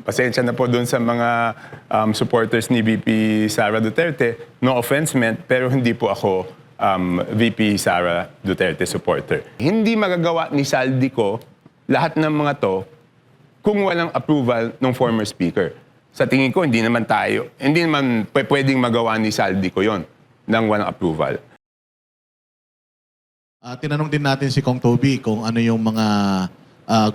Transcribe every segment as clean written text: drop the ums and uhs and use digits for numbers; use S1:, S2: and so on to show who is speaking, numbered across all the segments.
S1: pasensya na po doon sa mga supporters ni VP Sara Duterte. No offense meant, pero hindi po ako VP Sara Duterte supporter. Hindi magagawa ni Saldico lahat ng mga to kung walang approval ng former speaker. Sa tingin ko, hindi naman pwedeng magawa ni Saldico yon nang walang approval.
S2: Tinanong din natin si Kong Toby kung ano yung mga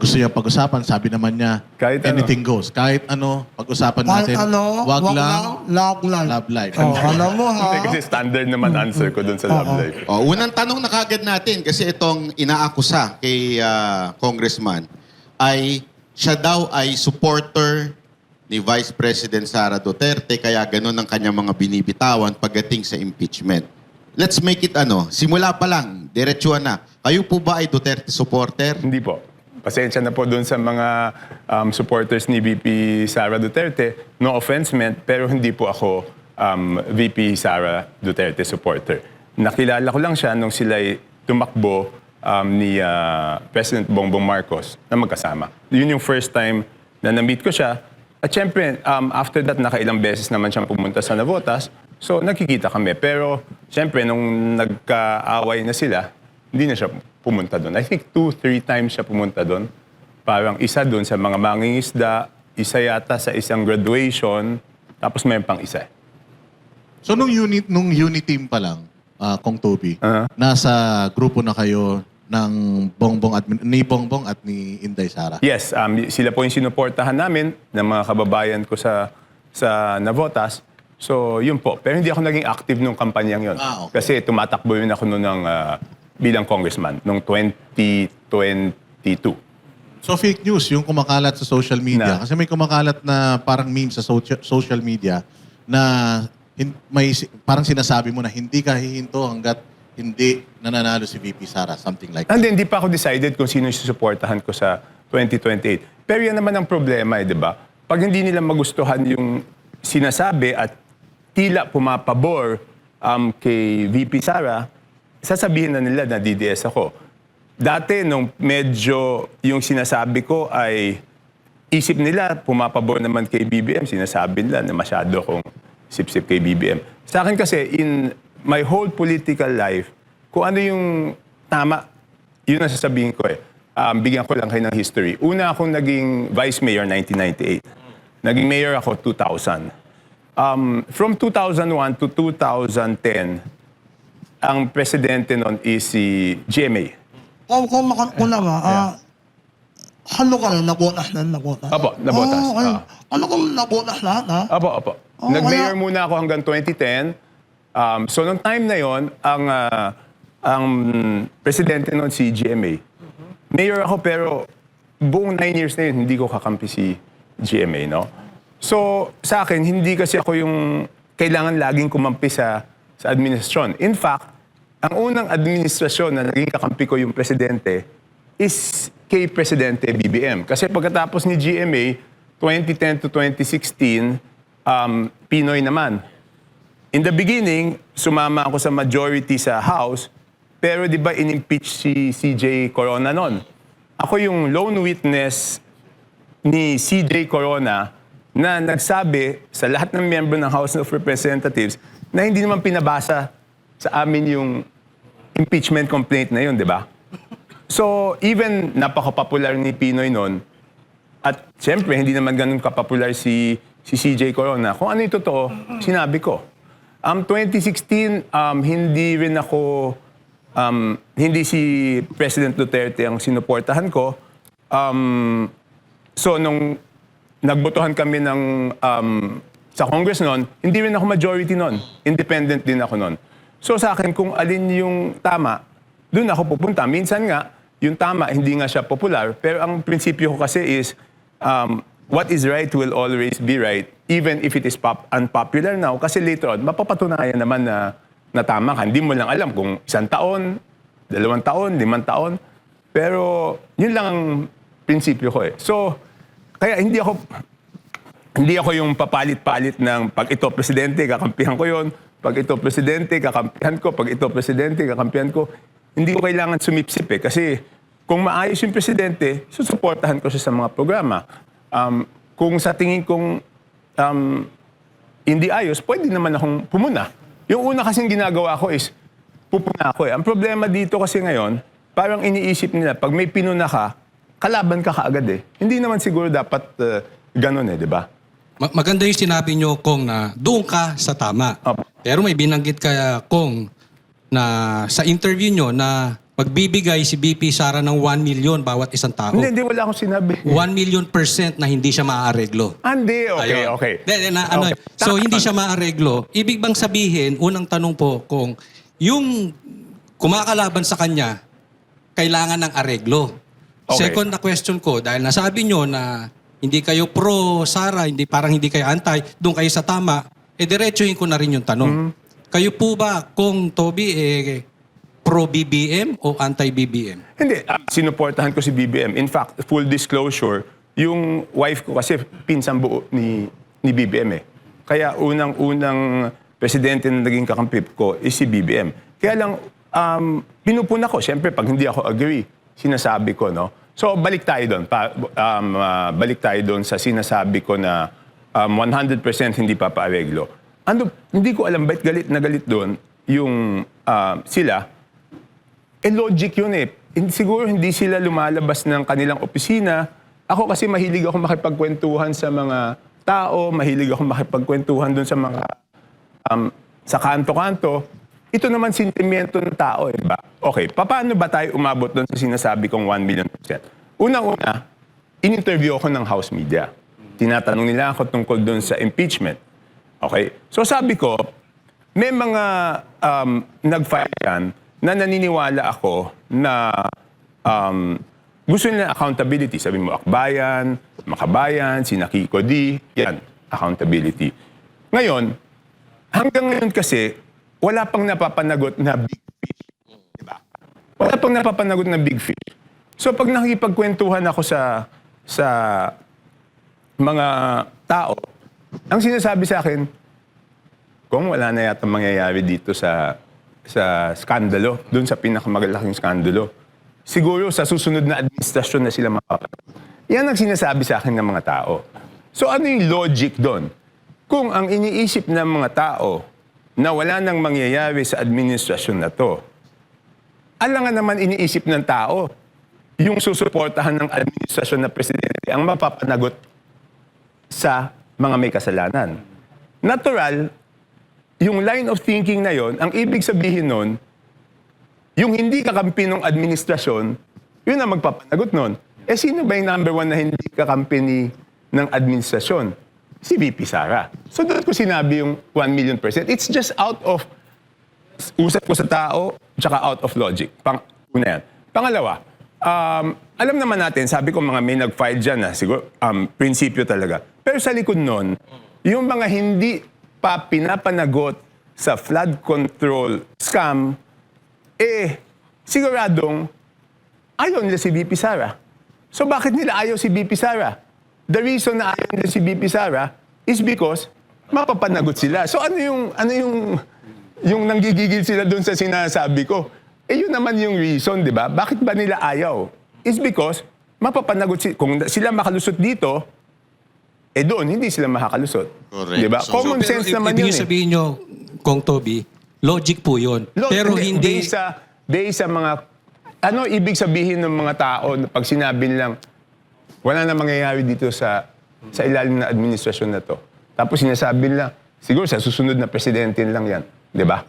S2: gusto niya pag-usapan. Sabi naman niya,
S1: Kahit
S2: anything goes. Kahit ano, pag-usapan natin. Wag lang, love life.
S3: Oh, alam mo ha.
S1: Hindi, kasi standard naman answer ko doon sa love life.
S4: Unang tanong na kagad natin, kasi itong inaakusa kay Congressman, ay siya daw ay supporter ni Vice President Sara Duterte, kaya ganun ang kanyang mga binibitawan pagdating sa impeachment. Let's make it simula pa lang, diretsuhan na. Kayo po ba ay Duterte supporter?
S1: Hindi po. Pasensya na po doon sa mga supporters ni VP Sara Duterte. No offense meant, pero hindi po ako VP Sara Duterte supporter. Nakilala ko lang siya nung sila'y tumakbo ni President Bongbong Marcos na magkasama. Yun yung first time na na-meet ko siya. At syempre, after that, nakailang beses naman siyang pumunta sa Navotas. So, nagkikita kami. Pero, syempre, nung nagkaaway na sila, hindi na siya pumunta doon. I think 2-3 times siya pumunta doon. Parang isa doon sa mga mangingisda, isa yata sa isang graduation, tapos mayroon pang isa.
S2: So, nung unit team pa lang, Kong Toby, nasa grupo na kayo ng ni Bongbong at ni Inday Sara?
S1: Yes, sila po yung sinuportahan namin ng mga kababayan ko sa Navotas. So, yun po. Pero hindi ako naging active nung kampanyang yun.
S2: Okay.
S1: Kasi tumatakbo yun ako noon bilang congressman noong 2022.
S2: So, fake news, yung kumakalat sa social media. Kasi may kumakalat na parang meme sa social media na parang sinasabi mo na hindi ka hihinto hanggat hindi nananalo si VP Sara, something like that.
S1: And hindi pa ako decided kung sino yung susuportahan ko sa 2028. Pero yan naman ang problema, di ba? Pag hindi nila magustuhan yung sinasabi at tila pumapabor kay VP Sara, sasabihin na nila na DDS ako. Dati, nung medyo yung sinasabi ko ay isip nila, pumapabor naman kay BBM, sinasabi nila na masyado kong sip-sip kay BBM. Sa akin kasi, in my whole political life, kung ano yung tama, yun ang sasabihin ko eh. Bigyan ko lang kayo ng history. Una akong naging vice mayor 1998. Naging mayor ako 2000. From 2001 to 2010, ang presidente nun is si GMA.
S3: Kung lang halo ka na, nabotas na.
S1: Apo, nabotas.
S3: Ano kung nabotas lahat ha?
S1: Apo. Nag-mayor muna ako hanggang 2010. So, nung time na yon, ang presidente nun si GMA. Mayor ako pero buong 9 years na yun, hindi ko kakampi si GMA, no? So, sa akin, hindi kasi ako yung kailangan laging kumampi sa administrasyon. In fact, ang unang administrasyon na naging kakampi ko yung presidente is kay Presidente BBM. Kasi pagkatapos ni GMA, 2010 to 2016, Pinoy naman. In the beginning, sumama ako sa majority sa House, pero di ba in-impeach si CJ Corona noon? Ako yung lone witness ni CJ Corona na nagsabi sa lahat ng miyembro ng House of Representatives na hindi naman pinabasa sa amin yung impeachment complaint na yun, di ba? So, even napaka-popular ni Pinoy noon, at siyempre, hindi naman ganun kapopular si CJ Corona. Kung ano yung totoo, sinabi ko. 2016, hindi si President Duterte ang sinuportahan ko. So, nung nagbotohan kami sa Congress noon, hindi rin ako majority noon. Independent din ako noon. So, sa akin, kung alin yung tama, doon ako pupunta. Minsan nga, yung tama, hindi nga siya popular. Pero ang prinsipyo ko kasi is, what is right will always be right, even if it is unpopular now. Kasi later on, mapapatunayan naman na tama ka. Hindi mo lang alam kung 1 taon, 2 taon, 5 taon. Pero yun lang ang prinsipyo ko eh. So, kaya hindi ako yung papalit-palit ng pag ito presidente, kakampihan ko yon. Pag ito presidente, kakampihan ko. Pag ito presidente, kakampihan ko. Hindi ko kailangan sumipsip eh. Kasi kung maayos yung presidente, susuportahan ko siya sa mga programa. kung sa tingin kong hindi ayos, pwede naman akong pumuna. Yung una kasing ginagawa ko is, pupuna ako eh. Ang problema dito kasi ngayon, parang iniisip nila, pag may pinuna ka, kalaban ka kaagad eh. Hindi naman siguro dapat ganun eh, di ba?
S5: Maganda yung sinabi nyo, Kong, na doon ka sa tama.
S1: Opo.
S5: Pero may binanggit ka, Kong, na sa interview nyo na magbibigay si BP Sara ng 1 million bawat isang tao.
S1: Hindi, wala akong sinabi.
S5: 1 million % na hindi siya maaareglo.
S1: Hindi, okay,
S5: Ayun.
S1: okay.
S5: Okay. So, hindi siya maareglo. Ibig bang sabihin, unang tanong po, kung yung kumakalaban sa kanya, kailangan ng areglo.
S1: Okay.
S5: Second na question ko, dahil nasabi nyo na hindi kayo pro Sara, parang hindi kayo anti, doon kayo sa tama, diretsuhin ko na rin yung tanong. Kayo po ba, kung Toby, pro-BBM o anti-BBM?
S1: Hindi, sinuportahan ko si BBM. In fact, full disclosure, yung wife ko kasi pinsang buo ni BBM eh. Kaya unang presidente na naging kakampi ko is si BBM. Kaya lang, pinupuna ko. Siyempre, pag hindi ako agree, sinasabi ko, no? So, balik tayo doon. Balik tayo doon sa sinasabi ko na 100% hindi papaareglo. Hindi ko alam ba't galit na galit doon yung sila. Logic yun eh. Siguro hindi sila lumalabas ng kanilang opisina. Ako kasi mahilig ako makipagkwentuhan sa mga tao, mahilig ako makipagkwentuhan doon sa mga sa kanto-kanto. Ito naman sentimiento ng tao eh, ba? Okay, paano ba tayo umabot doon sa sinasabi kong 1 million %? Unang-una, in-interview ako ng House Media. Tinatanong nila ako tungkol doon sa impeachment. Okay? So sabi ko, may mga nag-file yan na naniniwala ako na gusto nila accountability. Sabi mo, Akbayan, Makabayan, sina Kiko D, yan, accountability. Ngayon, hanggang ngayon kasi, wala pang napapanagot na big fish. Diba? Wala pang napapanagot na big fish. So pag nakikipagkwentuhan ako sa mga tao, ang sinasabi sa akin, kung wala na yata mangyayari dito sa skandalo, doon sa pinakamagalaking skandalo, siguro sa susunod na administrasyon na sila makapagod. Yan ang sinasabi sa akin ng mga tao. So ano yung logic doon? Kung ang iniisip ng mga tao na wala nang mangyayari sa administrasyon na to, alangan naman iniisip ng tao yung susuportahan ng administrasyon na presidente ang mapapanagot sa mga may kasalanan. Natural, yung line of thinking na yon, ang ibig sabihin nun, yung hindi kakampi ng administrasyon, yun ang magpapanagot nun. Sino ba yung number 1 na hindi kakampi ng administrasyon? Si VP Sara. So doon ko sinabi yung 1 million %. It's just out of usap ko sa tao, tsaka out of logic. Una yan. Pangalawa, alam naman natin, sabi ko mga may nag-file dyan na siguro, prinsipyo talaga. Pero sa likod nun, yung mga hindi pa pinapanagot sa flood control scam, siguradong ayaw nila si VP Sara. So bakit nila ayaw si VP Sara? The reason na ayaw nila si VP Sara is because mapapanagot sila. So ano yung nanggigigil sila doon sa sinasabi ko? Yun naman yung reason, di ba? Bakit ba nila ayaw? Is because mapapanagot sila. Kung sila makalusot dito, doon, hindi sila makakalusot.
S4: Correct.
S1: Di ba?
S4: So,
S1: Common sense naman yun eh.
S5: Sabihin nyo, Kong Toby, logic po yun. Pero hindi...
S1: Based sa mga... Ano ibig sabihin ng mga tao na pag sinabi nilang wala na mangyayari dito sa ilalim na administrasyon na to. Tapos sinasabi nila, siguro sa susunod na presidente lang yan. Di ba?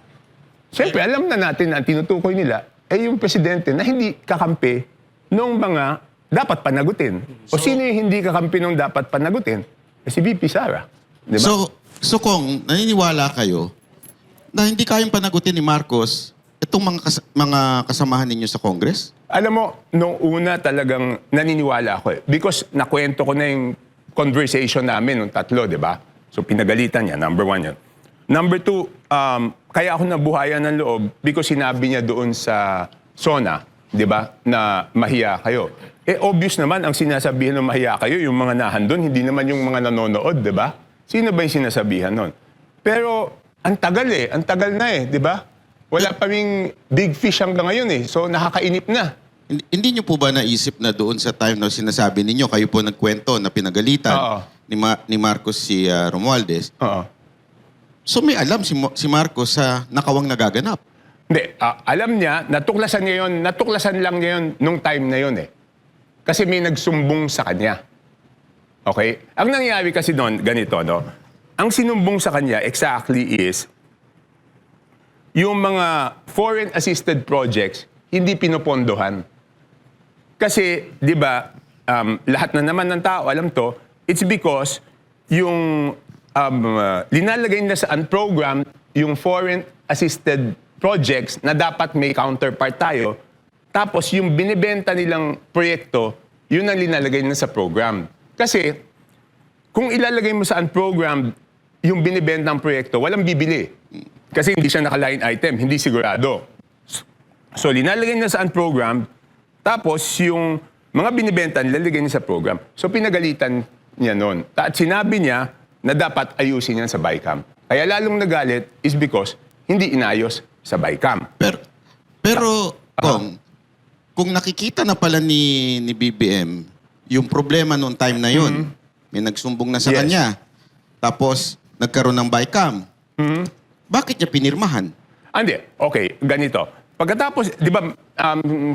S1: Siyempre, alam na natin na ang tinutukoy nila yung presidente na hindi kakampi nung mga dapat panagutin. O sino yung hindi kakampi nung dapat panagutin? Si VP Sara. Di ba?
S4: So kung naniniwala kayo na hindi kayang panagutin ni Marcos itong mga kasamahan ninyo sa Congress?
S1: Alam mo, nung una talagang naniniwala ako eh. Because nakwento ko na yung conversation namin nung tatlo, di ba? So pinagalitan niya, number 1 yun. Number 2, kaya ako nabuhayan ng loob because sinabi niya doon sa SONA, di ba, na mahiya kayo. Obvious naman ang sinasabihan ng mahiya kayo, yung mga nahandun, hindi naman yung mga nanonood, di ba? Sino ba yung sinasabihan nun? Pero ang tagal na eh, di ba? Wala pa ring big fish hanggang ngayon eh. So nakakainip na.
S4: Hindi niyo po ba naisip na doon sa time na sinasabi ninyo, kayo po nagkwento na pinagalitan,
S1: Oo.
S4: ni Marcos si Romualdez.
S1: Oo.
S4: So may alam si Marcos sa nakawang nagaganap.
S1: Hindi, alam niya, natuklasan lang niya yun nung time na yun eh. Kasi may nagsumbong sa kanya. Okay? Ang nangyari kasi noon, ganito, no? Ang sinumbong sa kanya exactly is yung mga foreign assisted projects hindi pinopondohan. Kasi, di ba, lahat na naman ng tao alam to, it's because yung linalagay na sa unprogrammed yung foreign assisted projects na dapat may counterpart tayo, tapos yung binibenta nilang proyekto, yun ang linalagay na sa program. Kasi, kung ilalagay mo sa unprogrammed yung binibentang proyekto, walang bibili. Kasi hindi siya naka-line item, hindi sigurado. So, linalagay niya sa unprogrammed, tapos yung mga binibenta nilalagay niya sa program. So, pinagalitan niya noon. At sinabi niya na dapat ayusin yan sa BICAM. Kaya lalong nagalit is because hindi inayos sa BICAM.
S4: Pero kung nakikita na pala ni BBM yung problema noong time na yun, may nagsumbong na sa
S1: Yes.
S4: kanya, tapos nagkaroon ng BICAM, bakit niya pinirmahan?
S1: Hindi. Okay, ganito. Pagkatapos, di ba,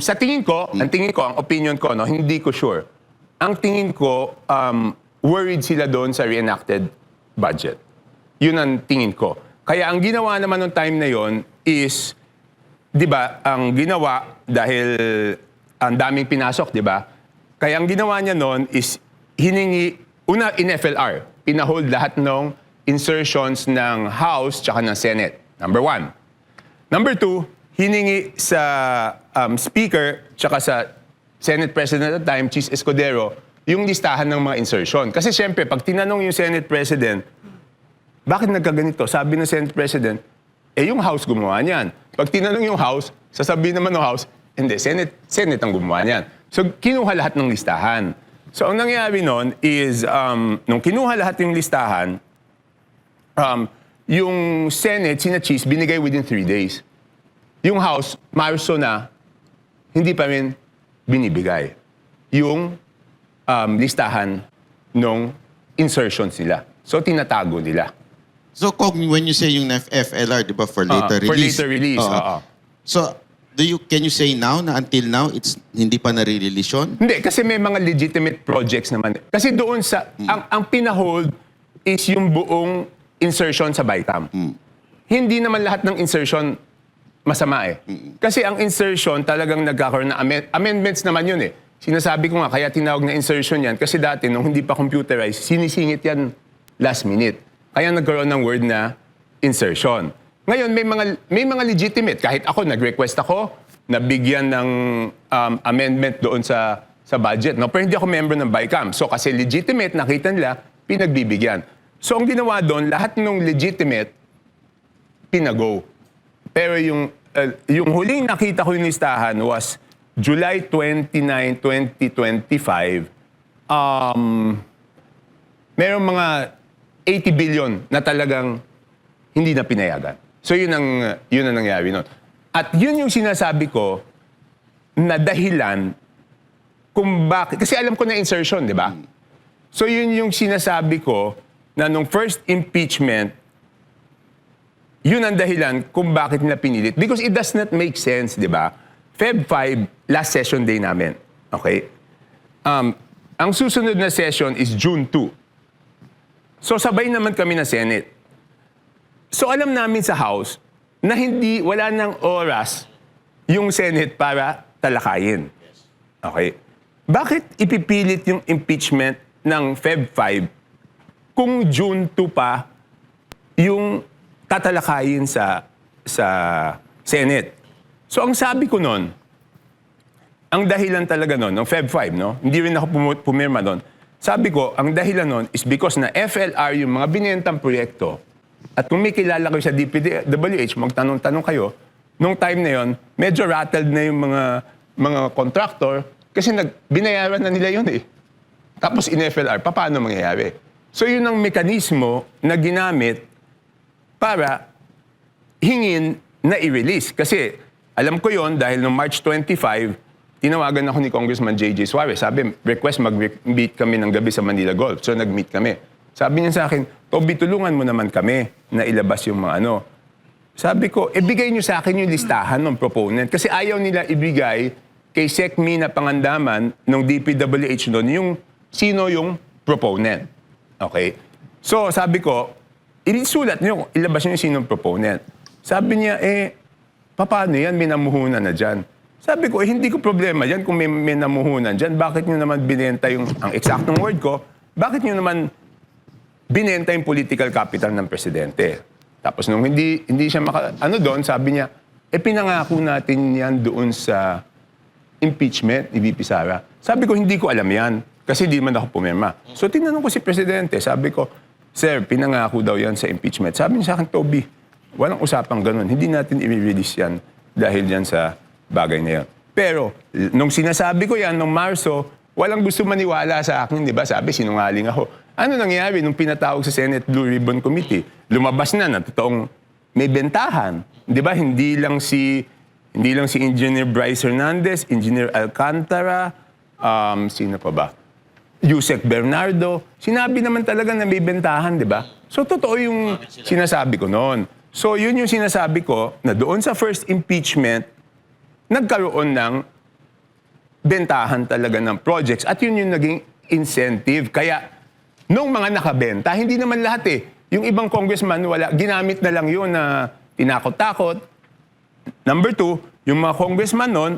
S1: sa tingin ko, ang opinion ko, no, hindi ko sure. Ang tingin ko, worried sila doon sa reenacted budget. Yun ang tingin ko. Kaya ang ginawa naman noong time na yon is, di ba, ang ginawa, dahil ang daming pinasok, di ba? Kaya ang ginawa niya noon is, hiningi, una in FLR, pinahold lahat ng insertions ng House tsaka ng Senate. Number 1. Number 2, hiningi sa Speaker tsaka sa Senate President at the time, Chis Escudero, yung listahan ng mga insertion. Kasi syempre, pag tinanong yung Senate President, bakit nagkaganito? Sabi ng Senate President, yung House gumawa niyan. Pag tinanong yung House, sasabihin naman ng House, hindi, Senate ang gumawa niyan. So, kinuha lahat ng listahan. So, ang nangyari nun is, nung kinuha lahat yung listahan, yung Senate, sina Chis, binigay within 3 days. Yung House, Marso na, hindi pa rin binibigay yung listahan ng insertions nila. So, tinatago nila.
S4: So Kong, when you say yung FLR, di ba, for later
S1: For
S4: release?
S1: later release, oo.
S4: So, can you say now na until now, it's hindi pa nare-release yun?
S1: Hindi, kasi may mga legitimate projects naman. Kasi doon sa, ang pinahold is yung buong insertion sa BICAM. Hindi naman lahat ng insertion masama eh. Kasi ang insertion talagang nagkakaroon ng amendments naman yun eh. Sinasabi ko nga, kaya tinawag na insertion yan, kasi dati nung hindi pa computerized, sinisingit yan last minute. Kaya nagkaroon ng word na insertion. Ngayon, may mga legitimate. Kahit ako, nag-request ako na bigyan ng amendment doon sa budget. No? Pero hindi ako member ng BICAM. So kasi legitimate, nakita nila, pinagbibigyan. So ang ginawa doon, lahat ng legitimate, pinago. Pero yung huling nakita ko yung listahan was July 29, 2025. Merong mga 80 billion na talagang hindi na pinayagan. So yun ang nangyari nun. At yun yung sinasabi ko na dahilan kung bakit. Kasi alam ko na insertion, di ba? So yun yung sinasabi ko na nung first impeachment, yun ang dahilan kung bakit nila pinilit. Because it does not make sense, di ba? Feb 5, last session day namin. Okay? Ang susunod na session is June 2. So sabay naman kami na Senate. So alam namin sa House na wala nang oras yung Senate para talakayin. Okay? Bakit ipipilit yung impeachment ng Feb 5 kung June 2 pa yung tatalakayin sa Senate? So ang sabi ko nun, ang dahilan talaga nun, ng Feb 5, no? Hindi rin ako pumirma nun. Sabi ko, ang dahilan nun is because na FLR yung mga binentang proyekto. At kung may kilala kayo sa DPWH, magtanong-tanong kayo, nung time na yon, medyo rattled na yung mga contractor kasi binayaran na nila yun eh. Tapos in FLR, paano mangyayari? So yun ang mekanismo na ginamit para hingin na i-release. Kasi alam ko yon dahil noong March 25, tinawagan ako ni Congressman J.J. Suarez. Sabi, request mag-meet kami ng gabi sa Manila Golf. So nag-meet kami. Sabi niya sa akin, Toby, tulungan mo naman kami na ilabas yung mga ano. Sabi ko, bigay niyo sa akin yung listahan ng proponent. Kasi ayaw nila ibigay kay Sec. Mina Pangandaman ng DPWH noon yung sino yung proponent. Okay? So sabi ko, isulat niyo, ilabas niyo yung sino yung proponent. Sabi niya, paano yan? May namuhunan na dyan. Sabi ko, hindi ko problema yan kung may namuhunan dyan. Bakit niyo naman binenta yung, ang eksaktong word ko, bakit niyo naman binenta yung political capital ng presidente? Tapos nung hindi siya doon, sabi niya, pinangako natin yan doon sa impeachment ni VP Sara. Sabi ko, hindi ko alam yan. Kasi di man ako pumirma. So tinanong ko si presidente, sabi ko, sir, pinangako daw yan sa impeachment. Sabi niya sa akin, Toby, walang usapang ganun. Hindi natin i-release yan dahil yan sa bagay na yan. Pero, nung sinasabi ko yan, nung Marso, walang gusto maniwala sa akin, di ba? Sabi, sinungaling ako. Ano nangyari nung pinatawag sa Senate Blue Ribbon Committee? Lumabas na totoong may bentahan. Di ba? Hindi lang si Engineer Bryce Hernandez, Engineer Alcantara, sino pa ba? Yusek Bernardo. Sinabi naman talaga na may bentahan, di ba? So, totoo yung sinasabi ko noon. So, yun yung sinasabi ko na doon sa first impeachment, nagkaroon ng bentahan talaga ng projects. At yun yung naging incentive. Kaya, nung mga nakabenta, hindi naman lahat eh. Yung ibang congressman, ginamit na lang yun na tinakot-takot. Number 2, yung mga congressman nun,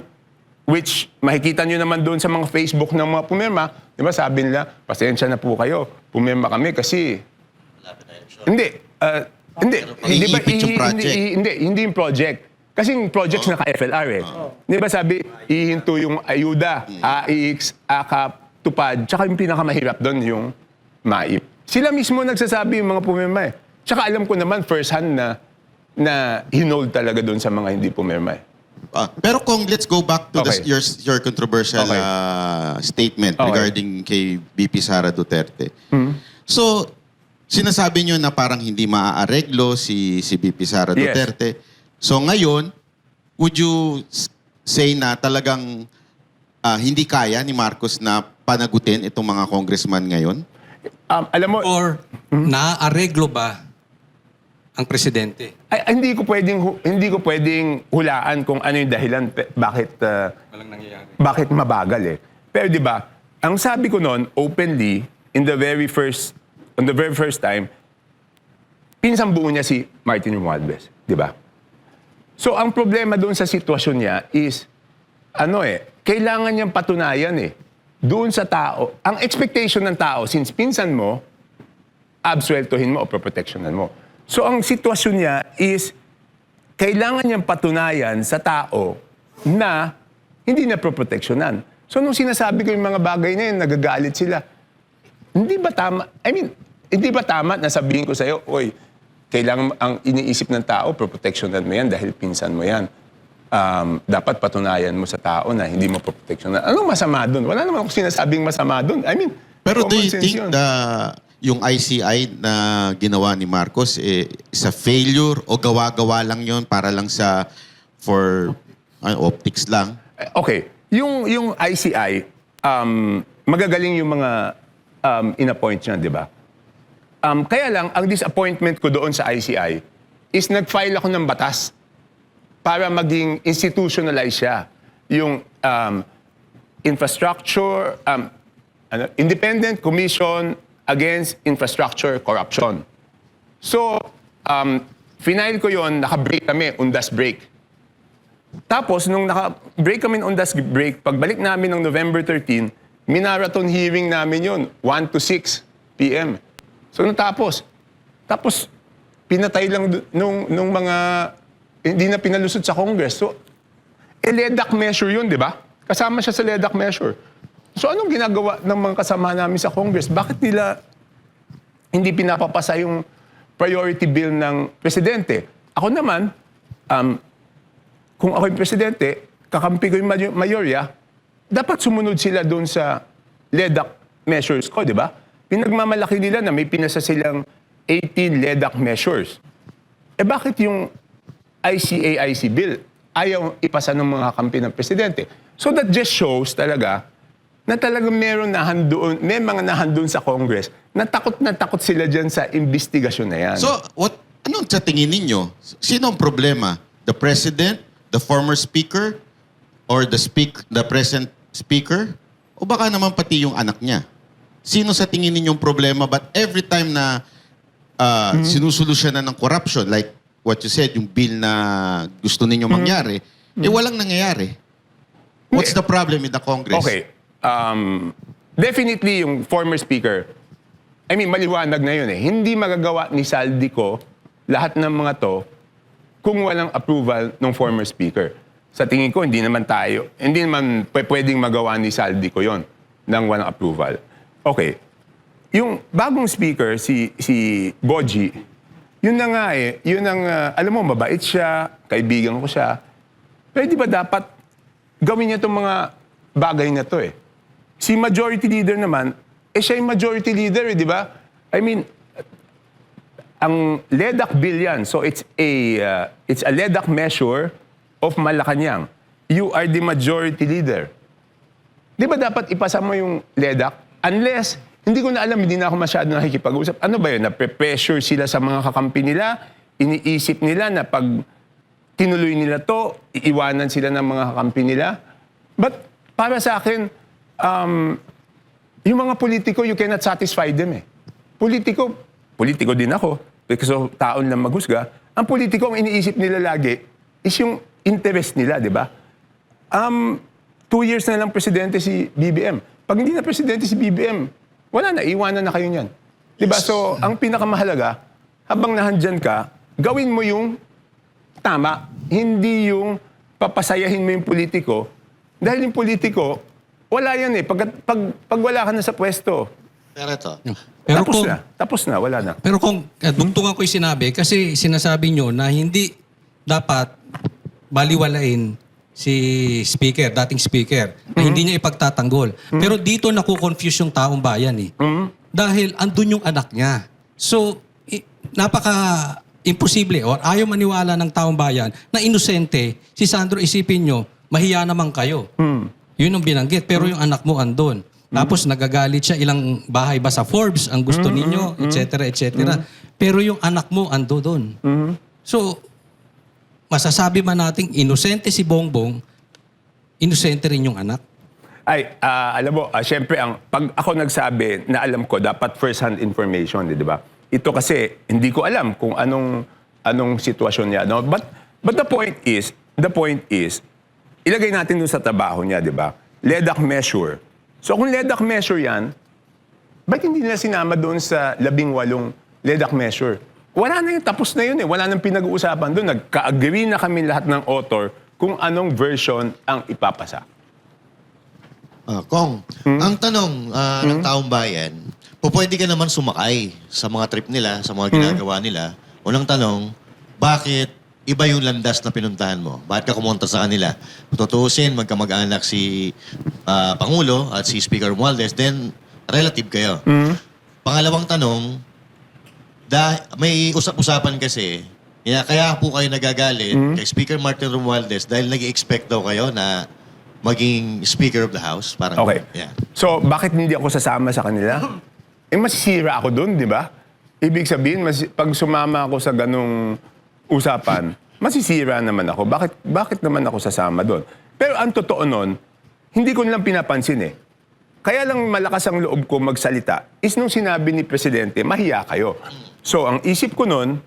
S1: which makikita nyo naman doon sa mga Facebook ng mga pumirma, di ba sabi nila, pasensya na po kayo, pumirma kami kasi... Hindi.
S4: Iipit yung project.
S1: Hindi yung project. Kasi yung projects naka-FLR eh. Di ba sabi, ihinto yung ayuda, AIX, AKAP, tupad, tsaka yung pinakamahirap doon yung MAIP. Sila mismo nagsasabi yung mga pumirma eh. Tsaka alam ko naman first hand na hinold talaga doon sa mga hindi pumirma eh.
S4: Pero kung let's go back to
S1: Okay.
S4: your controversial
S1: Okay.
S4: statement
S1: Okay.
S4: regarding kay VP Sara Duterte. So, sinasabi nyo na parang hindi maaareglo si VP Sara
S1: Yes.
S4: Duterte. So ngayon, would you say na talagang hindi kaya ni Marcos na panagutin itong mga congressman ngayon?
S1: Alam mo,
S5: Or naaareglo ba ang presidente?
S1: hindi ko pwedeng hulaan kung ano yung dahilan
S5: Walang nangyayari.
S1: bakit mabagal eh. Pero 'di ba, ang sabi ko noon openly on the very first time, pinsang buo niya si Martin Romualdez, 'di ba? So ang problema doon sa sitwasyon niya is kailangan niyang patunayan doon sa tao. Ang expectation ng tao since pinsan mo, absueltohin mo o proprotectionan mo. So ang sitwasyon niya is kailangan niyang patunayan sa tao na hindi na proprotectionan. So nung sinasabi ko yung mga bagay na yun, nagagalit sila. Hindi ba tama? Hindi ba tama na sabihin ko sa'yo, oy, kailangan ang iniisip ng tao, proprotectionan mo yan dahil pinsan mo yan. Dapat patunayan mo sa tao na hindi mo proprotectionan. Anong masama doon? Wala naman akong sinasabing masama doon.
S4: Pero do
S1: common
S4: you
S1: sense
S4: think
S1: yun.
S4: yung ICI na ginawa ni Marcos is a failure o gawa-gawa lang yun para lang for optics lang?
S1: Okay. Yung ICI, magagaling yung mga in-appoint niya, di ba? Kaya lang, ang disappointment ko doon sa ICI is nag-file ako ng batas para maging institutionalize siya. Yung infrastructure, Independent Commission Against Infrastructure Corruption. So, final ko yon, naka-break kami, undas break. Tapos, nung naka-break kami ng undas break, pagbalik namin ng November 13, minarathon hearing namin yon 1 to 6 p.m. So, natapos. Tapos, pinatay lang nung mga, hindi na pinalusot sa Congress. So, LEDAC measure yun, di ba? Kasama siya sa LEDAC measure. So, anong ginagawa ng mga kasama namin sa Congress? Bakit nila hindi pinapapasa yung priority bill ng presidente? Ako naman, kung ako yung presidente, kakampi ko yung mayorya, dapat sumunod sila doon sa LEDAC measures ko, di ba? Pinagmamalaki nila na may pinasa silang 18 LEDAC measures. Bakit yung ICAIC bill ayaw ipasa ng mga kampi ng presidente? So that just shows talaga na talagang may mga nahandoon sa Congress na takot sila dyan sa investigasyon na yan.
S4: So, anong sa tingin ninyo? Sino ang problema? The President, the former Speaker, or the present Speaker? O baka naman pati yung anak niya? Sino sa tingin ninyong problema? But every time na sinusolusyonan ng corruption, like what you said, yung bill na gusto ninyong mangyari, walang nangyayari. What's the problem in the Congress?
S1: Okay. Definitely yung former speaker, maliwanag na yun eh. Hindi magagawa ni Saldico lahat ng mga to kung walang approval ng former speaker. Sa tingin ko, hindi naman pwedeng magawa ni Saldico yon nang walang approval. Okay. Yung bagong speaker, si Boji, yun na nga eh. Yun ang, alam mo, mabait siya, kaibigan ko siya. Pero di ba dapat gawin niya itong mga bagay na to eh. Si majority leader naman, siya yung majority leader eh, di ba? Ang LEDAC bill yan. So it's a LEDAC measure of Malacanang. You are the majority leader. Di ba dapat ipasa mo yung LEDAC? Unless, hindi ko na alam, hindi na ako masyado nakikipag-usap. Ano ba yun? Nape-pressure sila sa mga kakampi nila, iniisip nila na pag tinuloy nila to, iiwanan sila ng mga kakampi nila. But para sa akin, yung mga politiko, you cannot satisfy them eh. Politiko din ako, kasi taon lang maghusga. Ang politiko, ang iniisip nila lagi is yung interest nila, di ba? 2 years na lang presidente si BBM. Pag hindi na presidente si BBM, wala na, iwanan na kayo niyan. Di ba? So, ang pinakamahalaga, habang nahandyan ka, gawin mo yung tama. Hindi yung papasayahin mo yung politiko. Dahil yung politiko, wala yan eh. Pag wala ka na sa pwesto,
S4: Pero ito.
S5: Pero
S1: tapos na, wala na.
S5: Pero kung dugtungan ko yung sinabi, kasi sinasabi nyo na hindi dapat baliwalain si speaker, dating speaker, na hindi niya ipagtatanggol. Pero dito nakukonfuse yung taong bayan eh. Dahil andun yung anak niya. So, napaka-imposible or ayaw maniwala ng taong bayan na inosente, si Sandro, isipin nyo, mahiya naman kayo. Yun ang binanggit. Pero yung anak mo andun. Tapos nagagalit siya, ilang bahay ba sa Forbes ang gusto ninyo, etc. etc. Pero yung anak mo ando doon. So, masasabi man nating inosente si Bongbong, inosente rin yung anak.
S1: Alam mo, syempre, pag ako nagsabi na alam ko, dapat first-hand information, di ba? Ito kasi, hindi ko alam kung anong sitwasyon niya. No? But the point is, ilagay natin dun sa trabaho niya, di ba? LEDAC measure. So kung LEDAC measure yan, ba't hindi nila sinama doon sa 18 LEDAC measure? Wala na yun, tapos na yun eh. Wala nang pinag-uusapan doon. Nagka-agree na kami lahat ng author kung anong version ang ipapasa.
S6: Kong, ang tanong ng taong bayan, pwede ka naman sumakay sa mga trip nila, sa mga ginagawa nila. Unang tanong, bakit iba yung landas na pinuntahan mo? Bakit ka kumonta sa kanila? Tutuusin, magkamag-anak si Pangulo at si Speaker Romualdez, then relative kayo. Pangalawang tanong, may usap-usapan kasi, kaya po kayo nagagalit kay Speaker Martin Romualdez dahil nag-expect daw kayo na maging Speaker of the House. Parang,
S1: Okay.
S6: yeah.
S1: So, bakit hindi ako sasama sa kanila? Masisira ako doon, di ba? Ibig sabihin, pag sumama ako sa ganong usapan, masisira naman ako. Bakit naman ako sasama doon? Pero ang totoo nun, hindi ko nilang pinapansin eh. Kaya lang malakas ang loob ko magsalita is nung sinabi ni Presidente, mahiya kayo. So, ang isip ko nun,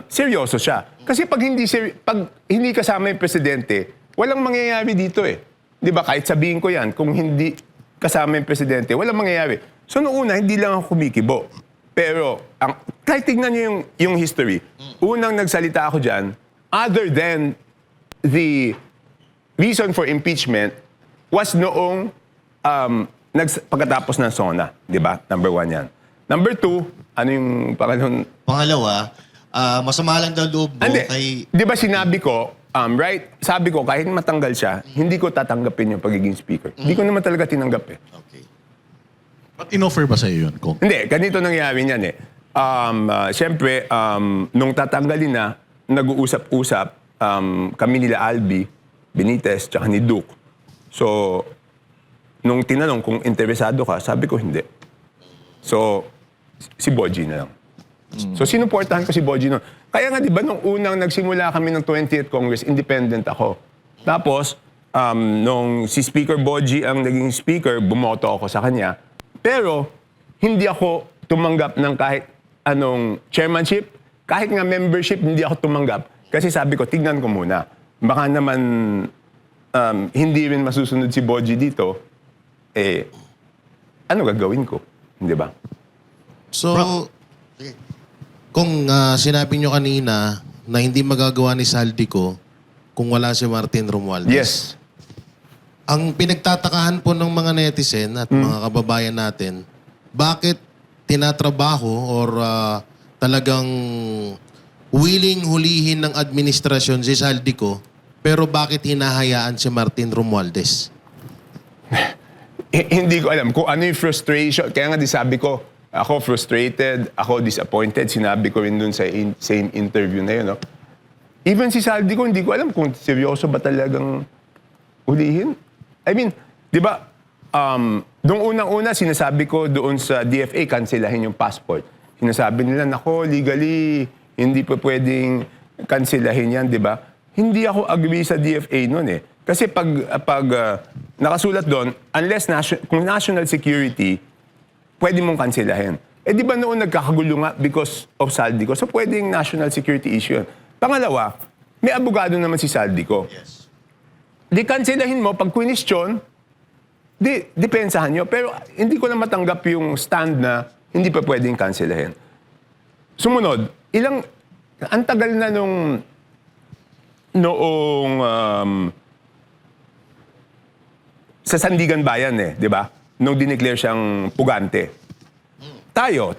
S1: seryoso siya. Kasi pag hindi kasama yung Presidente, walang mangyayari dito eh. Di ba? Kahit sabihin ko yan, kung hindi kasama yung Presidente, walang mangyayari. So, noong una, hindi lang ako kumikibo. Pero, kahit tignan nyo yung history, unang nagsalita ako dyan, other than the reason for impeachment, was noong pagkatapos ng SONA. Di ba? Number 1 yan. Number 2, ano yung pangalawang...
S6: Pangalawa, masama lang daw loob mo kay...
S1: Di ba sinabi ko, right? Sabi ko, kahit matanggal siya, hindi ko tatanggapin yung pagiging speaker. Hindi ko naman talaga tinanggap eh.
S6: Okay.
S2: Ba't in-offer ba sa'yo yun, Kong?
S1: Hindi, ganito nangyari niyan eh. Siyempre, nung tatanggalin na, nag-uusap-usap kami nila Albi, Benitez, tsaka ni Duke. So, nung tinanong kung interesado ka, sabi ko hindi. So, si Boji na lang. So, sinuportahan ko si Boji noon. Kaya nga, di ba, nung unang nagsimula kami ng 20th Congress, independent ako. Tapos, nung si Speaker Boji ang naging speaker, bumoto ako sa kanya. Pero, hindi ako tumanggap ng kahit anong chairmanship, kahit nga membership, hindi ako tumanggap. Kasi sabi ko, tignan ko muna. Baka naman hindi rin masusunod si Boji dito, ano gagawin ko? Di ba?
S7: So, kung sinabi nyo kanina na hindi magagawa ni Saldico kung wala si Martin Romualdez.
S1: Yes.
S7: Ang pinagtatakahan po ng mga netizen at mga kababayan natin, bakit tinatrabaho or talagang willing hulihin ng administrasyon si Saldico, pero bakit hinahayaan si Martin Romualdez?
S1: Hindi ko alam kung ano yung frustration. Kaya nga di sabi ko, ako frustrated, ako disappointed. Sinabi ko rin dun sa same interview na yun. No? Even si Saldico, hindi ko alam kung seryoso ba talagang ulihin. I mean, di ba, nung unang-una, sinasabi ko doon sa DFA, cancelahin yung passport. Sinasabi nila, nako, legally, hindi pa pwedeng cancelahin yan, di ba? Hindi ako agree sa DFA noon eh. Kasi pag nakasulat doon, unless kung national security, pwede mong kanselahin. Di ba noon nagkakagulo nga because of Saldico? So pwedeng national security issue yun. Pangalawa, may abogado naman si Saldico.
S6: Yes.
S1: Di kanselahin mo, pag question, depensahan nyo. Pero hindi ko na matanggap yung stand na hindi pa pwedeng kanselahin. Sumunod, ang tagal na noong sa Sandigan Bayan di ba? Nung dineclare siyang pugante. Tayo,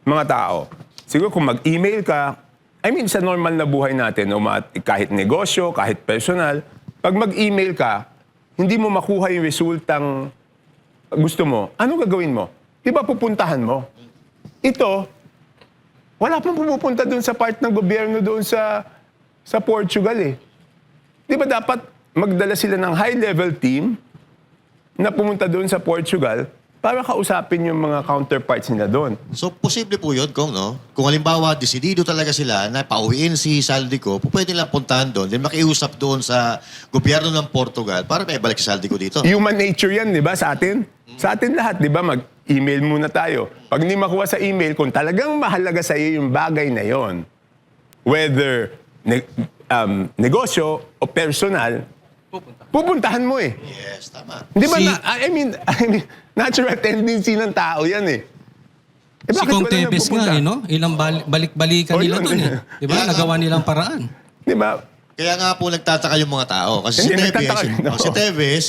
S1: mga tao, siguro kung mag-email ka, I mean, sa normal na buhay natin, kahit negosyo, kahit personal, pag mag-email ka, hindi mo makuha yung resultang gusto mo, ano gagawin mo? Di ba pupuntahan mo? Ito, wala pang pumupunta doon sa part ng gobyerno doon sa Portugal eh. Di ba dapat magdala sila ng high-level team na pumunta doon sa Portugal para kausapin yung mga counterparts nila doon.
S6: So, posible po yun, Kong, no? Kung halimbawa, desidido talaga sila na pauwiin si Saldico, pwede lang puntahan doon, then makiusap doon sa gobyerno ng Portugal para may balik si Saldico dito.
S1: Human nature yan, di ba, sa atin? Sa atin lahat, di ba, mag-email muna tayo. Pag hindi makuha sa email, kung talagang mahalaga sa iyo yung bagay na yon, whether negosyo o personal, pupuntahan mo eh.
S6: Yes, tama.
S1: Di ba, I mean, natural tendency ng tao yan eh.
S5: Si
S1: bakit
S5: Kong
S1: wala
S5: Tevez
S1: nagpupunta?
S5: nga, no? Ilang balik-balikan
S1: Oh,
S5: nila
S1: yun.
S5: doon eh. Di ba? Nagawa nilang paraan.
S1: Di ba?
S6: Kaya nga po nagtataka yung mga tao. Kasi
S1: Hindi,
S6: si
S1: nagtataka
S6: Tevez,
S1: rin ako.
S6: si Tevez,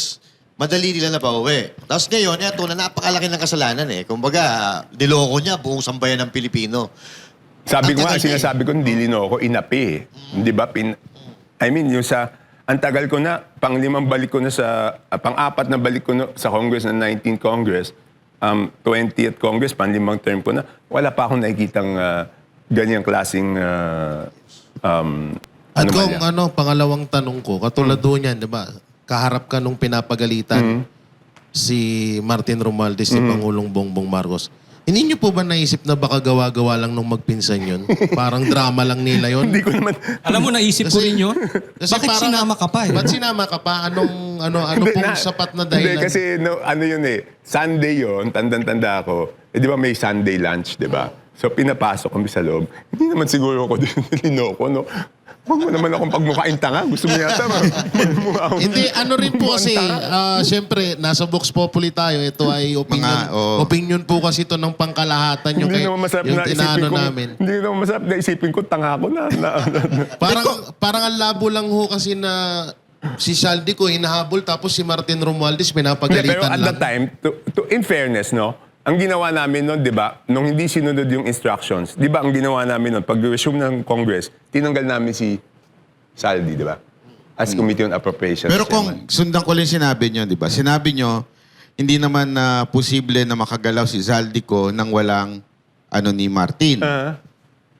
S6: madali nila na pauwi. Tapos ngayon, ito na napakalaki ng kasalanan eh. Kumbaga, niloko niya buong sambayan ng Pilipino.
S1: Sabi ko
S6: Ang
S1: nga,
S6: tagal niya eh.
S1: sinasabi ko, hindi ko inapi eh. Di ba? I mean, yung ang tagal ko na, pang-5 balik ko na pang-4 na balik ko na sa Congress ng 19th Congress, 20th Congress, pang-5 term ko na, wala pa akong nakikitang ganyang klaseng
S7: At kung
S1: anomalya.
S7: pangalawang tanong ko, katulad doon yan, di ba? Kaharap ka nung pinapagalitan si Martin Romualdez, si Pangulong Bongbong Marcos. Hindi niyo po ba naisip na baka gawa-gawa lang nung magpinsan yun? Parang drama lang nila yun?
S1: Hindi ko naman,
S5: Alam mo, naisip ko rin yun. Bakit
S7: parang-
S5: sinama ka pa eh?
S7: Ba't sinama ka pa? Ano
S1: Hindi,
S7: pong sapat na dahilan?
S1: Hindi, kasi ano yun eh, Sunday yun, tandang-tanda ako. Di ba may Sunday lunch, di ba? So pinapasok kami sa loob. Hindi naman siguro ako din linoko, no? Huwag mo naman akong pagmukhain tanga. Gusto mo yata magmukha akong-
S7: Hindi, ano rin po kasi, siyempre, nasa Vox Populi tayo. Ito ay opinion. Opinion po kasi ito ng pangkalahatan yung,
S1: Hindi naman masarap
S7: yung
S1: na isipin
S7: tinano
S1: ko.
S7: namin.
S1: Hindi naman masarap na isipin ko, tanga ako na.
S7: Parang ang labo lang ho kasi na si Saldico hinahabol tapos si Martin Romualdez
S1: Hindi,
S7: pinapagalitan
S1: pero at
S7: lang.
S1: that time, in fairness, no? Ang ginawa namin noon, di ba, nung hindi sinunod yung instructions, di ba, ang ginawa namin noon, pag-resume ng Congress, tinanggal namin si Saldi, di ba? As Committee on Appropriations.
S4: Pero
S1: Chairman.
S4: kung sundan ko lang sinabi nyo, di ba? Sinabi nyo, hindi naman na posible na makagalaw si Zaldico nang walang ni Martin.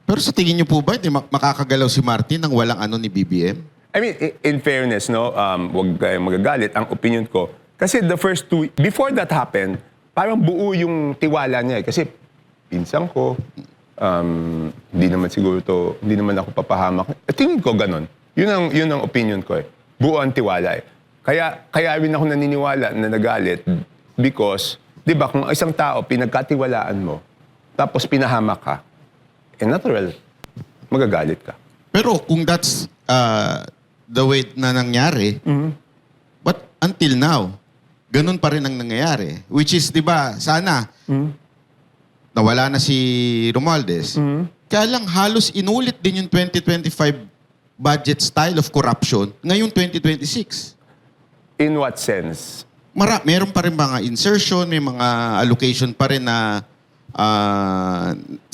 S4: Pero sa tingin nyo po ba, hindi makakagalaw si Martin nang walang ni BBM?
S1: I mean, in fairness, no, wag kayong magagalit. Ang opinion ko, kasi the first two, before that happened, parang buo yung tiwala niya. Kasi pinsan ko, hindi naman siguro to, hindi naman ako papahamak. Tingin ko ganun. Yun ang opinion ko eh. Buo ang tiwala eh. Kaya rin ako naniniwala na nagalit because, di ba, kung isang tao pinagkatiwalaan mo, tapos pinahamak ka, natural, magagalit ka.
S4: Pero kung that's the way na nangyari, but until now, ganun pa rin ang nangyayari. Which is, di ba, sana, nawala na si Romualdez. Kaya lang halos inulit din yung 2025 budget style of corruption ngayong 2026.
S1: In what sense?
S4: Meron pa rin mga insertion, may mga allocation pa rin na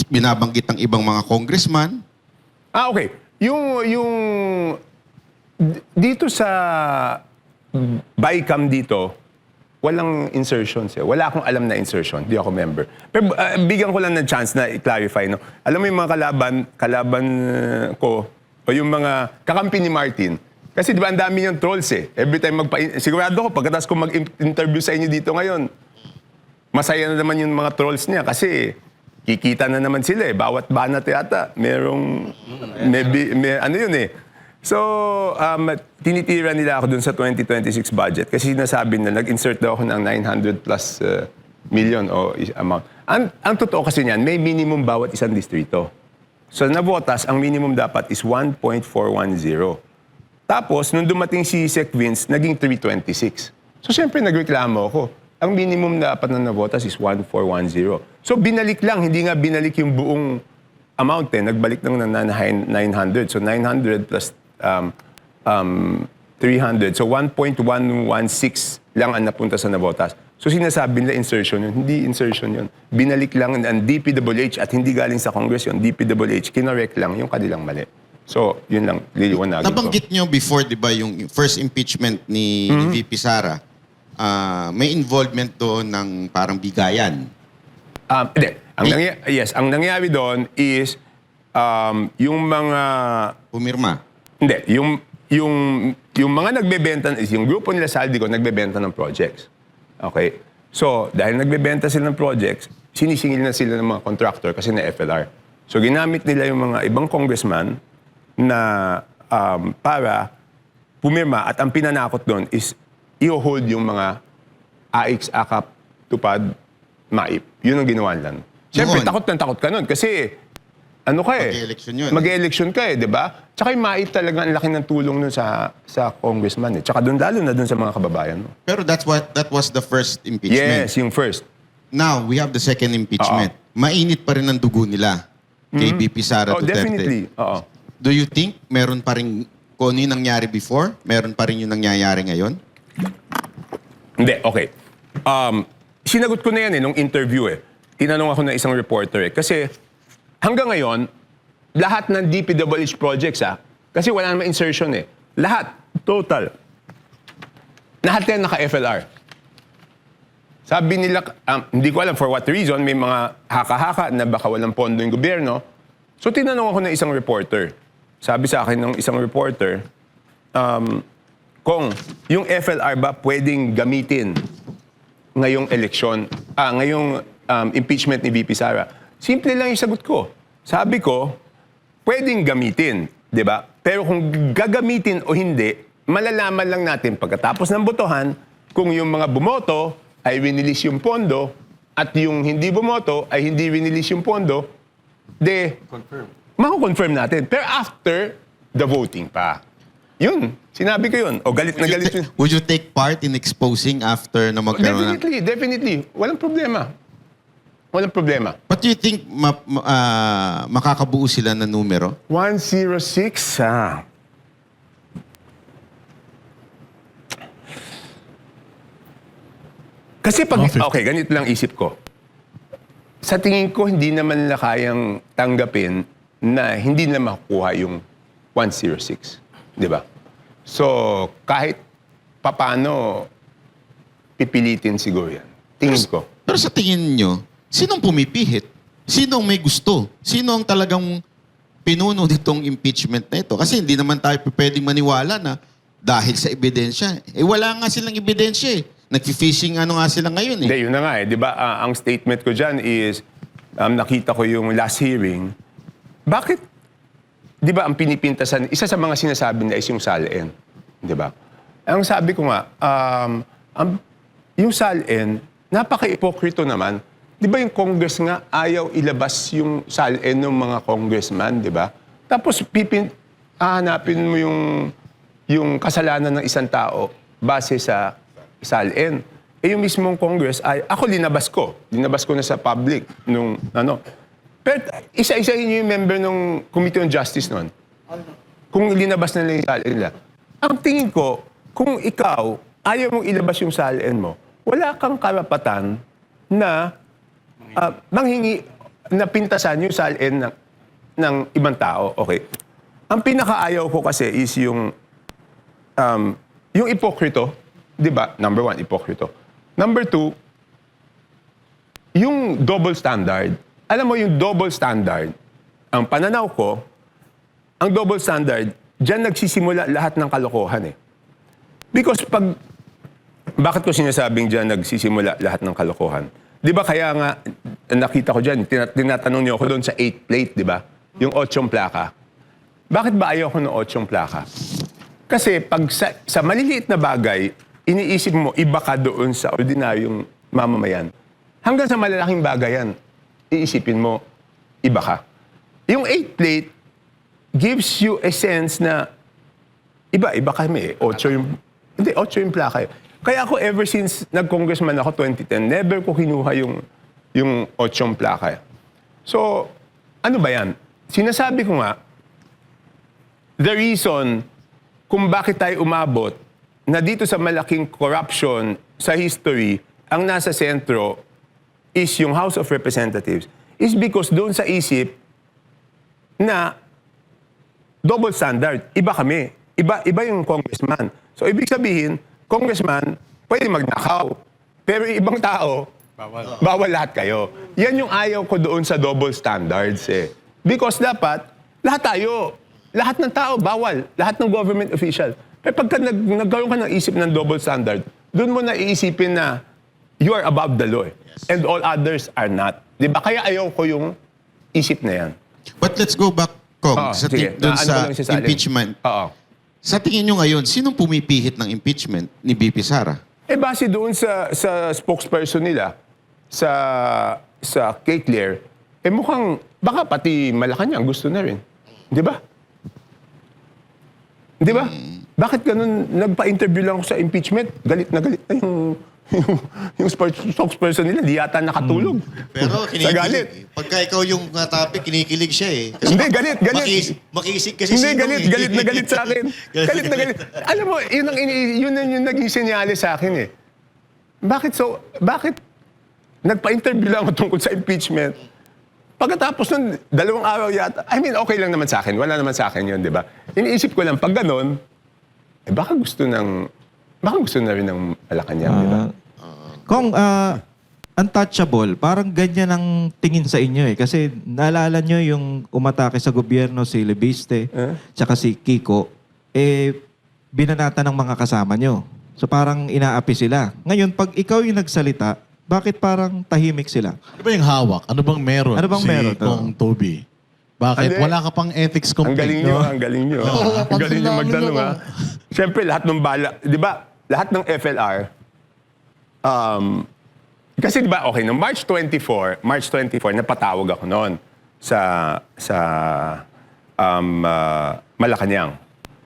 S4: binabanggit ng ibang mga congressman.
S1: Okay. Dito sa BICAM dito, walang insertions eh. Wala akong alam na insertion. Di ako member. Pero bigyan ko lang ng chance na i-clarify. No? Alam mo yung mga kalaban ko, o yung mga kakampi ni Martin. Kasi di ba ang dami yung trolls eh. Every time sigurado ko, pagkatapos ko mag-interview sa inyo dito ngayon, masaya na naman yung mga trolls niya kasi kikita na naman sila eh. Bawat banat yata, merong, ano yun eh. So, tinitira nila ako dun sa 2026 budget kasi sinasabi na nag-insert daw ako ng 900 plus million o amount. Ang totoo kasi niyan, may minimum bawat isang distrito. So, nabotas, ang minimum dapat is 1.410. Tapos, nung dumating si Sec Vince, naging 326. So, siyempre, nagreklamo ako. Ang minimum dapat na nabotas is 1410. So, binalik lang. Hindi nga binalik yung buong amount eh. Nagbalik lang ng 900. So, 900 plus 300. So, 1.116 lang ang napunta sa nabotas. So, sinasabi nila insertion yun. Hindi insertion yun. Binalik lang ang DPWH at hindi galing sa Congress yun. DPWH, kinorek lang yung kanilang mali. So, yun lang. Liliwanagin ko.
S4: Nabanggit nyo before, di ba, yung first impeachment ni VP Sara, may involvement doon ng parang bigayan.
S1: Hindi. Ang nangyari doon is yung mga...
S4: Pumirma.
S1: Hindi. Yung mga nagbebenta, yung grupo nila Saldico, nagbebenta ng projects. Okay? So, dahil nagbebenta sila ng projects, sinisingil na sila ng mga contractor kasi na FLR. So, ginamit nila yung mga ibang congressman na para pumirma at ang pinanakot doon is i-hold yung mga AIX, AKAP, TUPAD, MAIP. Yun ang ginawa nila. Siyempre, takot ka nun kasi ano ka eh.
S4: Mag-e-election yun.
S1: Mag-e-election ka eh, di ba? Tsaka yung MAIP talaga, ang laki ng tulong nun sa congressman eh. Tsaka doon, lalo na doon sa mga kababayan mo.
S4: Pero that was the first impeachment.
S1: Yes, yung first.
S4: Now, we have the second impeachment. Mainit pa rin ang dugo nila kay VP Sara
S1: Oh,
S4: Duterte.
S1: definitely. Oo.
S4: Do you think meron pa rin, kung ano yung nangyari before, meron pa rin yung nangyayari ngayon?
S1: Hindi, okay. Sinagot ko na yan nung interview eh. Tinanong ako ng isang reporter eh. Kasi hanggang ngayon, lahat ng DPWH projects kasi wala namang insertion eh. Lahat, total. Lahat yan naka-FLR. Sabi nila, hindi ko alam for what reason, may mga haka-haka na baka walang pondo yung gobyerno. So tinanong ako ng isang reporter. Sabi sa akin ng isang reporter, kung yung FLR ba pwedeng gamitin ngayong eleksyon, ngayong impeachment ni VP Sara? Simple lang yung sagot ko. Sabi ko, pwedeng gamitin, di ba? Pero kung gagamitin o hindi, malalaman lang natin pagkatapos ng botohan kung yung mga bumoto ay rinilis yung pondo at yung hindi bumoto ay hindi rinilis yung pondo, mako-confirm natin. Pero after the voting pa. Yun. Sinabi ko yun. O galit na galit yun.
S4: Would you take part in exposing after na magkaroon ng...
S1: Definitely. Walang problema. Walang problema.
S4: But do you think makakabuo sila ng numero?
S1: 106, Kasi pag... Okay, ganito lang isip ko. Sa tingin ko, hindi naman nila kayang tanggapin na hindi na makukuha yung 106. Di ba? So, kahit papano, pipilitin siguro yan. Tingin ko.
S4: Pero sa tingin nyo, sinong pumipihit? Sinong may gusto? Sino ang talagang pinuno nitong impeachment na ito. Kasi hindi naman tayo pwedeng maniwala na dahil sa ebidensya. Wala nga silang ebidensya eh. Nag-fishing nga sila ngayon eh.
S1: Hindi, yun na nga eh. Di ba, ang statement ko dyan is, nakita ko yung last hearing, bakit, di ba, ang pinipintasan, isa sa mga sinasabi na is yung SALN. Di ba? Ang sabi ko nga, yung SALN, napaka-ipokrito naman. Di ba yung Congress nga, ayaw ilabas yung SALN ng mga congressman, di ba? Tapos, hahanapin mo yung kasalanan ng isang tao base sa SALN. Yung mismong Congress, ako linabas ko na sa public nung Pero isa-isahin niyo yung member ng Committee on Justice noon. Kung linabas na lang yung SALN nila. Ang tingin ko, kung ikaw ayaw mong ilabas yung SALN mo, wala kang karapatan na manghingi na pintasan yung SALN ng ibang tao. Okay. Ang pinakaayaw ko kasi is yung ipokrito, di ba? Number one, ipokrito. Number two, yung double standard. Alam mo yung double standard, ang pananaw ko, ang double standard, dyan nagsisimula lahat ng kalokohan eh. Because bakit ko sinasabing dyan nagsisimula lahat ng kalokohan? Di ba kaya nga, nakita ko dyan, tinatanong niyo ako doon sa 8 plate, di ba? Yung 8 plaka. Bakit ba ayaw ko ng 8 plaka? Kasi pag sa maliliit na bagay, iniisip mo, iba ka doon sa ordinaryong mamamayan. Hanggang sa malalaking bagay yan, iisipin mo, iba ka. Yung 8 plate gives you a sense na iba kami eh. 8 yung plaka eh. Kaya ako ever since nag-congressman ako 2010, never ko kinuha yung 8 plaka eh. So, ano ba yan? Sinasabi ko nga, the reason kung bakit tayo umabot na dito sa malaking corruption sa history, ang nasa sentro is yung House of Representatives, is because doon sa isip na double standard, iba kami. Iba yung congressman. So, ibig sabihin, congressman, pwede magnakaw. Pero yung ibang tao, bawal lahat kayo. Yan yung ayaw ko doon sa double standards eh. Because dapat, lahat ng tao, bawal. Lahat ng government official. Pero pagka nagkaroon ka ng isip ng double standard, doon mo na iisipin na you are above the law. And all others are not. Di ba? Kaya ayaw ko yung isip na yan.
S4: But let's go back, Kong, dun sa
S1: Salin?
S4: impeachment.
S1: Oo.
S4: Sa tingin nyo ngayon, sinong pumipihit ng impeachment ni BP Sara?
S1: Base doon sa spokesperson nila, sa Kay Claire, mukhang, baka pati Malacanang gusto na rin. Di ba? Di ba? Bakit ganun, nagpa-interview lang ako sa impeachment, galit na yung spokesperson nila, di yata nakatulog.
S6: Pero
S1: sa galit.
S6: kinikilig. Pagka ikaw yung topic, kinikilig siya eh. Kasi
S1: Hindi, galit.
S6: Makisig kasi
S1: Hindi,
S6: sinong
S1: galit na galit sa akin. Galit na galit. Alam mo, yun yung naging senyales sa akin eh. Bakit nagpa-interview lang ako tungkol sa impeachment? Pagkatapos nun, 2 araw yata, okay lang naman sa akin. Wala naman sa akin yun, di ba? Iniisip ko lang, pag ganon, baka gusto na rin ng Malacanang, di ba?
S8: Kung untouchable, parang ganyan ang tingin sa inyo eh. Kasi naalala nyo yung umatake sa gobyerno si Lebiste, tsaka si Kiko, binanata ng mga kasama nyo. So parang inaapi sila. Ngayon, pag ikaw yung nagsalita, bakit parang tahimik sila?
S2: Ano ba yung hawak? Ano bang meron
S8: Ano bang meron?
S2: Kong Toby? Bakit?
S1: Hindi.
S2: Wala ka pang ethics
S1: Ang
S2: complaint,
S1: galing nyo,
S2: no?
S1: ang galing nyo.
S3: Oo,
S1: Ang galing nyo
S3: pag
S1: magtanong,
S3: sinabi
S1: ha? Siyempre, lahat ng bala, di ba, lahat ng FLR, kasi di ba, okay, no, March 24, napatawag ako noon sa Malacanang.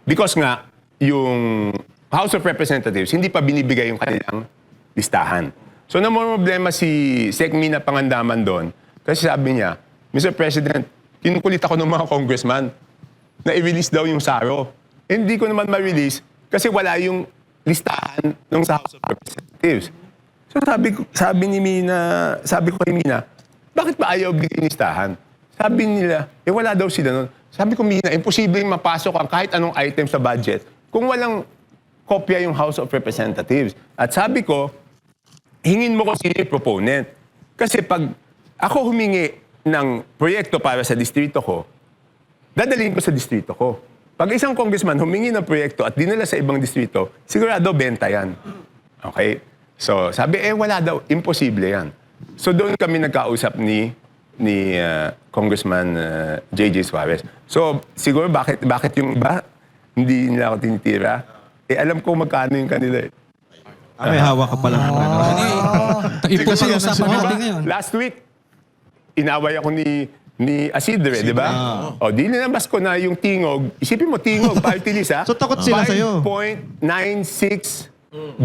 S1: Because nga, yung House of Representatives, hindi pa binibigay yung kanilang listahan. So, namumroblema si Sec. Mina Pangandaman doon kasi sabi niya, Mr. President, kinukulit ako ng mga congressman na i-release daw yung SARO. Hindi ko naman ma-release kasi wala yung listahan ng sa House of Representatives. So sabi ko kay Mina, bakit ba ayaw bigyan listahan? Sabi nila, wala daw sila nun. Sabi ko, Mina, imposibleng mapasok ang kahit anong item sa budget kung walang kopya yung House of Representatives. At sabi ko, hingin mo ko si proponent. Kasi pag ako humingi ng proyekto para sa distrito ko, dadalhin ko sa distrito ko. Pag isang congressman humingi ng proyekto at dinala sa ibang distrito, sigurado benta yan. Okay? So, sabi, wala daw. Imposible yan. So, doon kami nagkausap ni Congressman J.J. Suarez. So, siguro bakit yung iba hindi nila ako tinitira? Alam ko magkano yung kanila eh.
S8: May hawak ka pala ng ano.
S2: Kasi yan ang
S5: Usapan
S2: sinabi.
S5: natin ngayon.
S1: Last week, inaway ako ni Asidre, di ba? O, di nilabas ko na yung tingog. Isipin mo, tingog, party list, ha?
S8: So, takot sila sa'yo.
S1: 5.96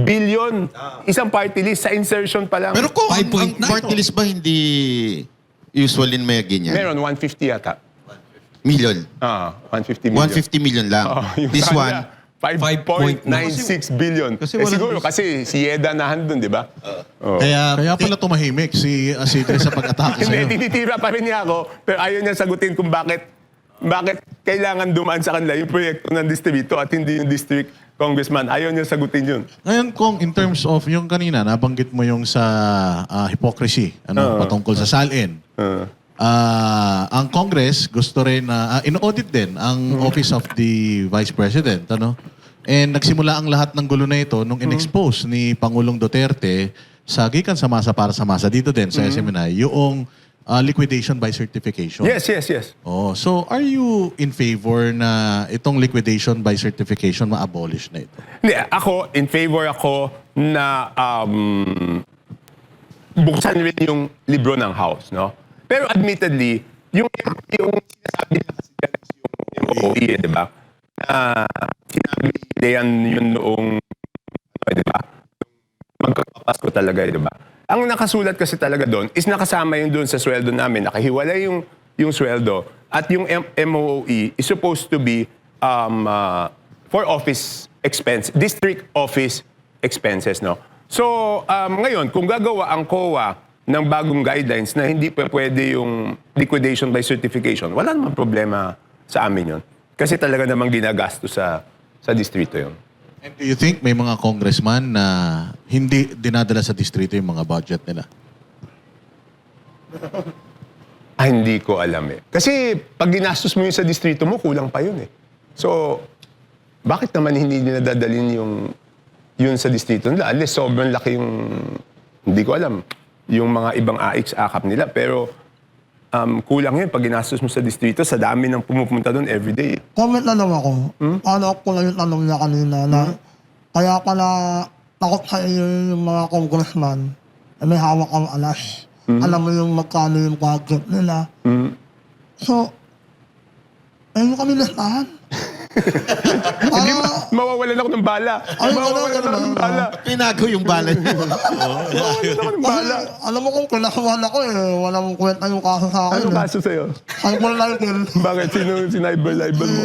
S1: billion. Isang party list sa insertion pa lang.
S4: Pero kung ang
S5: 5.9
S4: party list ba hindi usually may ganyan?
S1: Meron, 150 yata.
S4: Million.
S1: 150 million.
S4: 150 million lang.
S1: Yung
S4: This
S1: kanya,
S4: one,
S1: 5.96 billion.
S8: Kasi walang
S1: Siguro kasi si Yeda nahandun, di ba?
S2: Kaya pala tumahimik si Asidre sa pag-atake
S1: Hindi,
S2: sa'yo.
S1: tinitira pa rin niya ako, pero ayaw niya sagutin kung bakit kailangan dumaan sa kanila yung proyekto ng distrito at hindi yung district congressman. Ayaw niya sagutin yun.
S2: Ngayon, kung in terms of yung kanina, nabanggit mo yung sa hypocrisy, patungkol sa salin. Ang Congress gusto rin na in-audit din ang Office of the Vice President, ano? And nagsimula ang lahat ng gulo na ito nung in-expose ni Pangulong Duterte sa gikan sa masa para sa masa dito din sa SMNI yung liquidation by certification.
S1: Yes.
S2: Oh, so are you in favor na itong liquidation by certification ma-abolish na ito?
S1: Hindi, ako, in favor ako na buksan rin yung libro ng House, no? Pero admittedly, yung sinasabi na kasi yung OE, di ba? Sinabi yan yun noong, di ba? Magkakapasko talaga, di ba? Ang nakasulat kasi talaga doon is nakasama yun doon sa sweldo namin. Nakahiwalay yung sweldo at yung MOE is supposed to be for office expense, district office expenses, no? So, ngayon, kung gagawa ang COA ng bagong guidelines na hindi pa pwede yung liquidation by certification, wala namang problema sa amin yun. Kasi talaga namang ginagastos sa distrito yun.
S2: And do you think may mga congressman na hindi dinadala sa distrito yung mga budget nila?
S1: Hindi ko alam eh. Kasi pag ginastos mo yun sa distrito mo, kulang pa yun eh. So, bakit naman hindi nila dadalhin yun sa distrito nila? Unless sobrang laki yung, hindi ko alam, yung mga ibang AX-AKAP nila. Pero kulang yun pag ginastos mo sa distrito, sa dami ng pumupunta doon everyday.
S3: Comment na lang ako. Paano ako lang yung tanong niya kanina na kaya pala takot sa iyo yung mga congressman may hawak ang alas. Alam mo yung magkano yung budget nila. So, ayun kami listahan.
S1: Hindi, mawawalan ako ng bala. Mawawalan ako ng bala.
S4: pinagaw yung bala niya.
S1: Mawawalan ako ng bala.
S3: Alam mo kung kinasuhan ako walang kwenta yung kaso sa akin.
S1: Anong kaso sa'yo?
S3: Cyber libel.
S1: Bakit? Sino sinibel-libel mo?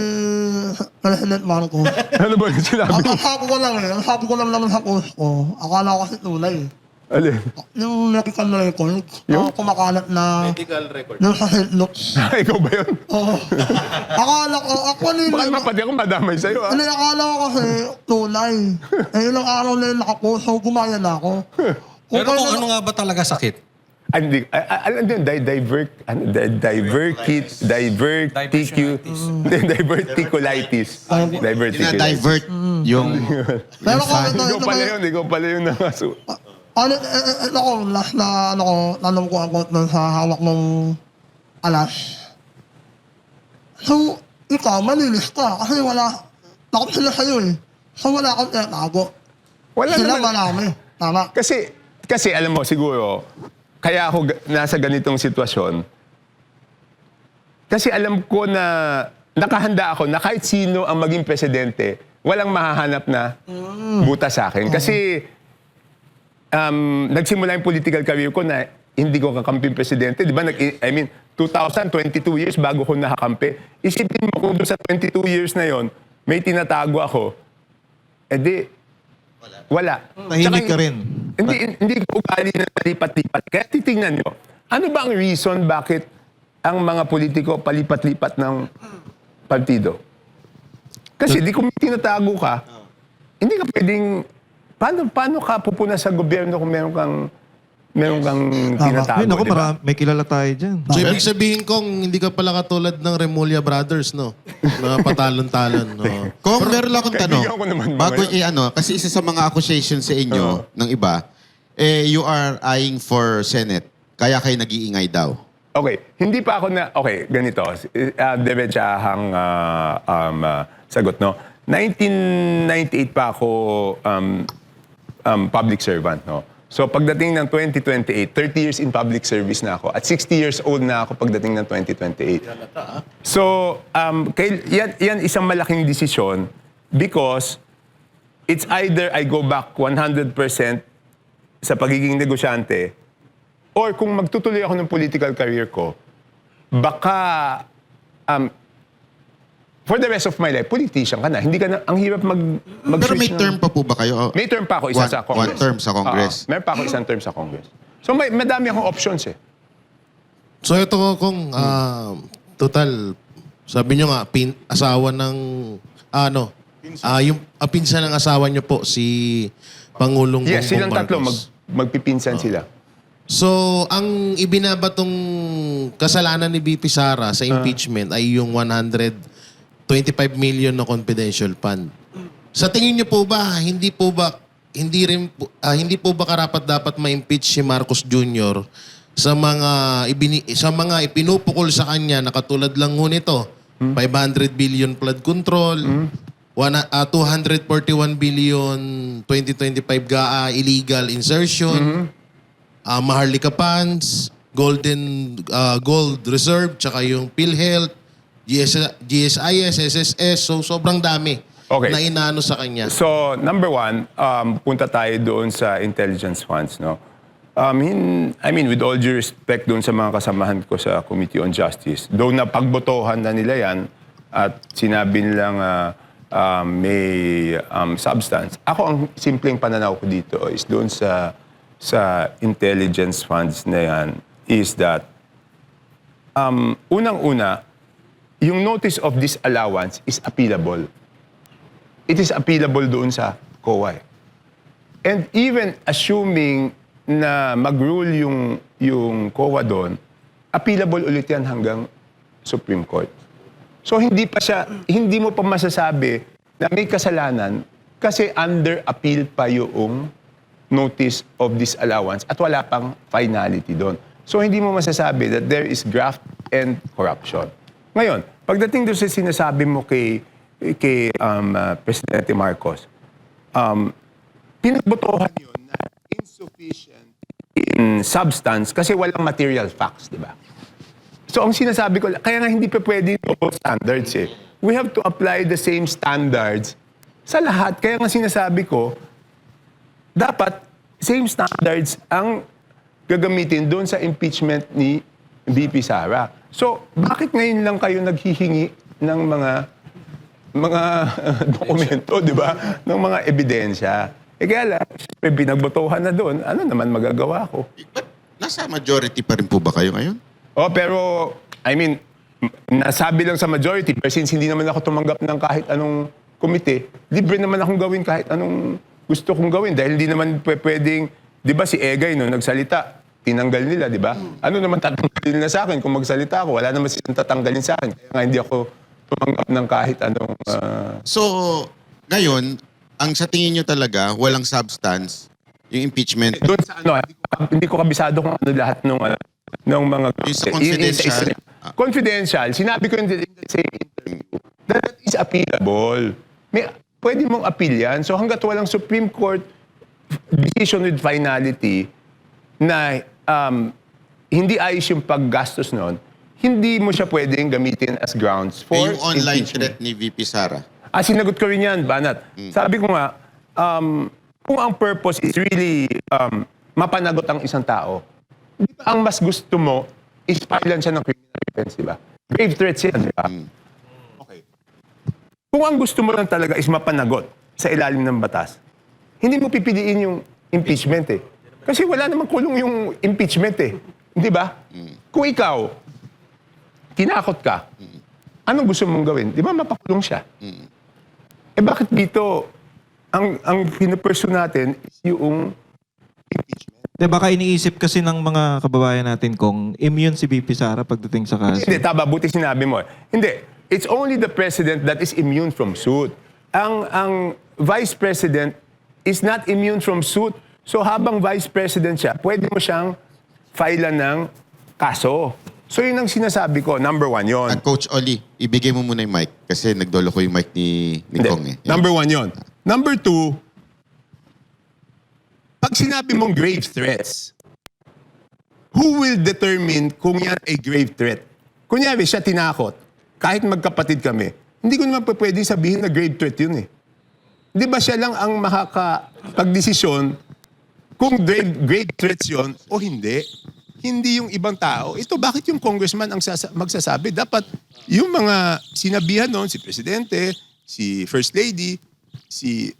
S3: President Marcos.
S1: Ano ba yung sinabi mo?
S3: Ang sabi ko lang ang sabi ko lang naman sa post ko, akala ko kasi tunay.
S1: Alin?
S3: Yung medical record, kumakalat na medical record yung sa St. Luke's.
S1: Ikaw ba yun?
S3: Oo. Akala ko, ako
S1: Baka naman pati ako madamay sa'yo, ha?
S3: Hindi, akala ko kasi tunay. Ilang araw na yung nakapost, so gumaya na ako.
S5: Pero kung ano nga ba talaga sakit?
S1: Hindi, alam din, diverticulitis.
S4: Dina-divert yung...
S3: Pero kung
S1: Ikaw pala yun na kaso.
S3: ito ko, last na, tanong ko ako dun sa hawak ng alas. So, ikaw, malinis ka. Kasi takot sila sa'yo eh. So, wala kang tinatago.
S1: Wala
S3: Sila
S1: naman.
S3: marami. Tama.
S1: Kasi alam mo, siguro, kaya ako nasa ganitong sitwasyon, kasi alam ko na nakahanda ako na kahit sino ang maging presidente, walang mahahanap na buta sa akin. Kasi nagsimula yung political career ko na hindi ko kakamping presidente. Di ba? 22 years bago ko nakakampi. Isipin mo kung doon sa 22 years na yon may tinatago ako, edi, wala.
S8: Tahimik ka rin.
S1: Hindi ko ugali na palipat-lipat. Kaya titingnan nyo, ano ba ang reason bakit ang mga politiko palipat-lipat ng partido? Kasi di kung tinatago ka, hindi ka pwedeng... Paano ka pupuna sa gobyerno kung meron kang meron kang tinatago,
S8: Ay, naku,
S1: di ba?
S8: may kilala tayo dyan.
S7: So, ibig sabihin kong hindi ka pala katulad ng Remulla Brothers, no? Na patalon-talon, no?
S4: Kung meron lang akong tanong,
S1: Kaibigan ko naman mga
S4: bago
S1: yun.
S4: kasi isa sa mga accusation sa inyo ng iba, you are eyeing for Senate. Kaya kayo nag-iingay daw.
S1: Okay, hindi pa ako na... Okay, ganito. Diretsahang sagot, no? 1998 pa ako public servant, no? So pagdating ng 2028, 30 years in public service na ako. At 60 years old na ako pagdating ng 2028. So, yan isang malaking desisyon because it's either I go back 100% sa pagiging negosyante or kung magtutuloy ako ng political career ko, baka for the rest of my life, politician ka na. Hindi ka na, ang hirap
S4: Pero may term pa po ba kayo?
S1: May term pa ako, isa sa Congress.
S4: One term sa Congress.
S1: Meron pa ako isang term sa Congress. So madami akong options eh.
S7: So, ito kung total, sabi nyo nga, asawa ng, yung pinsan ng asawa nyo po, si Pangulong
S1: Yes,
S7: Bongbong
S1: silang tatlo,
S7: Marcos.
S1: magpipinsan sila.
S7: So, ang ibinabatong kasalanan ni VP Sara sa impeachment ay yung 125 million na confidential fund. Sa tingin niyo po ba, hindi po ba karapat-dapat ma-impeach si Marcos Jr. sa mga ipinupukol sa kanya na katulad lang ho nito, 500 billion flood control, 241 billion 2025 GAA illegal insertion, Maharlika funds, gold reserve, tsaka yung PhilHealth, GSIS, SSS, so sobrang dami
S1: Okay.
S7: na inaano sa kanya.
S1: So, number one, punta tayo doon sa intelligence funds, no? I mean, with all due respect doon sa mga kasamahan ko sa Committee on Justice, though na pagbotohan na nila yan at sinabi nilang may substance, ako ang simpleng pananaw ko dito is doon sa intelligence funds na yan is that unang-una, yung notice of disallowance is appealable. It is appealable doon sa COA. And even assuming na mag-rule yung COA doon, appealable ulit yan hanggang Supreme Court. So hindi mo pa masasabi na may kasalanan kasi under appeal pa yung notice of disallowance at wala pang finality doon. So hindi mo masasabi that there is graft and corruption. Ngayon, pagdating doon sa sinasabi mo kay Presidente Marcos, pinagbotohan yun na insufficient in substance kasi walang material facts, di ba? So ang sinasabi ko, kaya nga hindi pa pwede double standards eh. We have to apply the same standards sa lahat. Kaya nga sinasabi ko, dapat same standards ang gagamitin doon sa impeachment ni VP Sara. So, bakit ngayon lang kayo naghihingi ng mga dokumento, di ba? Ng mga ebidensya. Kaya lang, pinagbotohan na doon, ano naman magagawa ko?
S4: But nasa majority pa rin po ba kayo ngayon?
S1: Oh, pero, I mean, nasabi lang sa majority, pero since hindi naman ako tumanggap ng kahit anong komite, libre naman akong gawin kahit anong gusto kong gawin. Dahil hindi naman pwedeng, di ba si Egay, no, nagsalita, tinanggal nila, di ba? Ano naman tatanggalin na sa akin kung magsalita ako? Wala naman silang tatanggalin sa akin. Kaya nga hindi ako tumanggap ng kahit anong...
S4: So, ngayon, ang sa tingin nyo talaga, walang substance, yung impeachment.
S1: Doon sa ano, hindi ko kabisado kung ano lahat ng mga...
S4: Yung sa confidential.
S1: Confidential. Sinabi ko in the same interview that is appealable. Pwede mong appeal yan. So hanggat walang Supreme Court decision with finality na hindi ayos yung paggastos nun, hindi mo siya pwedeng gamitin as grounds for
S4: yung online
S1: impeachment.
S4: threat ni VP Sara.
S1: Sinagot ko rin yan, Banat. Sabi ko nga, kung ang purpose is really mapanagot ang isang tao, di ba ang mas gusto mo is filean siya ng criminal offense, di ba? Grave threats yan, di ba? Okay. Kung ang gusto mo lang talaga is mapanagot sa ilalim ng batas, hindi mo pipiliin yung impeachment eh. Kasi wala namang kulong yung impeachment eh. Di ba? Kung ikaw, kinakot ka, anong gusto mong gawin? Di ba mapakulong siya? Eh bakit dito, ang pinupursue natin is yung impeachment?
S8: Baka iniisip kasi ng mga kababayan natin kung immune si VP Sara pagdating sa kaso.
S1: Hindi, tama, buti sinabi mo. Hindi, it's only the president that is immune from suit. Ang vice president is not immune from suit. So habang vice president siya, pwede mo siyang filean ng kaso. So yun ang sinasabi ko, number 1 yon.
S4: At Coach Oli, ibigay mo muna yung mic kasi nagdolo ko yung mic ni Kong eh.
S1: Number 1 yon. Number 2, pag sinabi mong grave threats, who will determine kung yan ay grave threat? Kunyari, siya tinakot. Kahit magkapatid kami, hindi ko naman pwedeng sabihin na grave threat yun eh. Di ba siya lang ang makakapagdesisyon kung grave threats yun o hindi? Hindi yung ibang tao. Ito, bakit yung congressman ang magsasabi? Dapat yung mga sinabihan noon, si Presidente, si First Lady, si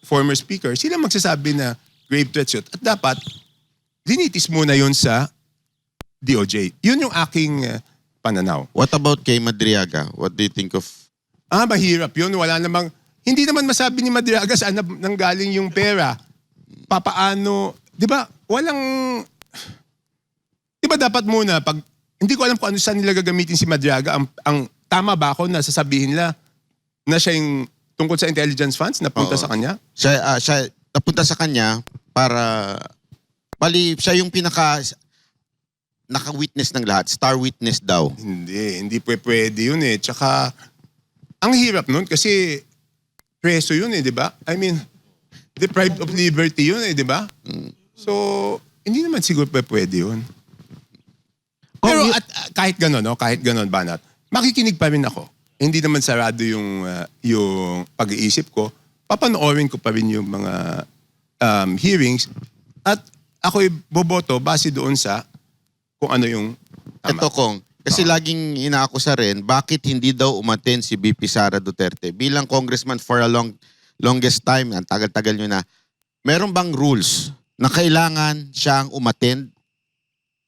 S1: former speaker, sila magsasabi na grave threats yun. At dapat, dinitis muna yun sa DOJ. Yun yung aking pananaw.
S4: What about kay Madriaga? What do you think of...
S1: Mahirap yun. Wala namang... Hindi naman masabi ni Madriaga saan nanggaling yung pera. Papaano... Di ba? Walang... Di ba dapat muna, pag... Hindi ko alam kung ano saan nila gagamitin si Madriaga. Ang tama ba ako na sasabihin nila na siya yung tungkol sa intelligence funds na punta
S4: Oo.
S1: sa kanya?
S4: Siya napunta sa kanya para... Bali, siya yung naka-witness ng lahat. Star witness daw.
S1: Hindi pwede yun eh. Tsaka, ang hirap nun kasi preso yun eh, di ba? I mean, deprived of liberty yun eh, di ba? So, hindi naman siguro pwede yun. Pero at kahit gano'n, no? Kahit gano'n, Banat, makikinig pa rin ako. Hindi naman sarado yung pag-iisip ko. Papanoorin ko pa rin yung mga hearings at ako'y boboto base doon sa kung ano yung tama.
S4: Ito Kong, kasi laging inaakusa rin, bakit hindi daw umattend si VP Sara Duterte? Bilang congressman for a longest time, ang tagal-tagal nyo na, meron bang rules na kailangan siyang umattend?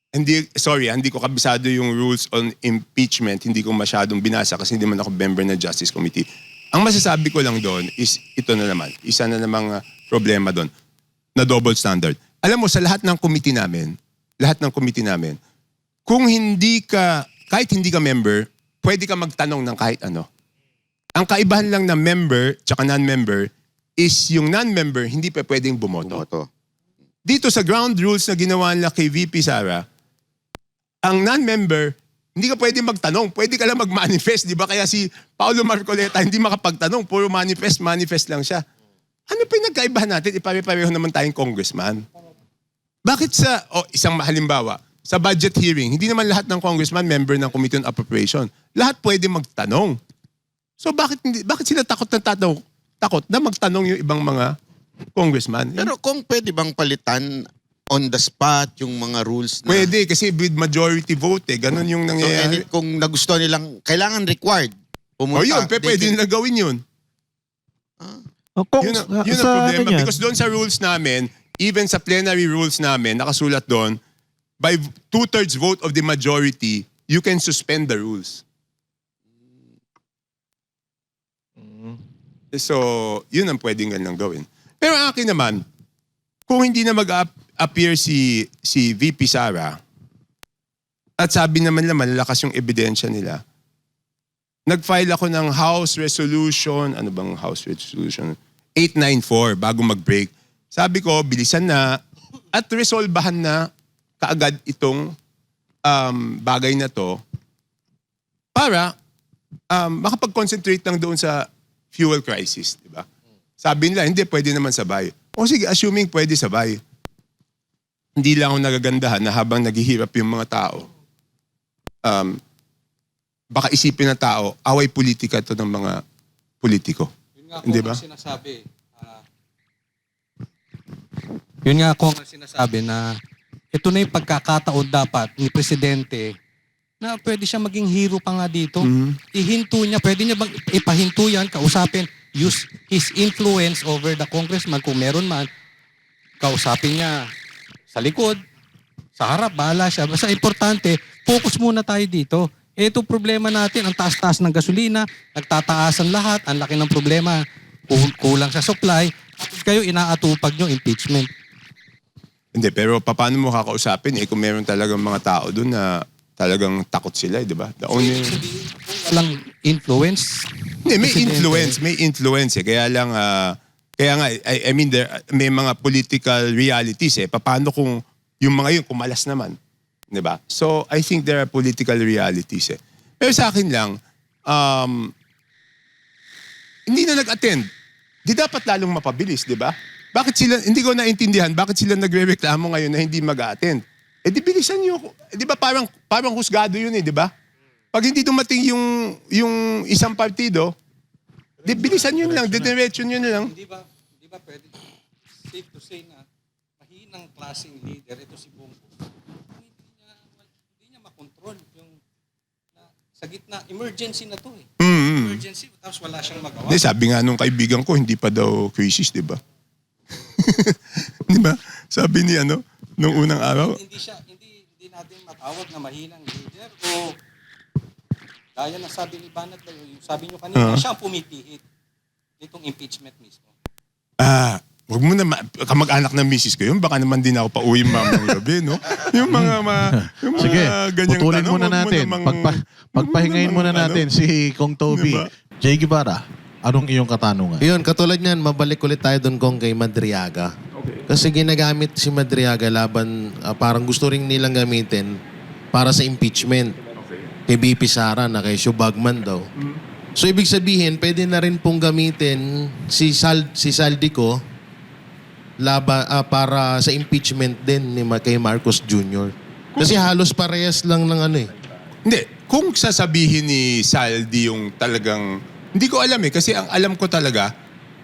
S1: Hindi ko kabisado yung rules on impeachment. Hindi ko masyadong binasa kasi hindi man ako member ng Justice Committee. Ang masasabi ko lang doon is ito na naman. Isa na namang problema doon na double standard. Alam mo, sa lahat ng committee namin, kung kahit hindi ka member, pwede ka magtanong ng kahit ano. Ang kaibahan lang ng member tsaka non-member is yung non-member hindi pa pwedeng bumoto. Dito sa ground rules na ginawa nila kay VP Sara, ang non-member, hindi ka pwede magtanong. Pwede ka lang mag-manifest. Di ba? Kaya si Paolo Marcoleta hindi makapagtanong. Puro manifest lang siya. Ano pa yung nagkaibahan natin? Ipare-pareho naman tayong congressman. Bakit isang halimbawa, sa budget hearing, hindi naman lahat ng congressman member ng Committee on Appropriation. Lahat pwede magtanong. So bakit sila takot na magtanong yung ibang mga congressman?
S4: Pero kung pwede bang palitan on the spot yung mga rules na...
S1: Pwede kasi with majority vote Ganon yung
S4: So,
S1: nangyayari.
S4: kung nagustuhan nilang, kailangan required. Pumunta.
S1: Yun, pwede nila gawin yun.
S8: Kung,
S1: Yun ang
S8: sa
S1: problema.
S8: ganyan,
S1: Because doon sa rules namin, even sa plenary rules namin, nakasulat doon, by 2/3 vote of the majority, you can suspend the rules. So, yun ang pwedeng ganang gawin. Pero ang akin naman, kung hindi na mag-appear si VP Sara, at sabi naman malalakas yung ebidensya nila, nag-file ako ng House Resolution, ano bang House Resolution? 894 bago mag-break. Sabi ko, bilisan na at resolbahan na kaagad itong bagay na to para makapag-concentrate lang doon sa fuel crisis, di ba? Sabi nila, hindi, pwede naman sabay. O sige, assuming pwede sabay. Hindi lang ako nagagandahan na habang naghihirap yung mga tao, baka isipin ng tao, away politika to ng mga politiko.
S5: Yun nga
S1: Hindi
S5: kung
S1: ba?
S5: ang sinasabi. Yun nga kung ang sinasabi na ito na yung pagkakataon dapat ni Presidente na pwede siya maging hero pa nga dito. Ihinto niya, pwede niya bang ipahinto yan, kausapin, use his influence over the congressman kung meron man, kausapin niya sa likod, sa harap, bahala siya. Basta importante, focus muna tayo dito. Ito problema natin, ang taas-taas ng gasolina, nagtataasan lahat, ang laki ng problema, kulang sa supply, kayo inaatupag nyo impeachment.
S1: Hindi, pero paano mo kakausapin kung meron talagang mga tao doon na talagang takot sila, di ba? The only...
S5: Walang influence.
S1: Hindi, may influence Kaya lang, kaya nga, I mean, may mga political realities Paano kung yung mga yun kumalas naman? Di ba? So, I think there are political realities Pero sa akin lang, hindi na nag-attend. Di dapat lalong mapabilis, di ba? Bakit sila, hindi ko naintindihan, bakit sila nagre-reklamo ngayon na hindi mag-attend? Di bilisan nyo. Di ba parang husgado yun di ba? Pag hindi dumating yung isang partido, di bilisan yun lang, didiretso yun lang.
S5: Di ba pwede safe to say na mahinang klaseng leader ito si Bongbong. Hindi niya makontrol yung sa gitna emergency na to Emergency tapos wala siyang magawa.
S1: Hindi, sabi nga nung kaibigan ko, hindi pa daw crisis, di ba? Di ba? Sabi ni nung unang araw.
S5: Hindi natin matawag na mahinang leader o gaya na sabi ni Banat, yung sabi niyo kanina, siya ang pumipihit nitong impeachment mismo.
S1: Huwag mo na kamag-anak ng misis ko yun. Baka naman din ako pauwi mamang gabi, no? Yung mga
S2: Sige,
S1: ganyang
S2: putulin
S1: tanong,
S2: muna
S1: huwag mo
S2: natin.
S1: namang-
S2: Pagpahingayin muna natin si Kong Toby.
S7: Diba?
S2: Jay Guevara, anong iyong katanungan?
S7: Yun, katulad niyan, mabalik ulit tayo doon kung kay Madriaga. Kasi ginagamit si Madriaga laban, parang gusto rin nilang gamitin para sa impeachment. Kay BP Sara na kay Shubagman daw. So ibig sabihin, pwede na rin pong gamitin si Saldico para sa impeachment din ni kay Marcos Jr. Kasi halos parehas lang ng
S1: Hindi. Kung sasabihin ni Saldi yung talagang... Hindi ko alam kasi ang alam ko talaga,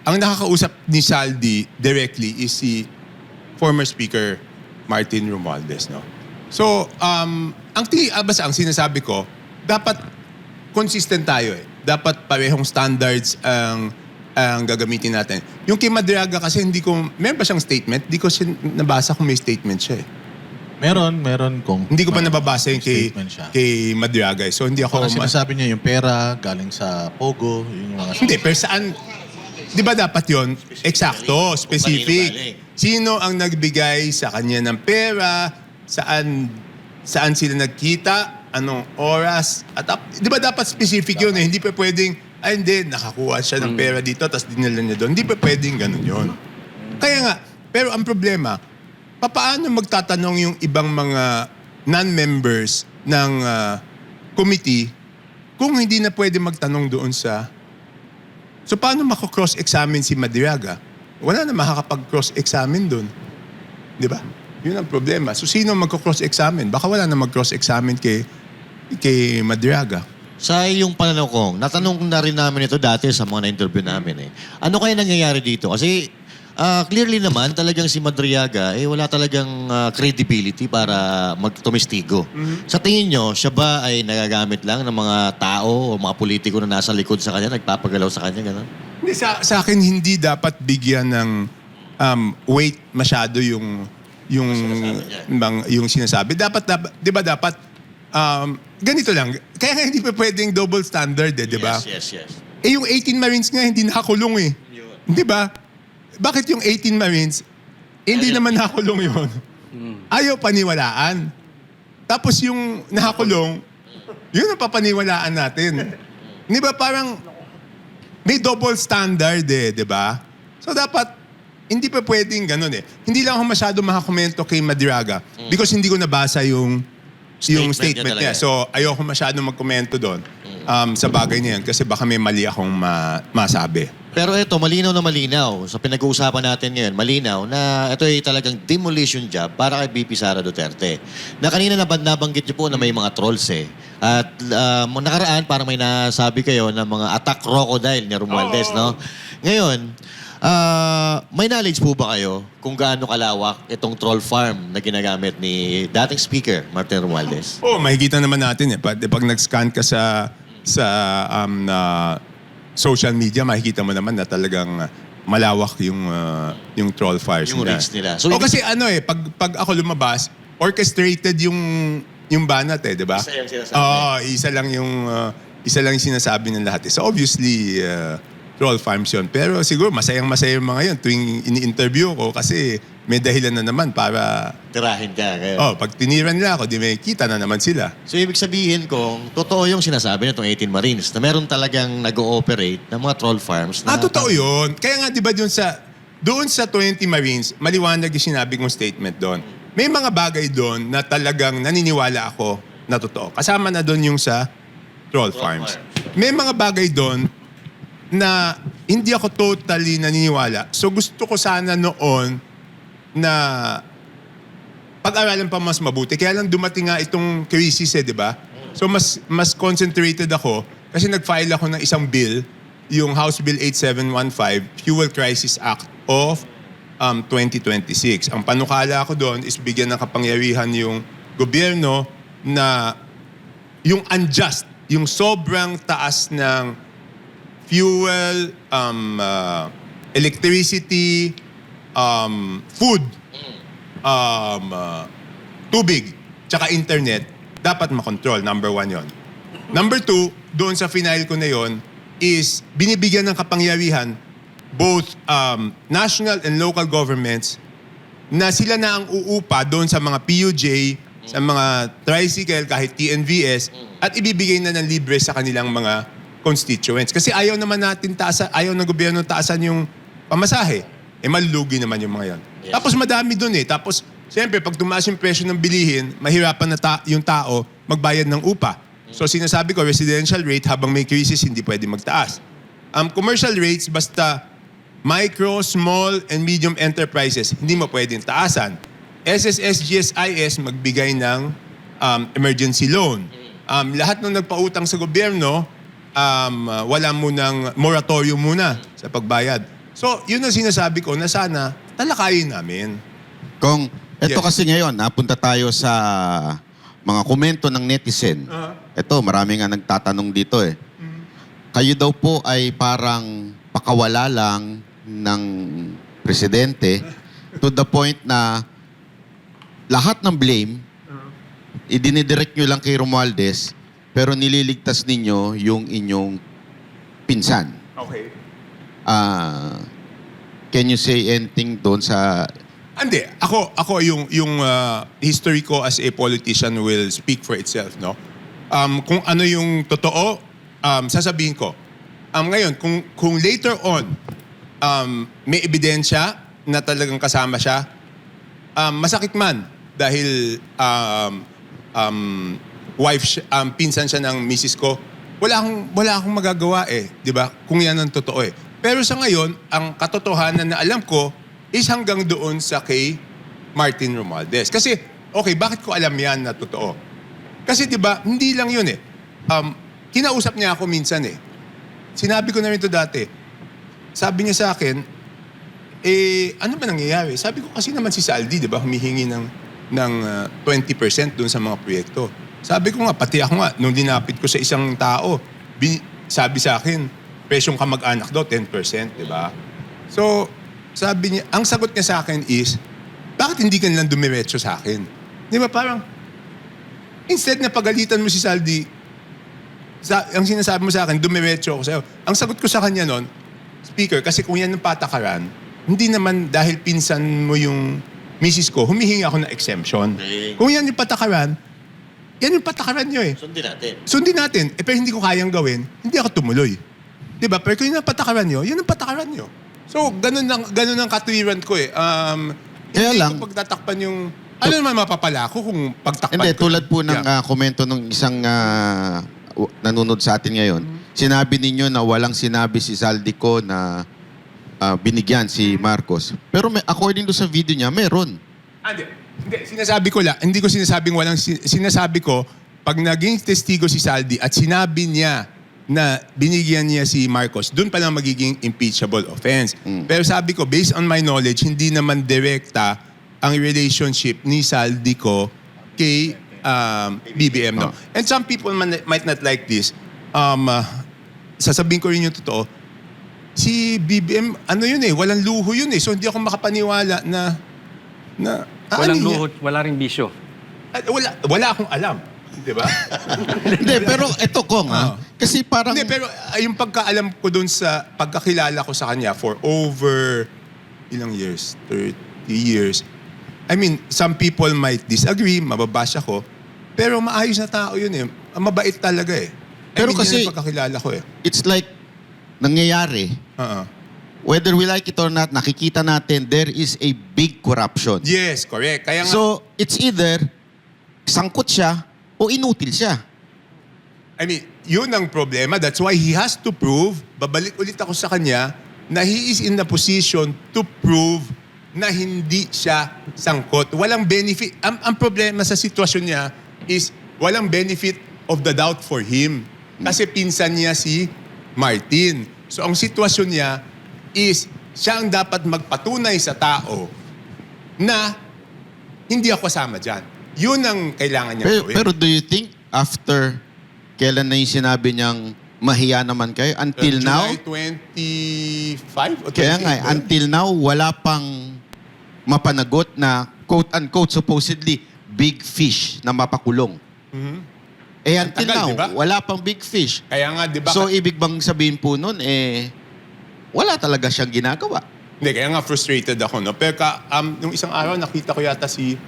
S1: ang nakakausap ni Saldi directly is si former Speaker Martin Romualdez, no? So, basta ang sinasabi ko, dapat consistent tayo Dapat parehong standards ang gagamitin natin. Yung kay Madriaga kasi meron ba siyang statement? Hindi ko nabasa kung may statement siya
S2: Meron Kong.
S1: Hindi ko pa nababasa yung
S2: statement siya.
S1: kay Madriaga. So hindi ako...
S2: Parang sinasabi niya yung pera galing sa Pogo. Yun yung mga...
S1: Hindi, pero saan... Di ba dapat yon eksakto, specific. Sino ang nagbigay sa kanya ng pera? Saan sila nagkita? Anong oras? At di ba dapat specific yun Hindi pa pwedeng, hindi, nakakuha siya ng pera dito tapos dinala niya doon. Hindi pa pwedeng ganun yun. Kaya nga, pero ang problema, paano magtatanong yung ibang mga non-members ng committee kung hindi na pwede magtanong doon sa... So paano mako-cross-examine si Madriaga? Wala na makakapag-cross-examine doon. Di ba? Yun ang problema. So sino magko-cross-examine? Baka wala na mag-cross-examine kay Madriaga.
S6: Sa iyong pananaw Kong, natanong na rin namin ito dati sa mga na-interview namin Ano kaya nangyayari dito? Kasi clearly naman talagang si Madriaga wala talagang credibility para magtumistigo. Sa tingin nyo, siya ba ay nagagamit lang ng mga tao o mga politiko na nasa likod sa kanya, nagpapagalaw sa kanya, gano'n?
S1: Hindi, sa akin hindi dapat bigyan ng weight masyado yung sinasabi. Dapat 'di ba dapat ganito lang. Kaya nga hindi pa pwedeng double standard 'di ba?
S6: Yes.
S1: Yung 18 Marines nga hindi nakakulong 'Di ba? Bakit yung 18 Marines hindi naman nakakulong yun? Ayaw paniwalaan. Tapos yung nakakulong, yun ang papaniwalaan natin. Di ba parang may double standard 'di ba? So dapat hindi pa pwedeng ganun Hindi lang ako masyado makakomento kay Madriaga because hindi ko nabasa yung statement niya. So ayoko masyado magkomento doon sa bagay niya yan kasi baka may mali akong masabi.
S6: Pero ito, malinaw na malinaw. Sa pinag-uusapan natin ngayon, malinaw na ito ay talagang demolition job para kay BP Sara Duterte. Na kanina nabanggit niyo po na may mga trolls At nakaraan, parang may nasabi kayo na mga attack crocodile ni Romualdez, no? Ngayon, may knowledge po ba kayo kung gaano kalawak itong troll farm na ginagamit ni dating Speaker Martin Romualdez?
S1: Makikita naman natin Pag nag-scan ka sa social media, makikita mo naman na talagang malawak yung troll fires
S6: Yung
S1: nila.
S6: reach nila. So,
S1: Kasi pag ako lumabas, orchestrated yung banat di ba?
S6: Isa yung sinasabi.
S1: Isa lang yung sinasabi ng lahat. So obviously, troll farms yun. Pero siguro masayang-masaya yung mga yun tuwing ini-interview ko kasi may dahilan na naman para,
S6: Tirahin ka. Kaya.
S1: pag tiniran nila ako, di may kita na naman sila.
S6: So, ibig sabihin kung totoo yung sinasabi nitong 18 Marines na meron talagang nag-ooperate ng mga troll farms. Na
S1: Totoo yun. Kaya nga, di ba doon sa 20 Marines, maliwanag yung sinabi kong statement doon. May mga bagay doon na talagang naniniwala ako na totoo. Kasama na doon yung sa troll farms. May mga bagay doon na hindi ako totally naniniwala. So gusto ko sana noon na pag-aralan pa mas mabuti. Kaya lang dumating nga itong crisis di ba? So mas concentrated ako kasi nag-file ako ng isang bill, yung House Bill 8715, Fuel Crisis Act of 2026. Ang panukala ko doon is bigyan ng kapangyarihan yung gobyerno na yung unjust, yung sobrang taas ng fuel, electricity, food, tubig, tsaka internet, dapat makontrol. Number 1 yon. Number 2, doon sa final ko na yon, is binibigyan ng kapangyarihan both national and local governments na sila na ang uupa doon sa mga PUJ, sa mga tricycle, kahit TNVS, at ibibigay na ng libre sa kanilang mga constituents. Kasi ayaw naman natin ayaw ng gobyerno taasan yung pamasahe. Malulugi naman yung mga yan.
S6: Yes.
S1: Tapos madami doon Tapos, siyempre, pag tumaas yung presyo ng bilihin, mahirapan na yung tao magbayad ng upa. So, sinasabi ko, residential rate, habang may crisis, hindi pwede magtaas. Commercial rates, basta micro, small, and medium enterprises, hindi mo pwedeng taasan. SSS, GSIS, magbigay ng emergency loan. Lahat ng nagpautang sa gobyerno, wala munang moratorium muna sa pagbayad. So, yun ang sinasabi ko na sana talakayin namin.
S4: Kung ito
S1: Yes.
S4: kasi ngayon, napunta tayo sa mga komento ng netizen. Ito, marami nga nagtatanong dito Kayo daw po ay parang pakawala lang ng presidente to the point na lahat ng blame, idinidirect nyo lang kay Romualdez, pero nililigtas ninyo yung inyong pinsan.
S1: Okay.
S4: Can you say anything doon sa...
S1: Hindi. Ako yung history ko as a politician will speak for itself, no? Kung ano yung totoo, sasabihin ko. Ngayon, kung later on, may ebidensya na talagang kasama siya, masakit man dahil pinsan siya ng misis ko, wala akong magagawa di ba? Kung yan ang totoo Pero sa ngayon, ang katotohanan na alam ko is hanggang doon sa kay Martin Romualdez. Kasi, okay, bakit ko alam yan na totoo? Kasi di ba, hindi lang yun kinausap niya ako minsan Sinabi ko na rin ito dati. Sabi niya sa akin, ano ba nangyayari? Sabi ko kasi naman si Saldi, di ba, humihingi ng 20% doon sa mga proyekto. Sabi ko nga, pati ako nga, nung dinapit ko sa isang tao, sabi sa akin, presyong kamag-anak daw, 10%, di ba? So, sabi niya, ang sagot niya sa akin is, bakit hindi ka nilang dumiretso sa akin? Di ba, parang, instead na pagalitan mo si Saldi, ang sinasabi mo sa akin, dumiretso ako sa'yo. Ang sagot ko sa kanya nun, Speaker, kasi kung yan ang patakaran, hindi naman dahil pinsan mo yung misis ko, humihingi ako ng exemption.
S6: Okay.
S1: Kung yan yung patakaran, yan yung patakaran nyo
S6: Sundin natin.
S1: Sundin natin. Pero hindi ko kayang gawin, hindi ako tumuloy. Diba? Pero kung yun ang patakaran nyo, yun ang patakaran nyo. So, ganun ang katwiran ko
S4: Kaya
S1: hindi
S4: lang-
S1: ko pagtatakpan yung... Ano naman mapapala ko kung pagtakpan
S4: Hindi,
S1: ko?
S4: tulad po ng
S1: Yeah.
S4: komento ng isang nanonood sa atin ngayon. Sinabi ninyo na walang sinabi si Saldico na binigyan si Marcos. Pero according to sa video niya, meron.
S1: Hindi, sinasabi ko lang. Hindi ko sinasabing walang... Sinasabi ko, pag naging testigo si Saldi at sinabi niya na binigyan niya si Marcos, doon pa lang magiging impeachable offense. Pero sabi ko, based on my knowledge, hindi naman direkta ang relationship ni Saldico kay BBM. No? And some people might not like this. Sasabihin ko rin yung totoo. Si BBM, walang luho yun So hindi ako makapaniwala na
S9: Walang luho, wala ring bisyo.
S1: wala akong alam. Di ba?
S4: Hindi, pero ito Kong kasi parang...
S1: Hindi, pero yung pagkaalam ko dun sa pagkakilala ko sa kanya for over ilang years? 30 years. I mean, some people might disagree, mababash ako, pero maayos na tao yun eh. Mabait talaga eh.
S4: Pero
S1: yun
S4: kasi-
S1: yung pagkakilala ko eh.
S4: it's like nangyayari. Whether we like it or not, nakikita natin there is a big corruption.
S1: Yes, correct. Kaya nga,
S4: So, it's either sangkot siya o inutil siya.
S1: I mean, yun ang problema. That's why he has to prove, babalik ulit ako sa kanya, na he is in the position to prove na hindi siya sangkot. Walang benefit. Ang problema sa sitwasyon niya is walang benefit of the doubt for him. Kasi pinsan niya si Martin. So ang sitwasyon niya is siya ang dapat magpatunay sa tao na hindi ako kasama dyan. Yun ang kailangan niya gawin.
S4: Pero do you think after kailan na yung sinabi niyang mahiya naman kayo? Until now?
S1: July 25 o 28?
S4: Kaya nga, until now, wala pang mapanagot na quote-unquote supposedly big fish na mapakulong. Eh until
S1: tagal,
S4: now,
S1: diba?
S4: wala pang big fish.
S1: Kaya nga, di ba?
S4: So, ibig bang sabihin po nun, wala talaga siyang ginagawa.
S1: Hindi, kaya nga frustrated ako, no? Pero nung isang araw, nakita ko yata si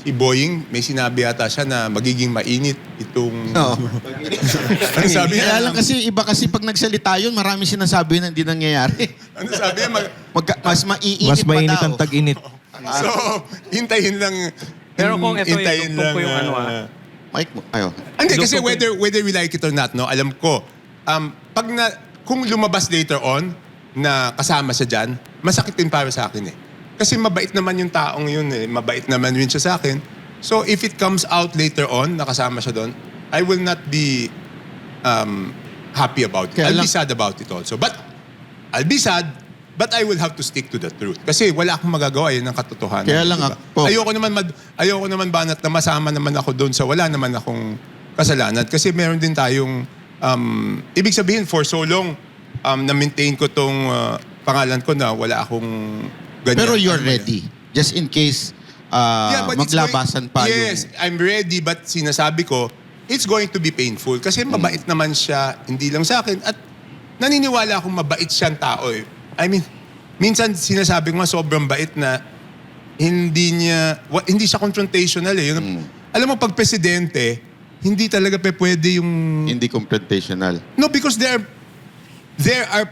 S1: Boying, may sinabi yata siya na magiging mainit itong...
S4: Oo.
S1: Ano sabi niya?
S4: Kaya lang kasi, iba kasi pag nagsalita yun, marami sinasabi na hindi nangyayari.
S1: Ano sabi niya?
S4: Mas maiinit
S8: Mas mainit
S4: pa
S8: ang
S4: daw.
S8: tag-init.
S1: So, hintayin lang...
S9: Pero kung ito
S1: hintayin
S9: yung tugtog ko yung
S1: lang,
S9: ano,
S4: Mike mo, ayo.
S1: Hindi, kasi whether we like it or not, no, alam ko, kung lumabas later on na kasama siya dyan, masakit din para sa akin eh. Kasi mabait naman yung taong yun eh. Mabait naman rin siya sa akin. So if it comes out later on na kasama siya doon, I will not be happy about it.
S4: Kaya
S1: I'll be
S4: lang-
S1: sad about it also. But I'll be sad, but I will have to stick to the truth. Kasi wala akong magagawa, yun ang katotohanan.
S4: Kaya lang
S1: diba?
S4: ako-
S1: Ayoko naman banat na masama naman ako doon sa wala naman akong kasalanan. Kasi meron din tayong, ibig sabihin for so long, na-maintain ko tong pangalan ko na wala akong ganyan.
S4: Pero you're
S1: Ano ba yan?
S4: ready. Just in case
S1: But it's
S4: maglabasan pa
S1: yes, I'm ready, but sinasabi ko, it's going to be painful. Kasi mabait naman siya, hindi lang sa akin. At naniniwala akong mabait siyang tao eh. I mean, minsan sinasabi ko nga sobrang bait na hindi siya confrontational eh. Alam mo, pag presidente, hindi talaga pwede yung...
S4: Hindi confrontational.
S1: No, because there are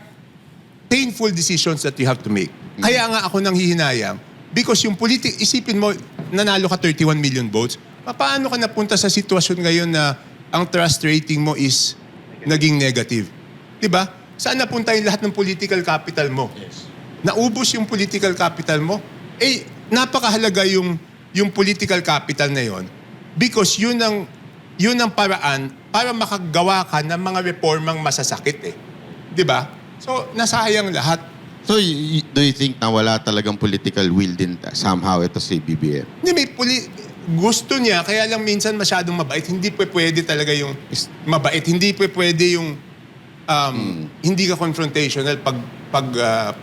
S1: painful decisions that you have to make. Kaya nga ako nang hihinayang because yung isipin mo, nanalo ka 31 million votes, paano ka napunta sa sitwasyon ngayon na ang trust rating mo is naging negative? Diba? Saan napunta yung lahat ng political capital mo? Naubos yung political capital mo? Eh, napakahalaga yung political capital na yon because yun ang paraan para makagawa ka ng mga reformang masasakit eh. Diba? So, nasayang lahat.
S4: So, do you think na wala talagang political will din somehow ito si BBM?
S1: Hindi, gusto niya, kaya lang minsan masyadong mabait. Hindi pwede talaga yung mabait. Hindi pwede yung hindi ka confrontational pag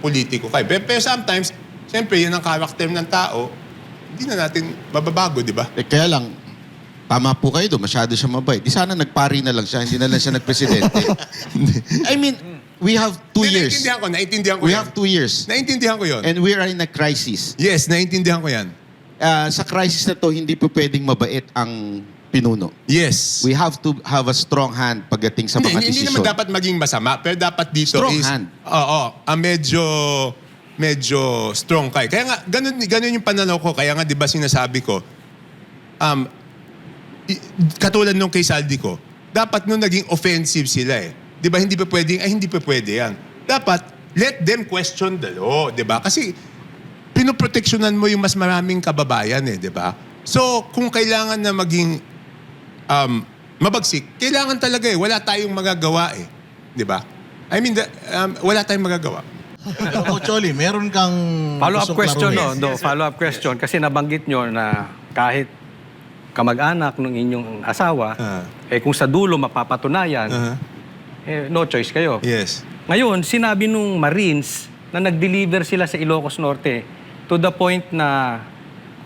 S1: politiko ka. Pero sometimes, siyempre, yun ang character ng tao, hindi na natin mababago, di ba?
S4: Kaya lang, tama po kayo doon, masyado siya mabait. Di sana nagpari na lang siya, hindi na lang siya nagpresidente. I mean, we have 2 years.
S1: Naintindihan ko
S4: We
S1: yan.
S4: have 2 years.
S1: Naintindihan ko yun.
S4: And we are in a crisis.
S1: Yes, naintindihan ko yan.
S4: Sa crisis na to, hindi po pwedeng mabait ang pinuno.
S1: Yes.
S4: We have to have a strong hand pagdating sa mga
S1: Hindi
S4: desisyon.
S1: naman dapat maging masama, pero dapat dito
S4: Strong
S1: is...
S4: hand.
S1: Oo, medyo strong ka. Kaya nga, ganun yung pananaw ko. Kaya nga, di ba sinasabi ko, katulad nung kay Saldi ko, dapat nung naging offensive sila eh. Di ba, hindi pa pwede yan. Dapat, let them question the law, di ba? Kasi, pinoproteksyonan mo yung mas maraming kababayan eh, di ba? So, kung kailangan na maging mabagsik, kailangan talaga eh. Wala tayong magagawa eh. Di ba? I mean, wala tayong magagawa.
S2: Pero Choli, meron kang
S9: Follow-up
S2: gustong
S9: question,
S2: klaruhin.
S9: no? Follow-up question. Kasi nabanggit nyo na kahit kamag-anak ng inyong asawa, kung sa dulo mapapatunayan, no choice kayo.
S1: Yes.
S9: Ngayon, sinabi nung Marines na nag-deliver sila sa Ilocos Norte to the point na,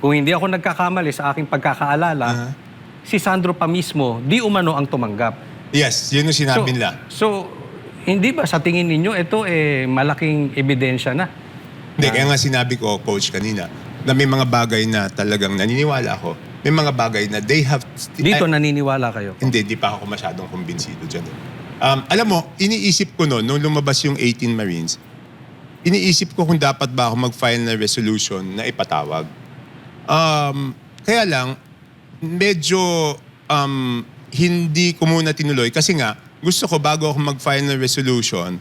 S9: kung hindi ako nagkakamali sa aking pagkakaalala, si Sandro pa mismo, di umano ang tumanggap.
S1: Yes, yun yung sinabi nila.
S9: So, hindi ba sa tingin ninyo ito malaking ebidensya na?
S1: Hindi, kaya nga sinabi ko, Coach, kanina, na may mga bagay na talagang naniniwala ako. May mga bagay na they have...
S9: Dito naniniwala kayo?
S1: Hindi pa ako masyadong kumbinsido dyan. Alam mo, iniisip ko nung lumabas yung 18 Marines, iniisip ko kung dapat ba ako mag-file na resolution na ipatawag. Kaya lang, medyo hindi ko muna tinuloy kasi nga, gusto ko bago ako mag-file na resolution,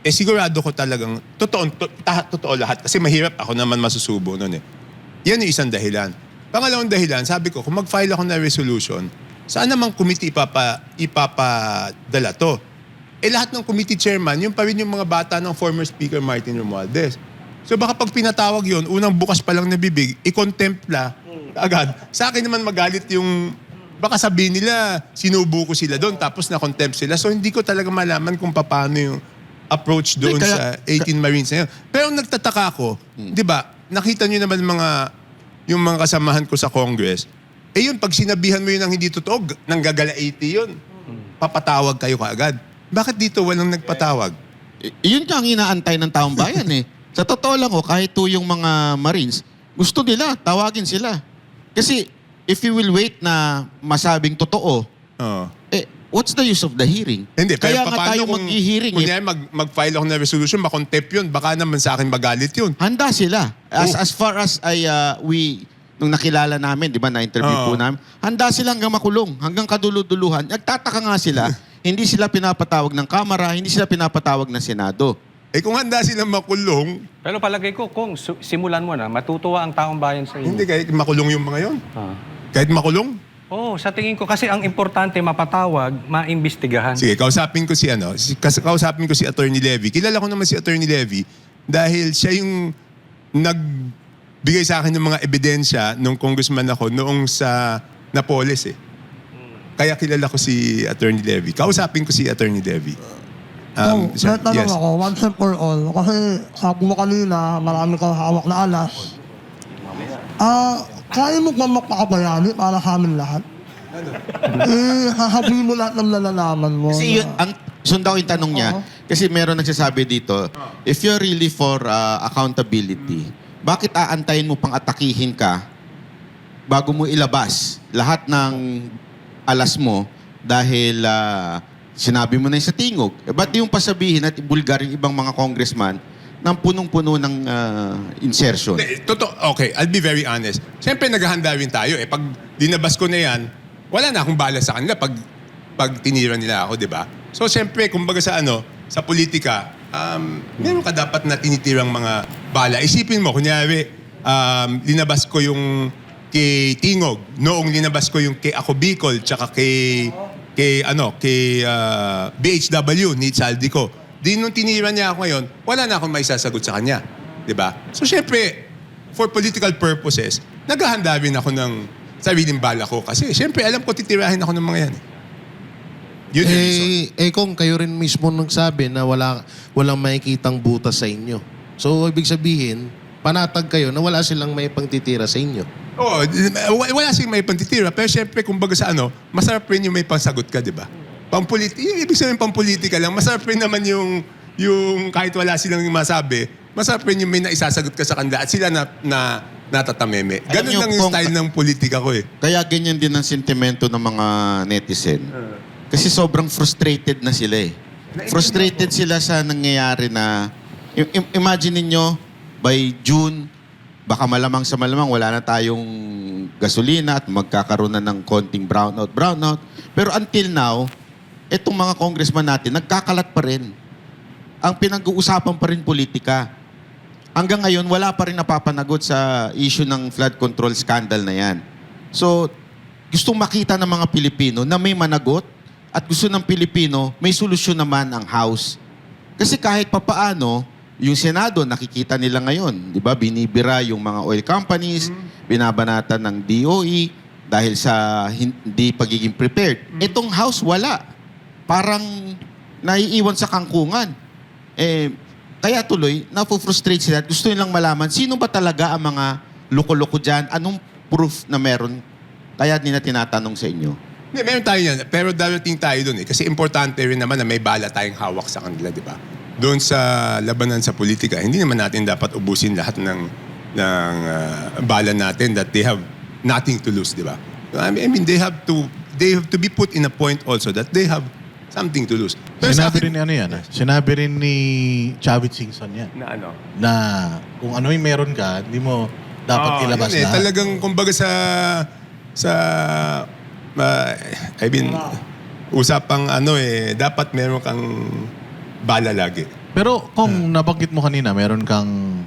S1: sigurado ko talagang, totoo lahat. Kasi mahirap ako naman masusubo nun eh. Yan yung isang dahilan. Pangalawang dahilan, sabi ko, kung mag-file ako na resolution, saan namang committee ipapadala to? Lahat ng committee chairman, yung pa rin yung mga bata ng former Speaker Martin Romualdez. So baka pag pinatawag yon, unang bukas pa lang na bibig, i-contempla agad. Sa akin naman magalit yung, baka sabihin nila, sinubo ko sila doon, tapos na-contempt sila. So hindi ko talaga malaman kung paano yung approach doon sa 18 Marines na yun. Pero nagtataka ako, di ba, nakita nyo naman yung mga kasamahan ko sa Congress, yun, pag sinabihan mo yun ng hindi totoo, nanggagalaiti yun. Papatawag kayo kaagad. Bakit dito walang nagpatawag?
S4: Yun ka ang inaantay ng taong bayan eh. Sa totoo lang kahit yung mga Marines, gusto nila, tawagin sila. Kasi if you will wait na masabing totoo,
S1: Oo.
S4: what's the use of the hearing?
S1: Hindi,
S4: Kaya
S1: pero
S4: nga tayo
S1: kung
S4: mag-hearing.
S1: kunyari mag-file ako ng resolution, makontempt yun, baka naman sa akin magalit yun.
S4: Handa sila. As far as nung nakilala namin, di ba, na-interview po namin, handa sila hanggang makulong, hanggang kaduluduluhan. Nagtataka nga sila, hindi sila pinapatawag ng Kamara, hindi sila pinapatawag ng Senado.
S1: Kung handa silang makulong,
S9: Pero palagay ko, kung simulan mo na, matutuwa ang taong bayan sa inyo.
S1: hindi kahit makulong yung mga yun.
S9: Ah.
S1: Kahit makulong.
S9: Sa tingin ko, kasi ang importante mapatawag, maimbestigahan.
S1: Sige, kausapin ko si Attorney Levy. Kilala ko naman si Attorney Levy dahil siya yung nagbigay sa akin ng mga ebidensya nung congressman ako noong sa Napoles eh. Kaya kilala ko si Attorney Levy. Kausapin ko si Attorney Levy.
S3: May tanong ako, once and for all. Kasi sabi mo kanina, marami kang hawak na alas. Kaya mo ba magpakabayani para sa amin lahat? Hahabulin mo lahat ng nalalaman mo.
S4: Kasi yun, sundan ko yung tanong niya, kasi meron nagsasabi dito, if you're really for accountability, bakit aantayin mo pang atakihin ka bago mo ilabas lahat ng alas mo dahil sinabi mo na yun sa tingog? Ba't di yung pasabihin at ibulgar yung ibang mga congressman ng punong-puno ng insertion?
S1: Okay, I'll be very honest. Siyempre, naghahanda rin tayo. Pag dinabas ko na yan, wala na akong bala sa kanila pag tinira nila ako, di ba? So, siyempre, kumbaga sa politika, meron ka dapat na tinitirang mga bala. Isipin mo, kunyari, linabas ko yung kay Tingog, noong linabas ko yung kay Ako Bicol, tsaka kay BHW, ni Saldico. Di nung tinira niya ako ngayon, wala na akong maisasagot sa kanya. Diba? So, syempre, for political purposes, naghahanda rin ako ng sariling bala ko. Kasi, syempre, alam ko titirahin ako ng mga yan. Yun yung reason.
S7: Kung kayo rin mismo nagsabi na walang makikitang butas sa inyo. So, ibig sabihin, panatag kayo na wala silang may pangtitira sa inyo.
S1: Oo, wala silang may pantitira. Pero syempre, kumbaga sa masarap rin yung may pansagot ka, di ba? Ibig sabihin pampolitika lang, masarap rin naman yung kahit wala silang masabi, masarap rin yung may naisasagot ka sa kanila at sila natatameme. Ganun lang yung style ng politika ko eh.
S4: Kaya ganyan din ang sentimento ng mga netizen. Kasi sobrang frustrated na sila eh. Frustrated sila sa nangyayari na, imagine ninyo, by June, baka malamang sa malamang wala na tayong gasolina at magkakaroon na ng konting brownout. Pero until now, itong mga congressman natin, nagkakalat pa rin. Ang pinag-uusapan pa rin politika. Hanggang ngayon, wala pa rin napapanagot sa issue ng flood control scandal na yan. So, gustong makita ng mga Pilipino na may managot at gusto ng Pilipino, may solusyon naman ang House. Kasi kahit papaano, yung Senado, nakikita nila ngayon, di ba? Binibira yung mga oil companies, binabanatan ng DOE dahil sa hindi pagiging prepared. Itong House, wala. Parang naiiwan sa kangkungan. Kaya tuloy, napufrustrate sila at gusto nilang malaman sino ba talaga ang mga loko-loko dyan, anong proof na meron Kaya nila tinatanong sa inyo.
S1: Hindi, meron tayo yan. Pero darating tayo doon eh. Kasi importante rin naman na may bala tayong hawak sa kanila, di ba? Doon sa labanan sa politika, hindi naman natin dapat ubusin lahat ng bala natin that they have nothing to lose, di ba? I mean, they have to be put in a point also that they have something to lose. Pero sa
S2: Sinabi
S1: akin-
S2: rin ni ano yan, sinabi rin ni Chavit Singson yan.
S1: na ano?
S2: Na kung ano yung meron ka, hindi mo dapat ilabas
S1: yun eh.
S2: lahat.
S1: Talagang kumbaga I mean, usapang dapat meron kang bala lagi.
S2: Pero kung nabanggit mo kanina, meron kang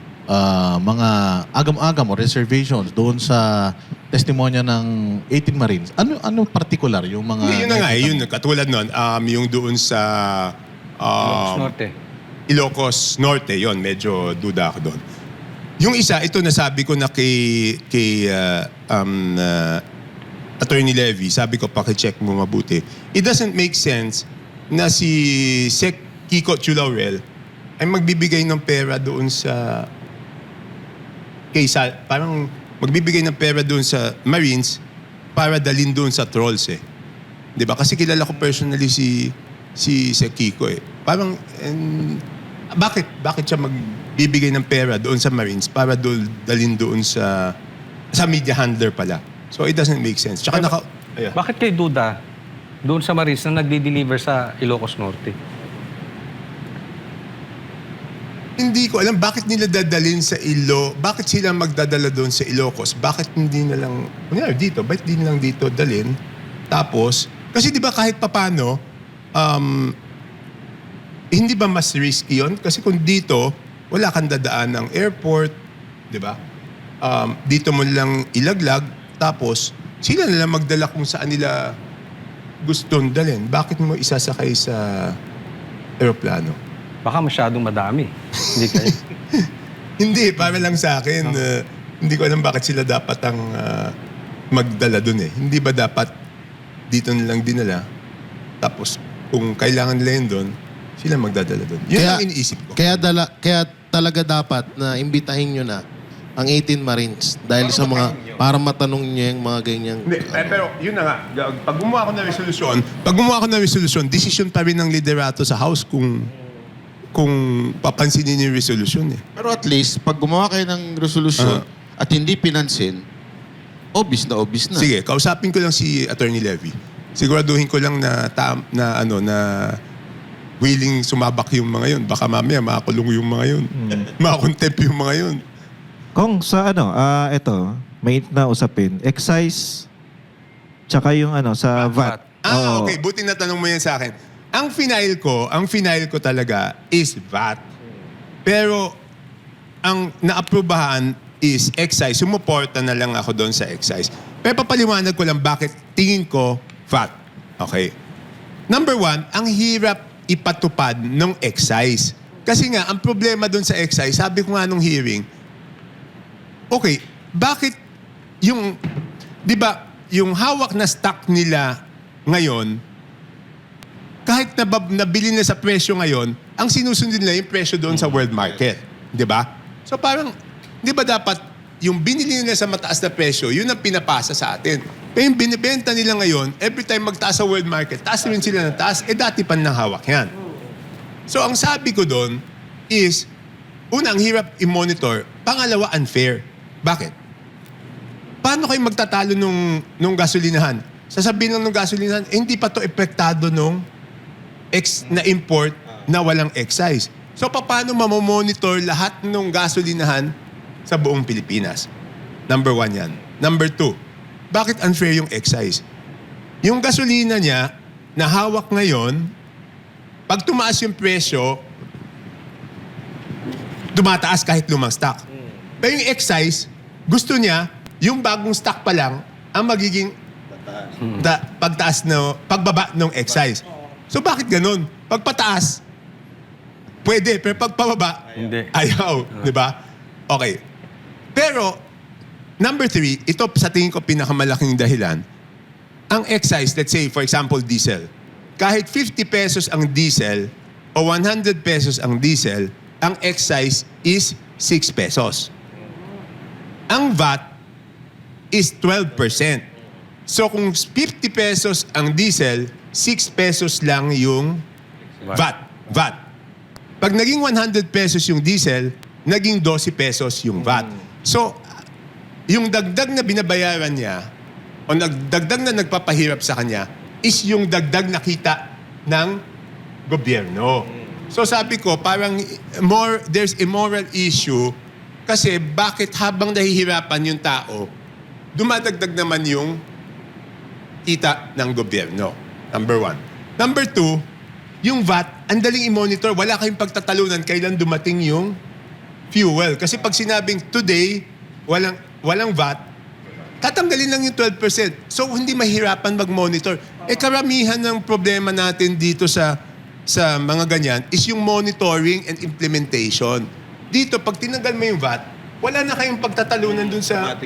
S2: mga agam-agam o reservations doon sa testimonya ng 18 Marines. Ano particular yung mga...
S1: Hindi, yun na nga eh. Yun, katulad nun, yung doon sa
S9: Norte.
S1: Ilocos Norte, yon medyo duda ako doon. Yung isa, ito nasabi ko na kay Attorney Levy, sabi ko, pakicheck mo mabuti. It doesn't make sense na si Sec Kiko Chulaurel ay magbibigay ng pera doon sa parang magbibigay ng pera doon sa Marines para dalhin doon sa trolls eh. 'Di ba? Kasi kilala ko personally si Sec Kiko eh. Parang bakit siya magbibigay ng pera doon sa Marines para dalhin doon sa media handler pala. So it doesn't make sense. Tsaka
S9: Bakit kayo duda doon sa Marines na nagdi-deliver sa Ilocos Norte?
S1: Hindi ko alam bakit nila dadalhin sa bakit sila magdadala doon sa Ilocos? Bakit hindi na lang, dito, bakit hindi na lang dito dalhin? Tapos, kasi di ba kahit papano, hindi ba mas risky yun? Kasi kung dito, wala kang dadaan ng airport, di ba? Dito mo lang ilaglag, tapos sila na lang magdala kung saan nila gustong dalhin. Bakit mo isasakay sa aeroplano?
S9: Baka masyadong madami. Hindi kayo.
S1: Hindi, para lang sa akin. Hindi ko alam bakit sila dapat ang magdala dun eh. Hindi ba dapat dito nilang dinala? Tapos, kung kailangan nila yun dun, sila magdadala dun. Yun ang iniisip ko.
S7: Kaya talaga dapat na imbitahin nyo na ang 18 Marines dahil sa mga, para matanong nyo yung mga ganyang...
S1: Hindi, pero yun na nga. Pag gumawa ako ng resolusyon, decision pa rin ng liderato sa House kung papansinin yung resolution eh.
S4: Pero at least, pag gumawa kayo ng resolusyon at hindi pinansin, obvious na.
S1: Sige, kausapin ko lang si Attorney Levy. Siguraduhin ko lang na willing sumabak yung mga yun. Baka mamaya makakulong yung mga yun. Makakontempt yung mga yun.
S8: Kung sa ito, may na usapin, excise, tsaka yung sa VAT. Oo.
S1: Okay. Buti na tanong mo yan sa akin. Ang final ko talaga is VAT. Pero ang naaprubahan is excise. Sumuporta na lang ako doon sa excise. Pero papaliwanag ko lang bakit tingin ko VAT. Okay. Number one, ang hirap ipatupad ng excise. Kasi nga, ang problema doon sa excise, sabi ko nga nung hearing, okay, bakit di ba, yung hawak na stock nila ngayon, kahit nabili na sa presyo ngayon, ang sinusundin nila yung presyo doon sa world market. Di ba? So parang, di ba dapat yung binili nila sa mataas na presyo, yun ang pinapasa sa atin. Pero yung binibenta nila ngayon, every time magtaas sa world market, taas rin sila ng taas, dati pa nang hawak yan. So ang sabi ko doon is, una, ang hirap i-monitor. Pangalawa, unfair. Bakit? Paano kayo magtatalo nung gasolinahan? Sasabihin lang nung gasolinahan, hindi pa to epektado nung na import na walang excise. So, paano mamomonitor lahat ng gasolinahan sa buong Pilipinas? Number one yan. Number two, bakit unfair yung excise? Yung gasolina niya, na hawak ngayon, pag tumaas yung presyo, tumataas kahit lumang stock. Pero yung excise, gusto niya, yung bagong stock pa lang, ang magiging pagbaba ng excise. So bakit ganun? Pagpataas, pwede. Pero pagpababa,
S9: Hindi.
S1: ayaw. Di ba? Okay. Pero, number three, ito sa tingin ko pinakamalaking dahilan. Ang excise, let's say, for example, diesel. Kahit 50 pesos ang diesel o 100 pesos ang diesel, ang excise is 6 pesos. Ang VAT is 12%.
S10: So kung 50 pesos ang diesel, 6 pesos lang yung VAT. Pag naging 100 pesos yung diesel, naging 12 pesos yung VAT. So, yung dagdag na binabayaran niya o dagdag na nagpapahirap sa kanya is yung dagdag na kita ng gobyerno. So sabi ko, parang there's a moral issue kasi bakit habang nahihirapan yung tao, dumadagdag naman yung kita ng gobyerno. Number 1. Number 2, yung VAT, ang daling i-monitor. Wala kayong pagtatalunan kailan dumating yung fuel. Kasi pag sinabing today, walang VAT, tatanggalin lang yung 12%. So, hindi mahirapan mag-monitor. Karamihan ng problema natin dito sa mga ganyan is yung monitoring and implementation. Dito, pag tinanggal mo yung VAT, wala na kayong pagtatalunan dun sa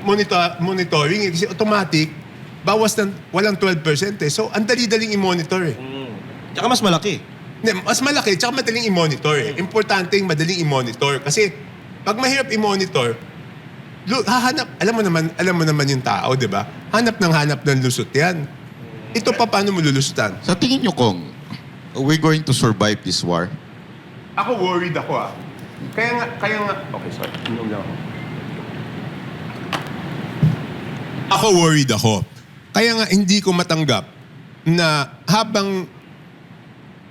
S10: monitoring. Kasi automatic, bawas ng walang 12%. So, ang dali-daling i-monitor
S6: Tsaka mas malaki.
S10: Mas malaki, tsaka madaling i-monitor Importante yung madaling i-monitor. Kasi, pag mahirap i-monitor, alam mo naman yung tao, di ba? Hanap ng lusot yan. Ito pa, paano mo lulusutan?
S4: Sa tingin nyo, Kong, we're going to survive this war?
S10: Ako worried ako Kaya nga, okay, sorry. Inom lang ako. Ako worried ako. Kaya nga hindi ko matanggap na habang,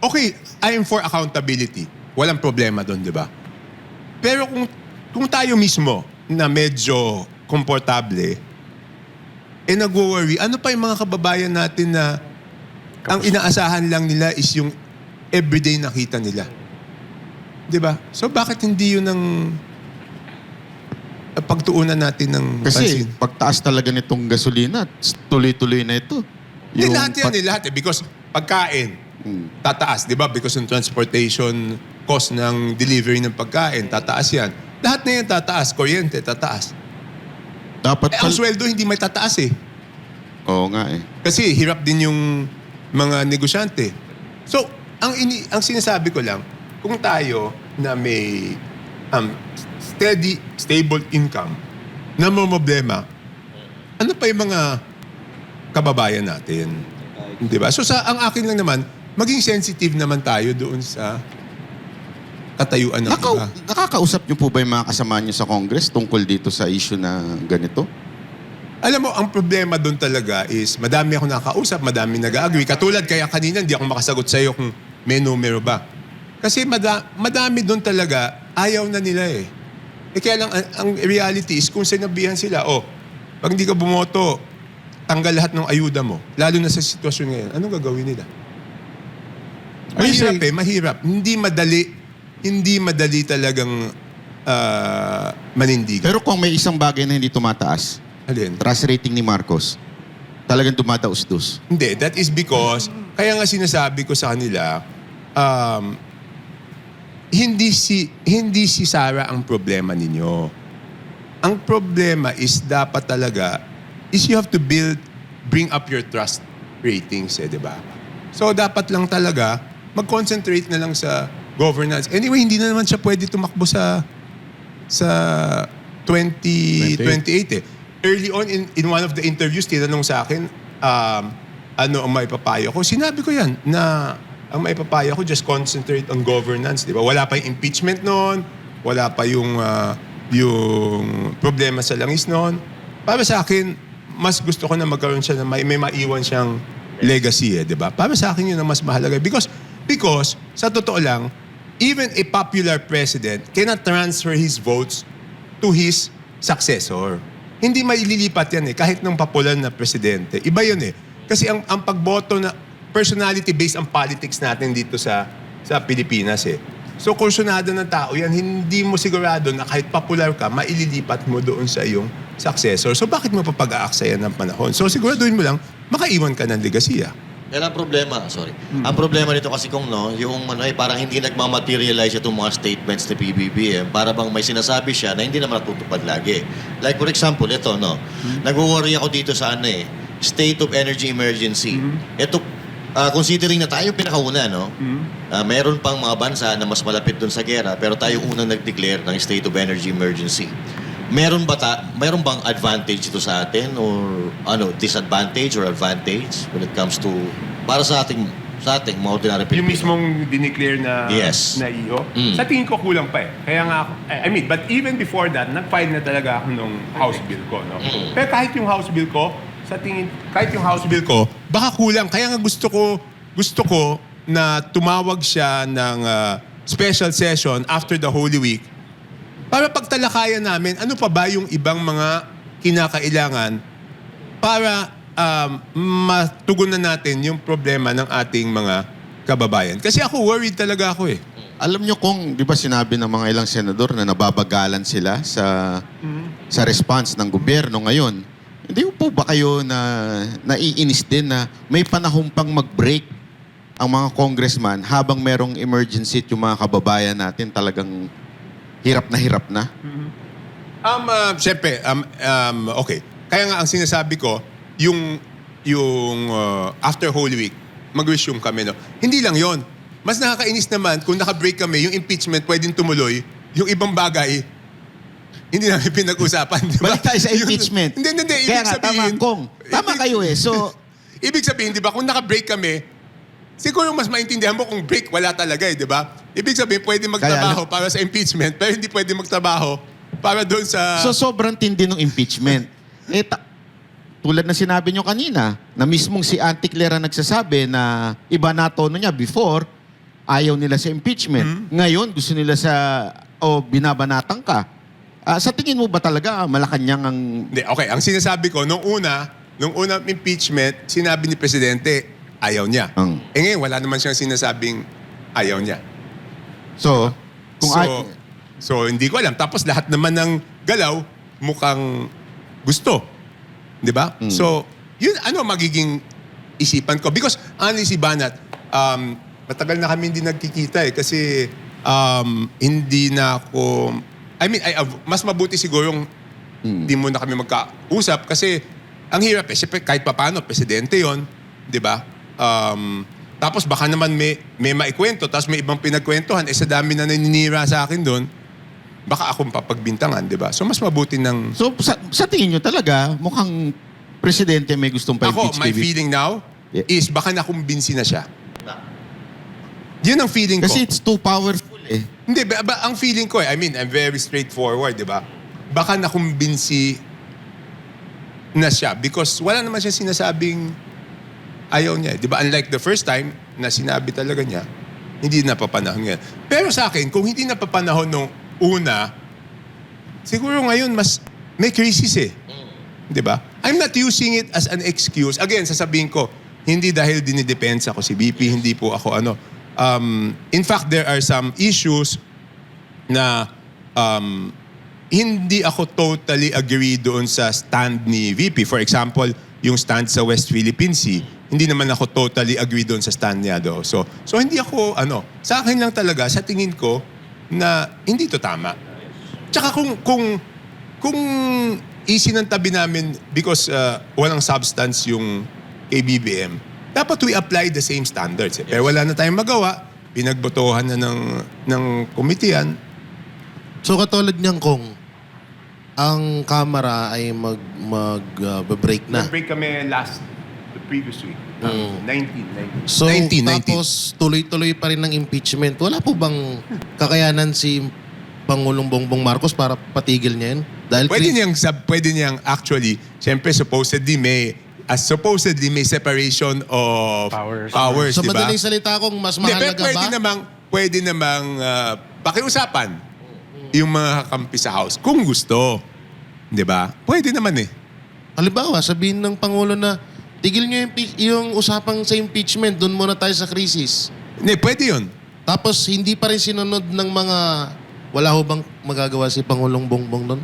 S10: okay, I am for accountability. Walang problema doon, di ba? Pero kung tayo mismo na medyo komportable, nagwo-worry, ano pa yung mga kababayan natin na ang inaasahan lang nila is yung everyday nakita nila. Di ba? So bakit hindi yun ang pagtuunan natin ng
S4: Kasi
S10: pansin?
S4: pagtaas talaga nitong gasolina, tuloy-tuloy na ito.
S10: Lahat yan. Because pagkain, tataas. Di ba? Because ng transportation cost ng delivery ng pagkain, tataas yan. Lahat na yan tataas. Kuryente, tataas.
S4: Dapat
S10: Ang sweldo hindi may tataas
S4: Oo nga
S10: Kasi hirap din yung mga negosyante. So, ang sinasabi ko lang, kung tayo na may steady, stable income, na may problema, ano pa yung mga kababayan natin? Diba? So, ang akin lang naman, maging sensitive naman tayo doon sa katayuan ng iba.
S4: Nakakausap niyo po ba yung mga kasama niyo sa Congress tungkol dito sa issue na ganito?
S10: Alam mo, ang problema doon talaga is madami ako nakakausap, madami nag-agree. Katulad kaya kanina, hindi ako makasagot sa iyo kung may numero ba. Kasi madami doon talaga, ayaw na nila kaya lang, ang reality is kung sinabihan sila, pag hindi ka bumoto, tanggal lahat ng ayuda mo. Lalo na sa sitwasyon ngayon, anong gagawin nila? Mahirap mahirap. Hindi madali talagang manindigan.
S4: Pero kung may isang bagay na hindi tumataas,
S10: Alin?
S4: trust rating ni Marcos, talagang dumadaus-dus.
S10: Hindi, that is because, kaya nga sinasabi ko sa kanila, hindi si Sara ang problema ninyo. Ang problema is dapat talaga, is you have to bring up your trust ratings, di ba? So dapat lang talaga, mag-concentrate na lang sa governance. Anyway, hindi na naman siya pwede tumakbo sa 2028 Early on in one of the interviews, tinanong sa akin, ano ang maipapayo ko. Sinabi ko yan, na ang maipapayo ko, just concentrate on governance. Di ba? Wala pa yung impeachment noon, wala pa yung problema sa langis noon. Para sa akin, mas gusto ko na magkaroon siya na may maiwan siyang legacy, di ba? Para sa akin yun ang mas mahalaga. Because sa totoo lang, even a popular president cannot transfer his votes to his successor. Hindi maililipat yan kahit ng popular na presidente. Iba yun Kasi ang pagboto na personality based ang politics natin dito sa Pilipinas So kursunado ng tao yan, hindi mo sigurado na kahit popular ka, maililipat mo doon sa iyong successor. So bakit mo papag-aaksayan ng panahon? So siguraduhin mo lang, makaiwan ka ng legasiya.
S6: Yan ang problema, Ang problema nito kasi yung parang hindi nagmamaterialize itong mga statements ni PBBM. Para bang may sinasabi siya na hindi naman natutupad lagi. Like for example, ito, nag-worry ako dito sa state of energy emergency. Ito, considering na tayo pinakauna, meron pang mga bansa na mas malapit dun sa gera, pero tayo unang nag-declare ng state of energy emergency. meron bang advantage ito sa atin or disadvantage or advantage when it comes to para sa ating mga ordinary
S1: Yung
S6: Pilipino?
S1: mismong dineclare na,
S6: Yes.
S1: na EO, sa tingin ko kulang pa eh. Kaya nga, I mean, but even before that, nag-file na talaga ako nung House Bill ko. No? Pero kahit yung House Bill ko, baka kulang. Kaya nga gusto ko na tumawag siya ng special session after the Holy Week para pagtalakayan namin ano pa ba yung ibang mga kinakailangan para matugunan natin yung problema ng ating mga kababayan. Kasi ako, worried talaga ako eh.
S4: Alam nyo kung, di ba sinabi ng mga ilang senador na nababagalan sila sa response ng gobyerno ngayon, hindi po ba kayo naiinis din na may panahon pang mag-break ang mga congressman habang merong emergency at yung mga kababayan natin talagang hirap na?
S10: Siyempre, okay. Kaya nga ang sinasabi ko, yung after Holy Week, mag-resume kami. No? Hindi lang yon. Mas nakakainis naman kung naka-break kami, yung impeachment pwedeng tumuloy, yung ibang bagay, hindi namin pinag-usapan. Diba?
S4: Balik tayo sa impeachment.
S10: Hindi.
S4: Kaya
S10: Ibig
S4: nga,
S10: sabihin,
S4: tama kayo eh. So,
S10: ibig sabihin, di ba, kung naka-break kami, siguro mas maintindihan mo kung break, wala talaga eh, di ba? Ibig sabihin, pwede magtrabaho para sa impeachment, pero hindi pwede magtrabaho para doon sa...
S4: So sobrang tindi ng impeachment. Tulad na sinabi nyo kanina, na mismong si Auntie Clara nagsasabi na iba na tono niya before, ayaw nila sa impeachment. Ngayon, gusto nila binabanatang ka. Sa tingin mo ba talaga Malacanang ang...
S10: Hindi, okay. Ang sinasabi ko, nung unang impeachment, sinabi ni Presidente, ayaw niya. Ngayon, wala naman siyang sinasabing ayaw niya.
S4: So,
S10: So, hindi ko alam. Tapos lahat naman ng galaw, mukhang gusto. Di ba? So, yun, magiging isipan ko? Because, honestly, Banat, matagal na kami hindi nagkikita eh. Kasi, hindi na ako... mas mabuti siguro yung hindi mo na kami magkausap. Kasi, ang hirap eh. Siyempre, kahit papaano, presidente yon, di ba? Tapos baka naman may maikwento, tapos may ibang pinagkwentuhan, sa dami na naninira sa akin doon, baka akong papagbintangan, di ba? So mas mabuti ng...
S4: So, sa tingin nyo talaga, mukhang presidente may gustong pa-impeach
S10: Ako, my feeling now is baka nakumbinsi na siya. Yun ang feeling ko.
S4: Kasi it's too powerful eh.
S10: Hindi, ang feeling ko I'm very straightforward, di ba? Baka nakumbinsi na siya because wala naman siya sinasabing ayaw niya. Di ba? Unlike the first time na sinabi talaga niya, hindi napapanahon ngayon. Pero sa akin, kung hindi napapanahon nung una, siguro ngayon mas may crisis eh. Di ba? I'm not using it as an excuse. Again, sasabihin ko, hindi dahil dinidepensa ko si BP, hindi po ako in fact, there are some issues na hindi ako totally agree doon sa stand ni VP. For example, yung stand sa West Philippine Sea, hindi naman ako totally agree doon sa stand niya do. So hindi ako, sa akin lang talaga, sa tingin ko, na hindi to tama. Tsaka kung isinantabi namin because walang substance yung kay BBM, dapat we apply the same standards. Pero wala na tayong magawa, pinagbotohan na ng komitiyan.
S7: So katulad niyang kung ang Kamara ay mag-break na.
S1: Nag-break kami the previous week. 19.
S7: So
S10: 19.
S7: tapos tuloy-tuloy pa rin ng impeachment. Wala po bang kakayanan si Pangulong Bongbong Marcos para patigil niya yun? Dahil
S10: Pwede niyang actually, siyempre supposedly may separation of powers,
S7: sa
S10: di ba?
S7: madaling salita kung mas mahalaga
S10: Pwede namang pakiusapan yung mga kakampi sa House kung gusto. Di ba? Pwede naman eh.
S7: Halimbawa, sabihin ng Pangulo na tigil niyo yung usapang sa impeachment, doon muna tayo sa krisis.
S10: Hindi, pwede yun.
S7: Tapos hindi pa rin sinunod ng mga... Wala ho bang magagawa si Pangulong Bongbong doon?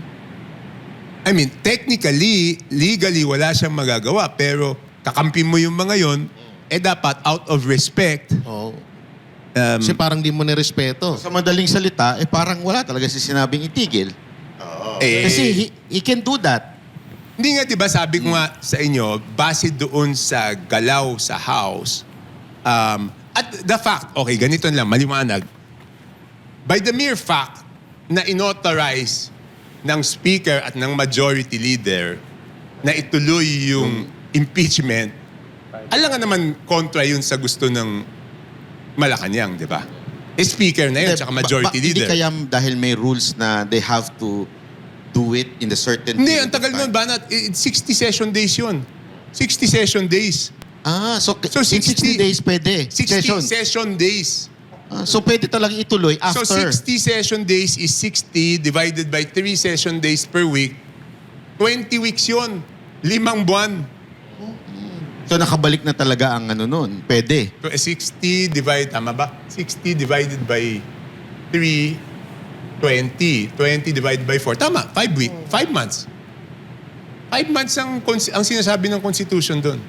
S10: Technically, legally, wala siyang magagawa. Pero kakampi mo yung mga yon, dapat out of respect.
S7: Oo. Kasi parang di mo nirespeto.
S4: Sa madaling salita, parang wala talaga si sinabing itigil. Kasi he can do that.
S10: Hindi nga, di ba, sabi ko nga sa inyo, base doon sa galaw sa House, at the fact, okay, ganito lang, maliwanag. By the mere fact na inauthorize ng speaker at ng majority leader na ituloy yung impeachment, alam nga naman kontra yun sa gusto ng Malacanang, di ba? Speaker na yun, tsaka majority leader.
S4: Hindi kaya dahil may rules na they have to do it in a certain
S10: Hindi,
S4: period
S10: ang tagal
S4: of
S10: nun,
S4: time?
S10: Banat. 60 session days yun. 60 session days.
S4: So
S10: So,
S4: in 60 days pwede.
S10: 60 session days.
S4: So pwede talagang ituloy
S10: So
S4: after.
S10: 60 session days is 60 divided by 3 session days per week. 20 weeks yun. 5 buwan.
S4: So nakabalik na talaga ang ano nun. Pwede.
S10: So tama ba? 60 divided by 3, 20. 20 divided by 4. Tama, 5 months. 5 months ang sinasabi ng Constitution doon.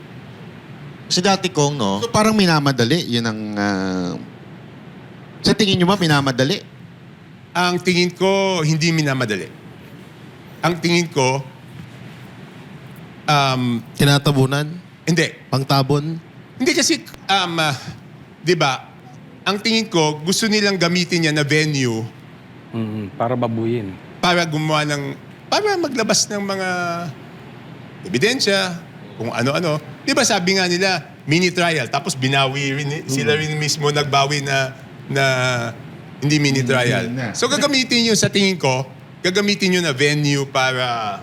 S6: Kasi dati kong, no,
S4: So parang minamadali. Yun ang... sa tingin nyo ba minamadali?
S10: Ang tingin ko, hindi minamadali. Ang tingin ko,
S7: Tinatabunan?
S10: hindi.
S7: Pangtabon?
S10: Hindi kasi, di ba, ang tingin ko, gusto nilang gamitin niya na venue
S9: Para babuyin.
S10: para para maglabas ng mga ebidensya, kung ano-ano. Di ba sabi nga nila, mini trial, tapos binawi rin, sila rin mismo nagbawi na hindi mini trial. So gagamitin yun, sa tingin ko, gagamitin yun na venue para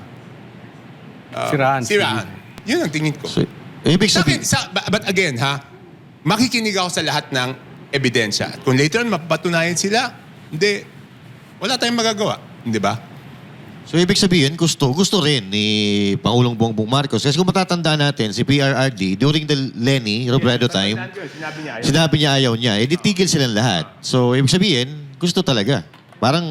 S9: Siraan.
S10: Yun ang tingin ko.
S6: so, ibig
S10: Sa
S6: sabihin,
S10: akin, but again, makikinig ako sa lahat ng ebidensya. At kung later on mapatunayan sila, hindi, wala tayong magagawa. Hindi ba?
S6: so ibig sabihin, gusto rin ni Pangulong Bongbong Marcos. Kasi kung matatandaan natin, si PRRD, during the Lenny Robredo time, sinabi niya ayaw niya. Eh, ditigil silang lahat. So, ibig sabihin, gusto talaga. Parang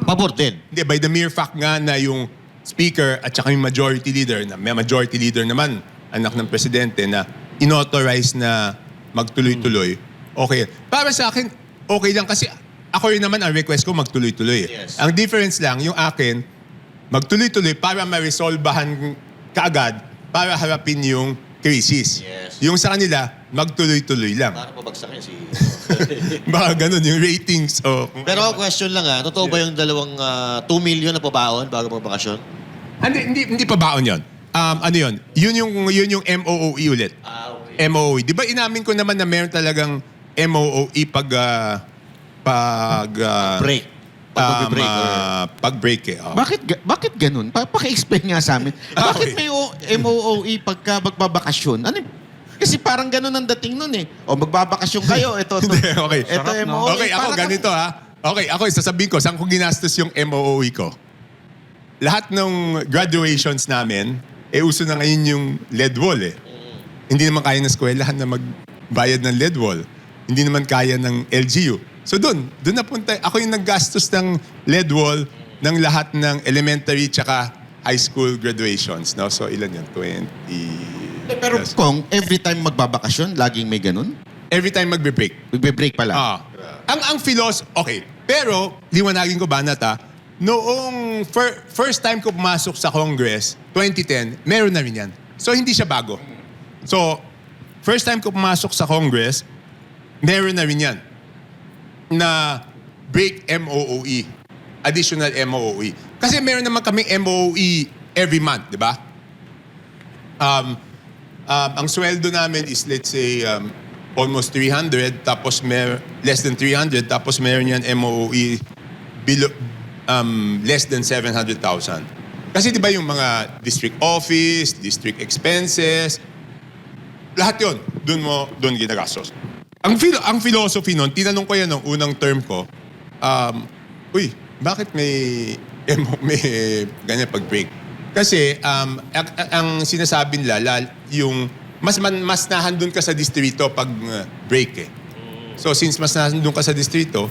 S6: pabor din.
S10: Hindi, by the mere fact nga na yung speaker at saka yung majority leader, na may majority leader naman, anak ng presidente, na inauthorize na magtuloy-tuloy, okay. Para sa akin, okay lang kasi ako rin naman ang request ko magtuloy-tuloy.
S6: Yes.
S10: Ang difference lang, yung akin, magtuloy-tuloy para ma-resolbahan kaagad para harapin yung crisis.
S6: Yes.
S10: Yung sa kanila, magtuloy-tuloy lang.
S6: Parang pabagsak si...
S10: Baka ganun yung ratings.
S6: Pero question lang totoo ba yung dalawang 2 million na pabaon bago magbakasyon?
S10: Hindi pa baon yun. Ano yun? Yun yung MOOE ulit.
S6: Okay.
S10: MOOE. Di ba inamin ko naman na meron talagang MOOE pag
S6: Break. Pag mag-break.
S10: pag-break Oh.
S4: Bakit ganun? Paki-explain nga sa amin. Bakit may MOOE pagka magbabakasyon? Ano? Kasi parang ganun ang dating nun eh. O magbabakasyon kayo, ito.
S10: Hindi, okay.
S4: Ito MOOE.
S10: Okay, ako
S4: Parang
S10: ganito Okay, ako sasabihin ko, saan ko ginastos yung MOOE ko? Lahat ng graduations namin, uso na ngayon yung lead wall eh. Hindi naman kaya ng eskwelahan na magbayad ng lead wall. Hindi naman kaya ng LGU. So doon napunta. Ako yung naggastos ng lead wall ng lahat ng elementary tsaka high school graduations. No? So ilan yan? 20...
S4: Pero kung every time magbabakasyon, laging may ganun?
S10: Every time magbe-break.
S4: Magbe-break pala.
S10: Ang okay. Pero, liwanagin ko ba noong first time ko pumasok sa Congress, 2010, meron na rin yan. So, hindi siya bago. So, first time ko pumasok sa Congress, meron na rin yan. Na break MOOE. Additional MOOE. Kasi meron naman kaming MOOE every month, di ba? Ang sweldo namin is, let's say, almost 300, tapos less than 300, tapos meron yan MOOE below, less than 700,000. Kasi di ba yung mga district office, district expenses, lahat yun, doon ginagastos. Ang philosophy nun, tinanong ko yan nung unang term ko, bakit may ganyan pag-break? Kasi ang sinasabi nila, yung mas nahandun ka sa distrito pag break eh. So since mas nahandun ka sa distrito,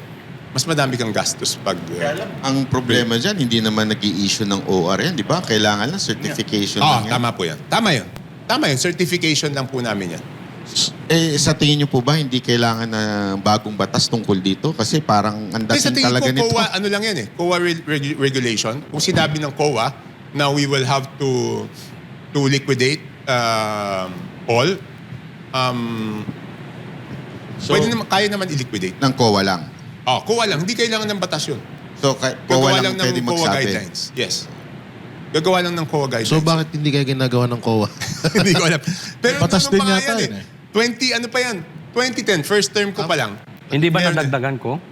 S10: mas madami kang gastos pag...
S4: Ang problema dyan, hindi naman nag-i-issue ng OR yan, di ba? Kailangan lang certification lang yan.
S10: Tama po yan. Tama yun. Certification lang po namin yan.
S4: Sa tingin niyo po ba, hindi kailangan na bagong batas tungkol dito? Kasi parang ang
S10: Sa
S4: dating
S10: tingin
S4: talaga
S10: ko,
S4: nito.
S10: COA, ano lang yan eh. COA regulation. Kung sinabi ng COA, now we will have to liquidate all.
S4: So,
S10: kaya naman i-liquidate.
S4: ng COA lang.
S10: COA lang. Hindi kailangan ng batas yun.
S4: So,
S10: Gagawa
S4: COA
S10: lang
S4: lang pwede
S10: ng COA
S4: magsabi.
S10: guidelines. Yes. Gagawa lang ng COA guidelines.
S7: So bakit hindi kayo ginagawa ng COA?
S10: Hindi ko alam. Pero
S7: Batas
S10: ano
S7: din
S10: pa nga
S7: yata
S10: yan
S7: yun
S10: 20, ano pa yan? 2010, first term ko pa lang.
S9: Hindi ba
S10: Meron-
S9: nadagdagan ko?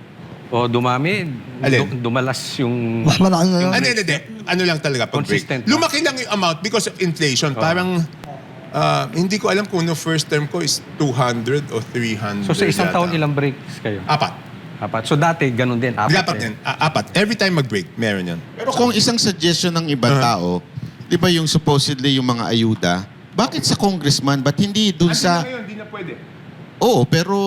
S9: O dumami?
S10: Alin?
S9: Dumalas yung...
S3: Mas malaki ngayon.
S10: Hindi. Ano lang talaga pag-break.
S9: Consistent, no?
S10: Lumaki lang yung amount because of inflation. Parang, hindi ko alam kung no first term ko is 200 o 300.
S9: So sa isang
S10: yata.
S9: taon, ilang breaks kayo?
S10: 4.
S9: So dati, ganun din.
S10: Dapat
S9: eh.
S10: din. 4. Every time mag-break, meron yan.
S4: Pero kung isang suggestion ng ibang tao, di ba yung supposedly yung mga ayuda, bakit sa congressman, ba't hindi dun sa...
S10: Hindi na pwede.
S4: Oo, pero...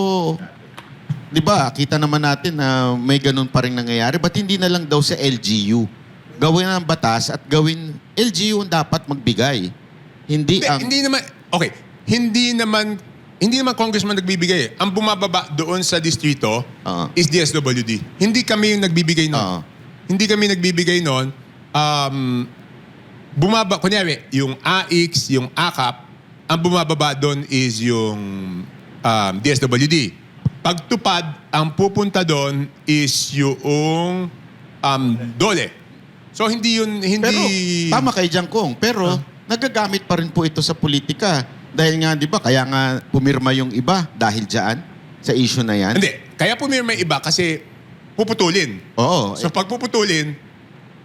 S4: Di ba, kita naman natin na may ganun pa rin nangyayari. Ba't hindi na lang daw sa LGU? Gawin ang batas at gawin... LGU ang dapat magbigay. Hindi ang...
S10: Hindi naman, okay, hindi naman congressman nagbibigay eh. Ang bumababa doon sa distrito is DSWD. Hindi kami yung nagbibigay noon. Hindi kami nagbibigay noon. Kunyari, yung AIX, yung AKAP, ang bumababa doon is yung DSWD. Pagtupad, ang pupunta doon is yung DOLE. So hindi yun, hindi...
S4: Pero, tama kay Jangkong. Pero, nagagamit pa rin po ito sa politika. Dahil nga, di ba, kaya nga pumirma yung iba dahil dyan, sa issue na yan.
S10: Hindi. Kaya pumirma yung iba kasi puputulin.
S4: Oo.
S10: So pag puputulin,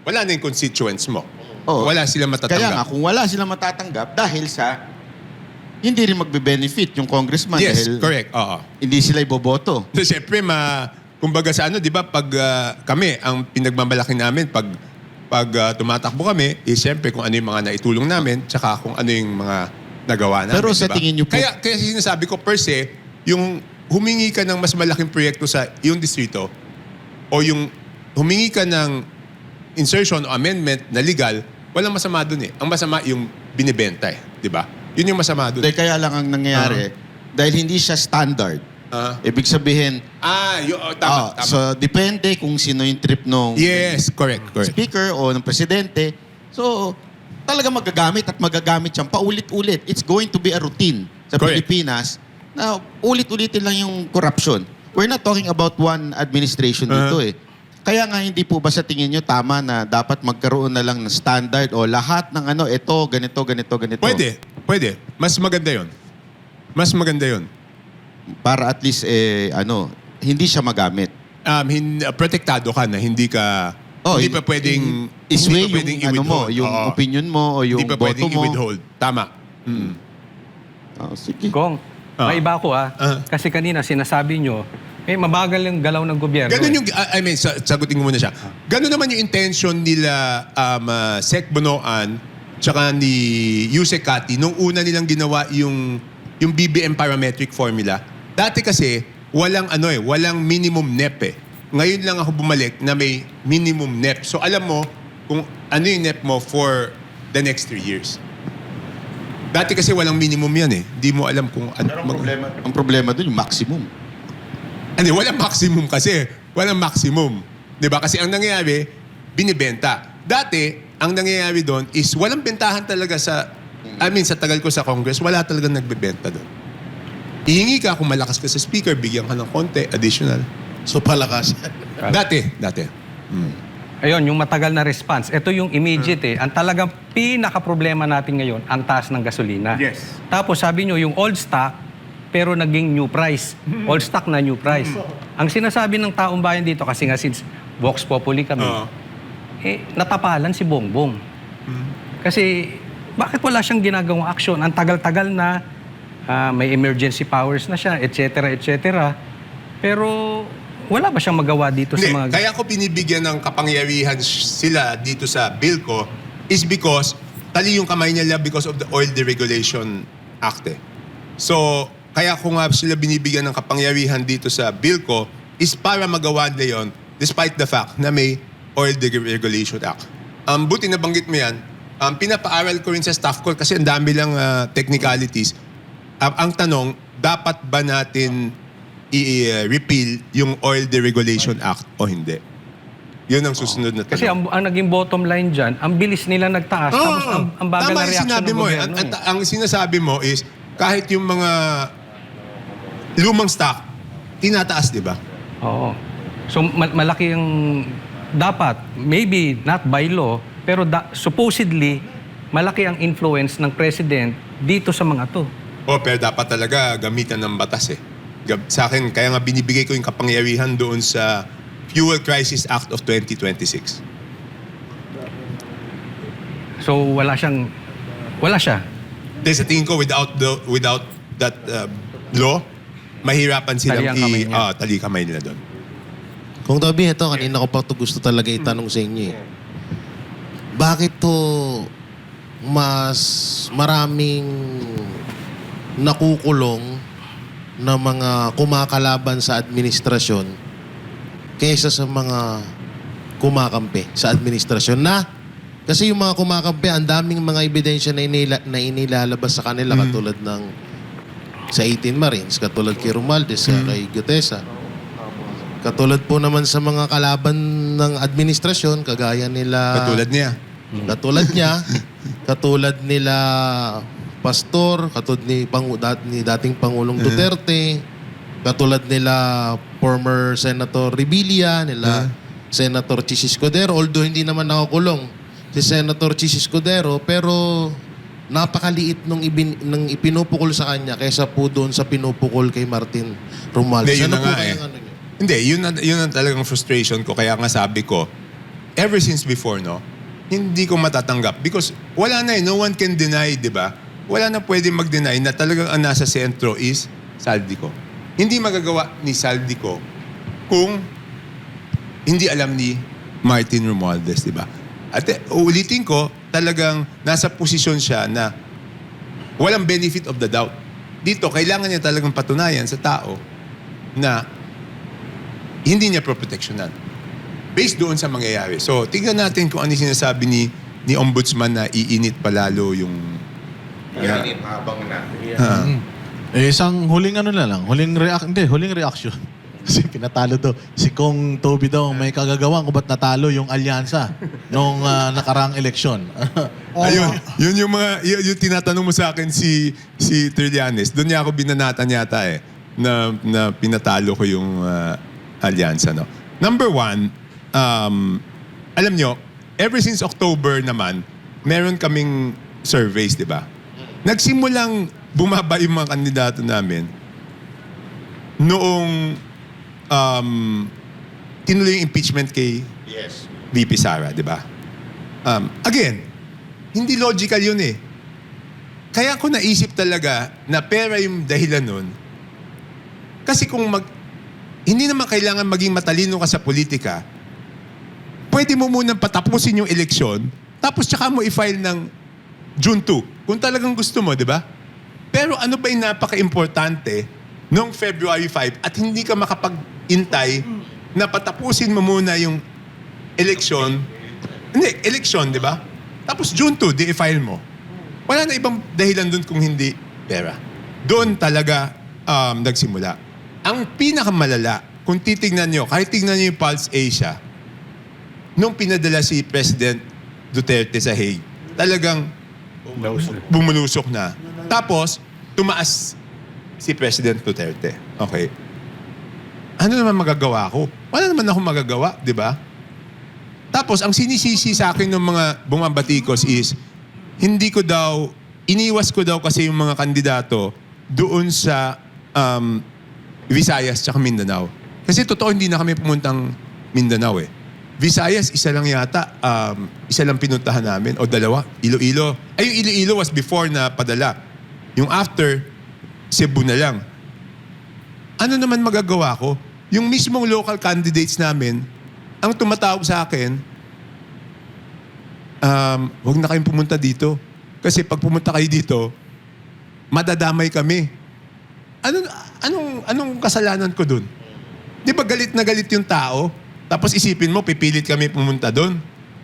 S10: wala na yung constituents mo.
S4: Oo.
S10: Wala sila matatanggap.
S4: Kaya nga, kung wala silang matatanggap dahil sa hindi rin magbe-benefit yung congressman
S10: Yes,
S4: dahil
S10: correct. Oo.
S4: hindi sila iboboto.
S10: So siyempre, kumbaga sa ano, di ba, pag kami, ang pinagmamalaki namin, pag tumatakbo kami, siyempre kung ano yung mga naitulong namin, tsaka kung ano yung mga nagawa namin.
S4: Pero sa
S10: diba?
S4: tingin niyo po-
S10: Kaya sinasabi ko, per se, yung humingi ka ng mas malaking proyekto sa iyong distrito, o yung humingi ka ng insertion o amendment na legal, walang masama dun eh. Ang masama yung binibenta eh. Di ba? Yun yung masama dun.
S4: Dahil kaya lang ang nangyayari, dahil hindi siya standard. Ibig sabihin,
S10: Tama.
S4: so depende kung sino yung trip nung
S10: Yes, correct.
S4: speaker o ng presidente. So, talaga magagamit at magagamit siyang paulit-ulit. It's going to be a routine sa
S10: Correct.
S4: Pilipinas na ulit-ulitin lang yung corruption. We're not talking about one administration dito eh. Kaya nga hindi po ba sa tingin nyo tama na dapat magkaroon na lang ng standard o lahat ng ano, ito, ganito.
S10: Pwede. Mas maganda yun.
S4: Para at least, hindi siya magamit.
S10: Protektado ka na, hindi ka... hindi pa pwedeng...
S4: Isway
S10: hindi pa pwedeng
S4: yung, ano mo,
S10: i-withhold.
S4: yung
S10: Oo.
S4: opinion mo o yung
S10: Hindi pa
S4: boto
S10: pwedeng
S4: mo.
S10: i-withhold. Tama.
S4: Sige.
S9: Kong, may iba ako Kasi kanina sinasabi nyo, mabagal yung galaw ng gobyerno.
S10: Ganun yung... sagutin ko muna siya. Ganun naman yung intention nila Sec Bonoan tsaka ni Yusek Kati nung una nilang ginawa yung BBM parametric formula. Dati kasi, walang minimum NEP eh. Ngayon lang ako bumalik na may minimum NEP. So alam mo kung ano yung NEP mo for the next 3 years. Dati kasi walang minimum yan eh. Hindi mo alam kung ano.
S4: Ang problema doon, yung maximum.
S10: Hindi, walang maximum kasi. Walang maximum. Diba? Kasi ang nangyayari, binibenta. Dati, ang nangyayari doon is walang bentahan talaga sa tagal ko sa Congress, wala talagang nagbebenta doon. Ihingi ka kung malakas ka sa speaker, bigyan ka ng konti, additional.
S7: So palakas.
S10: Dati.
S9: Ayun, yung matagal na response. Ito yung immediate Ang talagang pinaka-problema natin ngayon, ang taas ng gasolina.
S10: Yes.
S9: Tapos sabi nyo, yung old stock, pero naging new price. Old stock na new price. Ang sinasabi ng taong bayan dito, kasi nga since Vox Populi kami, natapalan si Bongbong. Kasi bakit wala siyang ginagawang aksyon? Ang tagal-tagal na may emergency powers na siya, etc. Pero wala ba siyang magawa dito sa
S10: Hindi,
S9: mga...
S10: kaya ko binibigyan ng kapangyarihan sila dito sa bill ko is because tali yung kamay nila because of the Oil Deregulation Act eh. So, kaya ko nga sila binibigyan ng kapangyarihan dito sa bill ko is para magawa nila yun despite the fact na may Oil Deregulation Act. Buti na banggit mo yan, pinapaaral ko rin sa staff ko kasi ang dami lang technicalities. Ang tanong, dapat ba natin i-repeal yung Oil Deregulation Act o hindi? Yun ang susunod na tanong.
S9: Kasi ang naging bottom line dyan, ang bilis nila nagtaas. Tapos ang bagal
S10: tama
S9: na
S10: yung
S9: reaction
S10: sinabi
S9: ng
S10: mo
S9: gobyerno.
S10: Ang sinasabi mo is, kahit yung mga lumang stock, tinataas, di ba?
S9: Oo. So malaki yung dapat, maybe not by law, pero supposedly, malaki ang influence ng president dito sa mga to.
S10: Pero dapat talaga gamitan ng batas eh. Sa akin, kaya nga binibigay ko yung kapangyarihan doon sa Fuel Crisis Act of 2026.
S9: So wala siya.
S10: Dahil sa tingin ko, without that law, mahirapan silang
S9: Tali ang kamay niya.
S10: tali kamay nila doon.
S7: Kung Toby, ito, kanina ko pa ito gusto talaga itanong sa inyo eh. Bakit to mas maraming nakukulong na mga kumakalaban sa administrasyon kaysa sa mga kumakampi sa administrasyon na kasi yung mga kumakampi, ang daming mga ebidensya na inilalabas sa kanila katulad ng sa 18 Marines, katulad kay Romualdez, kay Gutesa. Katulad po naman sa mga kalaban ng administrasyon, kagaya nila... Katulad niya, katulad nila Pastor, katulad ni dating Pangulong Duterte, katulad nila former Senator Revilla, nila Senator Chis Escudero, although hindi naman nakakulong si Senator Chis Escudero, pero napakaliit nung ipinupukol sa kanya kaysa po doon sa pinupukol kay Martin Romualdez.
S10: Hindi, yun na
S7: po
S10: nga
S7: kayang
S10: eh.
S7: ano niyo?
S10: Hindi, yun ang talagang frustration ko. Kaya nga sabi ko, ever since before, no, hindi ko matatanggap. Because wala na eh, no one can deny, di ba? Wala na pwede mag-deny na talagang ang nasa sentro is Saldico. Hindi magagawa ni Saldico kung hindi alam ni Martin Romualdez, di ba? At ulitin ko, talagang nasa posisyon siya na walang benefit of the doubt. Dito, kailangan niya talagang patunayan sa tao na hindi niya proteksyonan. Based doon sa mangyayari. So, tingnan natin kung ano yung sinasabi ni Ombudsman na iinit palalo yung...
S4: Iinit habang na.
S2: Isang huling huling reaction. Kasi pinatalo daw. Si Kong Toby daw may kagagawan kung ba't natalo yung alyansa nung nakaraang eleksyon.
S10: Ayun, yun yung mga, yung tinatanong mo sa akin si Trillanes. Doon niya ako binanatan yata eh, na pinatalo ko yung alyansa, no? Number one, alam nyo, ever since October naman, meron kaming surveys, di ba? Nagsimulang bumaba yung mga kandidato namin noong tinuloy yung impeachment kay VP Sara, di ba? Again, hindi logical yun eh. Kaya ko naisip talaga na pera yung dahilan nun. Kasi kung hindi naman kailangan maging matalino ka sa politika, pwede mo munang patapusin yung eleksyon, tapos tsaka mo i-file ng June 2. Kung talagang gusto mo, di ba? Pero ano ba yung napaka-importante noong February 5 at hindi ka makapag-intay na patapusin mo muna yung eleksyon? Hindi, eleksyon, di ba? Tapos June 2, di i-file mo. Wala na ibang dahilan doon kung hindi pera. Doon talaga nagsimula. Ang pinakamalala, kung titignan nyo, kahit tignan nyo yung Pulse Asia, nung pinadala si President Duterte sa Hague, talagang bumulusok na. Tapos, tumaas si President Duterte. Okay. Ano naman magagawa ko? Wala naman ako magagawa, di ba? Tapos, ang sinisisi sa akin ng mga bumabatikos is, iniwas ko daw kasi yung mga kandidato doon sa Visayas tsaka Mindanao. Kasi totoo, hindi na kami pumuntang Mindanao eh. Visayas, isa lang yata, isa lang pinuntahan namin, o dalawa, Iloilo. Ay, yung Iloilo was before na padala. Yung after, Cebu na lang. Ano naman magagawa ko? Yung mismong local candidates namin, ang tumatawag sa akin, huwag na kayong pumunta dito. Kasi pag pumunta kayo dito, madadamay kami. Anong kasalanan ko dun? Di ba galit na galit yung tao? Tapos isipin mo, pipilit kami pumunta dun.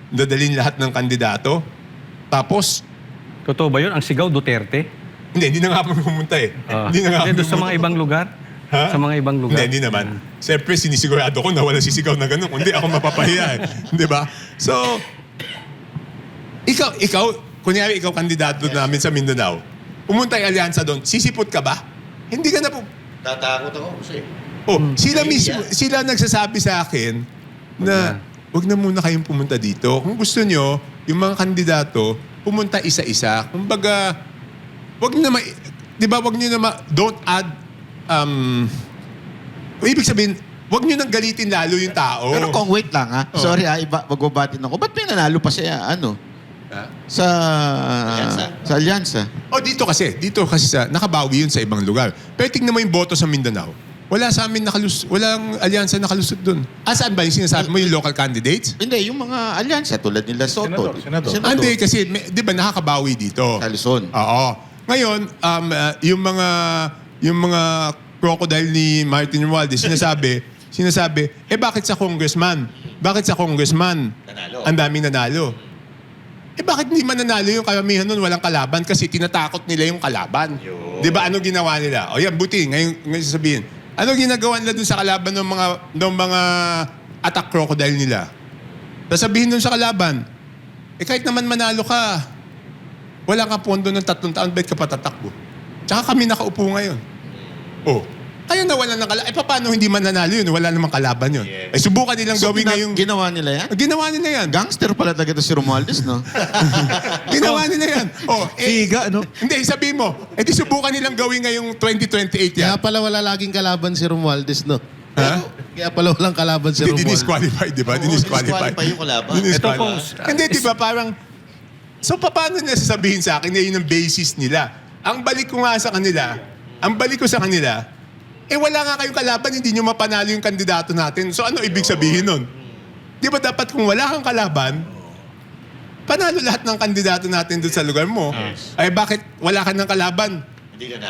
S10: Dadalhin lahat ng kandidato. Tapos...
S9: Totoo ba yun? Ang sigaw Duterte?
S10: Hindi na nga kami pumunta eh. Hindi na nga kami
S9: Doon sa mga ibang lugar?
S10: Ha?
S9: Sa mga ibang lugar?
S10: Hindi naman. Siyempre, sinisigurado ko na wala sisigaw na gano'n. Kundi ako mapapahiya eh. Di ba? So, ikaw, kunyari ikaw kandidato namin sa Mindanao, pumunta yung alyansa doon, sisipot ka ba? Hindi ka na po.
S6: Tatakot ako kasi.
S10: Sila mismo, sila nagsasabi sa akin na wag na muna kayong pumunta dito. Kung gusto nyo, yung mga kandidato, pumunta isa-isa. Kumbaga, wag na di ba, wag nyo na don't add, ibig sabihin, wag nyo nang galitin lalo yung tao.
S4: Pero kung wait lang ha.
S10: Oh.
S4: Sorry ha, magbabatin ako. Ba't may nanalo pa siya, sa Alyansa?
S10: Dito kasi nakabawi yun sa ibang lugar. Pero tingnan mo yung boto sa Mindanao. Wala sa amin walang alyansa nakalusot doon. Saan ba yung sinasabi mo, yung local candidates?
S4: Hindi, yung mga alyansa tulad nila Soto.
S2: Senador.
S10: Hindi, kasi di ba nakakabawi dito?
S4: Sa Luzon.
S10: Oo. Ngayon, yung mga crocodile ni Martin Romualdez, sinasabi, bakit sa congressman? Bakit sa congressman? Ang daming nanalo. Bakit hindi mananalo yung karamihan nun walang kalaban? Kasi tinatakot nila yung kalaban. Di ba ano ginawa nila? O yan, buti. Ngayon sasabihin, ano ginagawa nila dun sa kalaban ng mga attack crocodile nila? Sasabihin dun sa kalaban, kahit naman manalo ka, wala kang pondo ng 3 taon, ba't ka patatakbo? Tsaka kami nakaupo ngayon. Kaya nawalan ng kalaban. Paano hindi mananalo yun? Wala namang kalaban yun. Subukan nilang gawin ngayong...
S4: Ginawa nila yan?
S10: Ginawa nila yan.
S4: Gangster pala talaga ito si Romualdez, no?
S10: Ginawa nila yan.
S2: Siga, no?
S10: Hindi, sabihin mo, di subukan nilang gawin ngayong 2028 yan.
S7: Kaya pala wala laging kalaban si Romualdez, no?
S10: Ha?
S7: Kaya pala walang kalaban si Romualdez.
S10: Dinisqualified, di ba? Dinisqualified.
S6: Disqualify yung kalaban.
S10: Hindi, di ba? Parang... So, paano nila sasabihin sa akin na yun ang basis nila? Ang balik ko sa kanila, wala nga kayong kalaban, hindi nyo mapanalo yung kandidato natin. So, ano ibig sabihin nun? Di ba dapat kung wala kang kalaban, panalo lahat ng kandidato natin doon sa lugar mo. Bakit wala ka ng kalaban?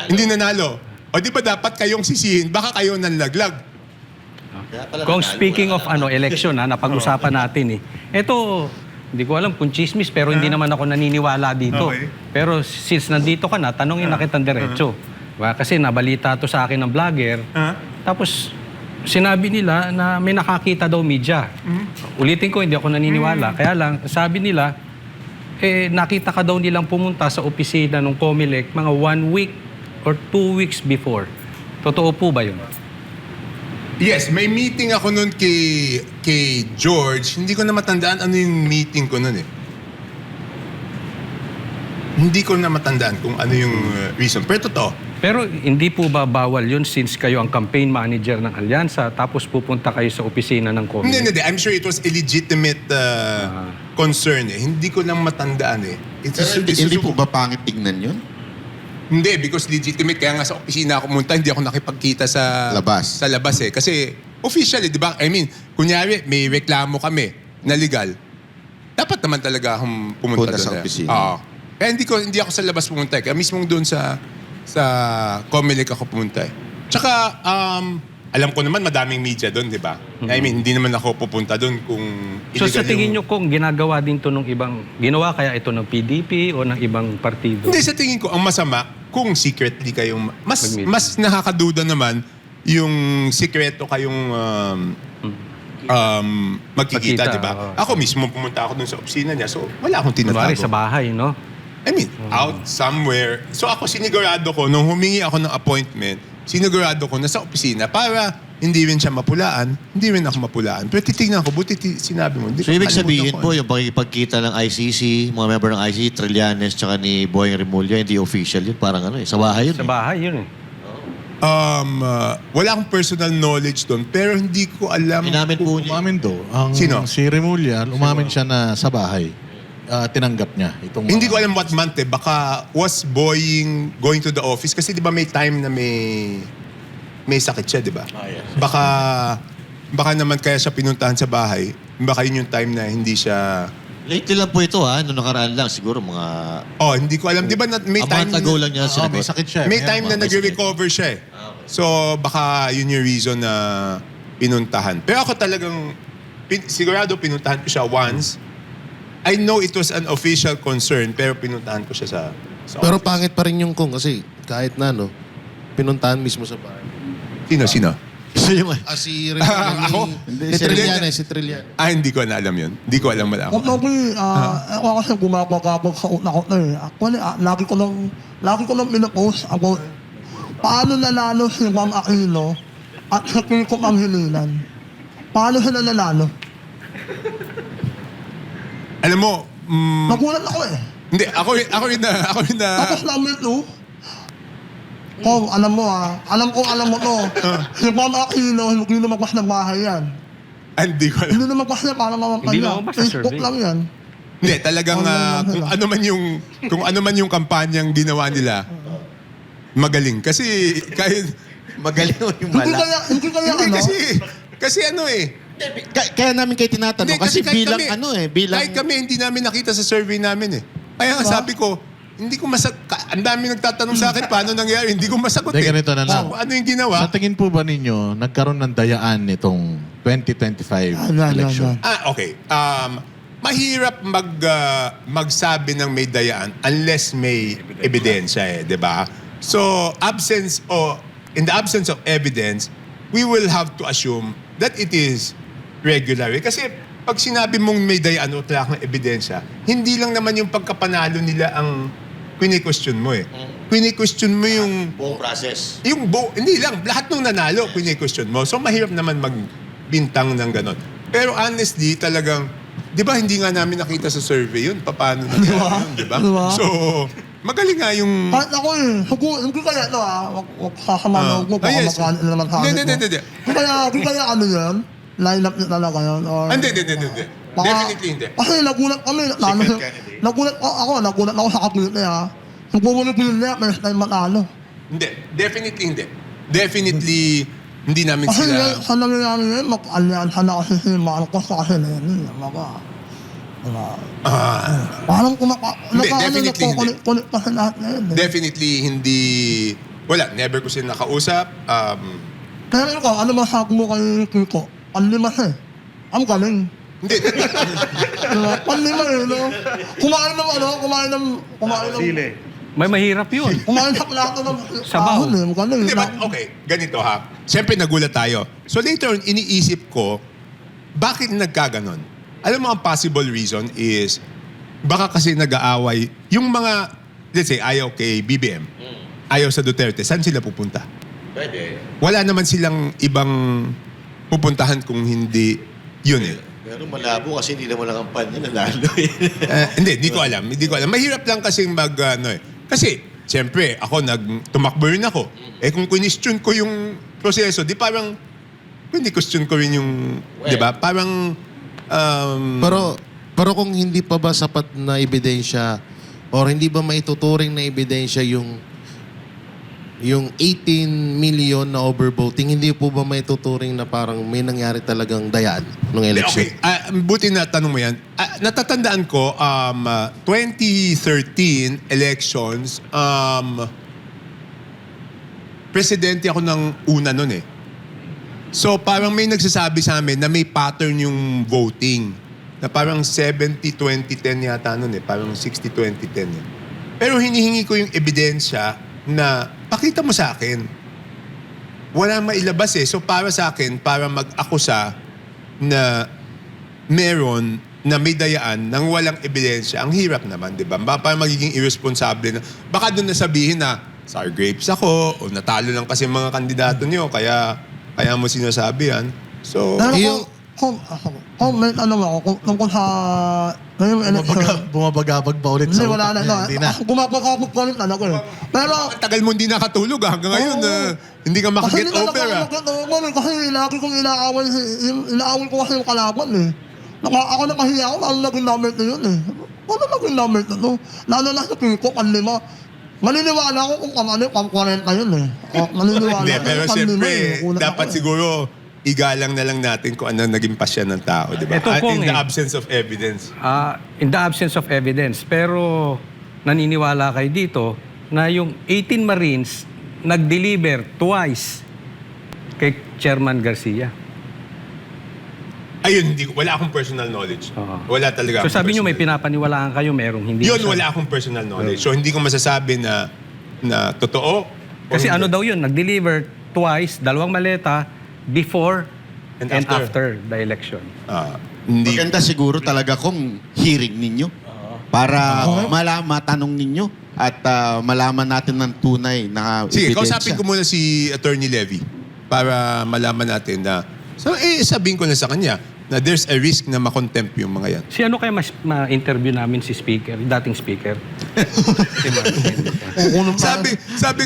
S10: Hindi nanalo. O di ba dapat kayong sisihin? Baka kayo nanlaglag.
S9: Kung speaking of election napag-usapan natin Ito, hindi ko alam kung chismis pero hindi naman ako naniniwala dito.
S10: Okay.
S9: Pero since nandito ka na, tanongin na kitang diretso. Diba? Kasi nabalita to sa akin ng vlogger. Tapos sinabi nila na may nakakita daw media. Ulitin ko, hindi ako naniniwala. Kaya lang, sabi nila, nakita ka daw nilang pumunta sa opisina ng COMELEC mga 1 week or 2 weeks before. Totoo po ba yun?
S10: Yes, may meeting ako nun kay George. Hindi ko na matandaan ano yung meeting ko nun Hindi ko na matandaan kung ano yung reason. Pero totoo.
S9: Pero hindi po ba bawal yun since kayo ang campaign manager ng Alyansa tapos pupunta kayo sa opisina ng COMELEC?
S10: Hindi. I'm sure it was a legitimate concern Hindi ko lang matandaan
S4: Hindi po ba pangit tignan yun?
S10: Hindi, because legitimate. Kaya nga sa opisina ako pumunta, hindi ako nakipagkita sa
S4: Labas.
S10: Sa labas Kasi officially, di ba? I mean, kunyari, may reklamo kami na legal. Dapat naman talaga akong pumunta
S4: Punta sa
S10: doon.
S4: opisina.
S10: Oo. Kaya hindi ako sa labas pumunta Kaya mismong doon sa COMELEC ako pumunta Tsaka, alam ko naman madaming media doon, di ba? I mean, hindi naman ako pupunta doon kung
S9: So sa
S10: illegal
S9: tingin nyo kung ginagawa din to ng ibang, ginawa kaya ito ng PDP o ng ibang partido?
S10: Hindi, sa tingin ko, ang masama, kung secretly kayong...
S9: Mag-meet.
S10: Mas nakakaduda naman yung sikreto kayong magkikita,
S9: Magkita,
S10: di ba?
S9: oo.
S10: Ako mismo pumunta ako dun sa opisina niya, so wala akong
S9: Kunwari
S10: tinatago.
S9: sa bahay, no?
S10: I mean, out somewhere. So ako sinigurado ko, nung humingi ako ng appointment, sinigurado ko na sa opisina para hindi rin siya mapulaan, hindi rin ako mapulaan. Pero titignan ko, buti sinabi mo.
S6: So, ibig sabihin po,
S10: po,
S6: yung pakikipagkita ng ICC, mga member ng ICC, Trillanes, tsaka ni Boyeng Remulla, hindi official yun. Parang sa bahay yun.
S9: Sa bahay, yun
S10: wala akong personal knowledge doon, pero hindi ko alam.
S6: Inamin po niya.
S2: Umamin do.
S10: Sino?
S2: Si Remulla, umamin siya na sa bahay. Tinanggap niya.
S10: Hindi ko alam what month Baka was Boying going to the office. Kasi di ba may time na may sakit siya, di ba?
S2: Yes.
S10: Baka naman kaya siya pinuntahan sa bahay. Baka yun yung time na hindi siya...
S6: Lately lang po ito Noong nakaraan lang. Siguro mga...
S10: hindi ko alam. Di ba may
S6: a
S10: time...
S6: month ago lang niya
S2: may
S6: sinagot.
S2: sakit siya.
S10: May time na nag-recover siya So baka yun yung reason na pinuntahan. Pero ako talagang... sigurado pinuntahan ko siya once. I know it was an official concern, pero pinuntahan ko siya sa
S7: Pero
S10: office.
S7: pangit pa rin yung kung kasi kahit na, pinuntahan mismo sa bahay.
S10: Sino?
S6: Gusto yung...
S7: Si Remulla.
S10: Ako?
S7: Si Trillanes, si Trillanes.
S10: Hindi ko na alam yun. Hindi ko alam wala ako.
S3: Actually, ako kasi gumagagabag sa utak ko Actually, lagi ko lang pinapost about paano nanalo si Juan Aquino at si Kiko Pangilinan. Paano sila nanalo?
S10: Alam mo,
S3: Nagulat ako eh.
S10: hindi, ako rin na,
S3: Tapos number 2, Kung, alam mo alam mo to. Yung mga Aquino, hindi lumagpas ng bahay yan.
S10: hindi ko alam.
S3: Hindi lumagpas na para mamapala.
S9: Hindi lumagpas sa
S3: Facebook
S9: survey.
S3: lang yan.
S10: Hindi, talagang kung ano man yung kampanyang ginawa nila, magaling. Kasi kahit,
S6: Magaling mo yung
S3: Hindi
S6: mala.
S3: kaya
S10: hindi kasi ano eh.
S4: Kaya namin kayo tinatanong
S10: Hindi,
S4: kasi
S10: kahit
S4: bilang
S10: kami,
S4: bilang
S10: kahit kami hindi namin nakita sa survey namin eh. Kaya nga sabi ko, hindi ko ang dami nagtatanong sa akin paano nangyari, hindi ko masagot
S2: Hindi,
S10: eh.
S2: ganito na lang.
S10: So, ano yung ginawa?
S2: Sa tingin po ba ninyo, nagkaroon ng dayaan nitong 2025 election?
S10: Okay. Mahirap magsabi ng may dayaan unless may ebidensya eh, di ba? So, in the absence of evidence, we will have to assume that it is regular. Kasi pag sinabi mong may dayaan o wala kang ebidensya, hindi lang naman yung pagkapanalo nila ang quini-question mo eh. Quini-question mo yung
S6: Buong process.
S10: hindi lang, lahat ng nanalo, quini-question mo. So, mahirap naman magbintang ng ganon. Pero honestly, talagang, di ba hindi nga namin nakita sa survey yun? Paano nangyari yun, di ba?
S3: Diba?
S10: So, magaling nga yung...
S3: Kahit ako hindi kaya ito wag sasama na huwag mo, baka
S10: yes.
S3: makalit na naman sa akin.
S10: Hindi.
S3: Kung kaya ano yan, line up niya talaga yun. Or,
S10: Hindi.
S3: baka-
S10: Definitely hindi.
S3: Kasi nagulat kami, nagulat ako sa kapilit niya. Kung pumunod niya, may time matalo.
S10: Hindi. Definitely hindi. Definitely, hindi namin
S3: Kasi
S10: sila...
S3: sa nangyayari ngayon, mag-alyansa na kasi si Marcos kasi na yun. Parang
S10: definitely hindi.
S3: Kunik kasi lahat na yun.
S10: Definitely hindi... Wala, never ko sila nakausap.
S3: Kaya ikaw, ano masabi mo kay Kiko? Panlima siya eh. Ang galing.
S10: Hindi.
S3: Panlima eh, no? Kumain ng
S9: May mahirap yun.
S3: kumain sa plato ng
S9: Sabaw.
S3: ahon eh. Ang galing.
S10: Hindi, but okay, ganito ha. Siyempre nagulat tayo. So later on, iniisip ko, bakit nagkaganon? Alam mo, ang possible reason is, baka kasi nag-aaway, yung mga, let's say, ayaw kay BBM, ayaw sa Duterte, saan sila pupunta?
S6: Pwede.
S10: Wala naman silang ibang pupuntahan kung hindi yun eh.
S6: Pero malabo kasi hindi naman ang kampanya nanalo eh.
S10: Hindi ko alam. Mahirap lang kasing Kasi, siyempre, tumakbo rin ako. Eh kung question ko yung proseso, di parang, question ko rin yung, di ba? Parang,
S7: Pero kung hindi pa ba sapat na ebidensya or hindi ba maituturing na ebidensya yung 18 million na overvoting, hindi po ba maituturing na parang may nangyari talagang dayaan ng election?
S10: okay, buti na tanong mo yan. Natatandaan ko, 2013 elections, presidente ako ng una nun eh. So parang may nagsasabi sa amin na may pattern yung voting. Na parang 70-20-10 yata nun eh. Parang 60-20-10 eh. Pero hinihingi ko yung ebidensya na pakita mo sa akin. Wala mailabas eh. So para sa akin, para mag-akusa na meron na may dayaan nang walang ebidensya, ang hirap naman, di ba? Para magiging irresponsible na. Baka doon nasabihin na, sour grapes ako, o natalo lang kasi mga kandidato niyo, kaya mo sinasabi yan. So,
S3: Pero kung may ano ako, tungkol sa ngayong election.
S2: Bumabagabag pa ulit
S3: Hindi,
S2: sa
S3: wala na.
S2: utak. Hindi na.
S3: Gumapagabag pa rin talaga eh. Pero,
S10: ang tagal mo hindi nakatulog hanggang ngayon. Hindi ka makaget over.
S3: Kasi lagi kong inaawal ko kasi yung kalaban eh. Ako nakahiya ako, lalo naging number na yun eh. Ano naging number na to? Lalo na sa Kiko, panlima. Maniniwala ako kung pang 40 yun eh. Maniniwala
S10: Hindi,
S3: ako.
S10: pero
S3: Panlima
S10: siyempre,
S3: eh. Kulang
S10: dapat
S3: ako eh.
S10: siguro igalang na lang natin kung ano naging pasya ng tao, di ba?
S9: Ito
S10: In
S9: pong
S10: the
S9: eh.
S10: absence of evidence.
S9: In the absence of evidence. Pero naniniwala kayo dito na yung 18 Marines nag-deliver twice kay Chairman Garcia.
S10: Ayun, wala akong personal knowledge.
S9: Oo.
S10: Wala talaga
S9: So
S10: akong
S9: sabi nyo may
S10: personal-
S9: pinapaniwalaan kayo, merong hindi.
S10: Yun,
S9: masyado.
S10: wala akong personal knowledge. So hindi ko masasabi na totoo. o
S9: Kasi
S10: hindi.
S9: ano daw yun, nag-deliver twice, 2 maleta, before
S10: And
S9: and
S10: after.
S9: after the election.
S10: Hindi.
S4: maganda siguro talaga kung hearing ninyo para matanong ninyo at malaman natin ng tunay na
S10: Sige,
S4: ebidensya.
S10: kausapin ko muna si Attorney Levy para malaman natin na sabihin ko na sa kanya, na there's a risk na makontempt yung mga yan.
S9: Si ano kaya mas ma-interview namin si speaker, dating speaker? Si Martin.
S10: Sabi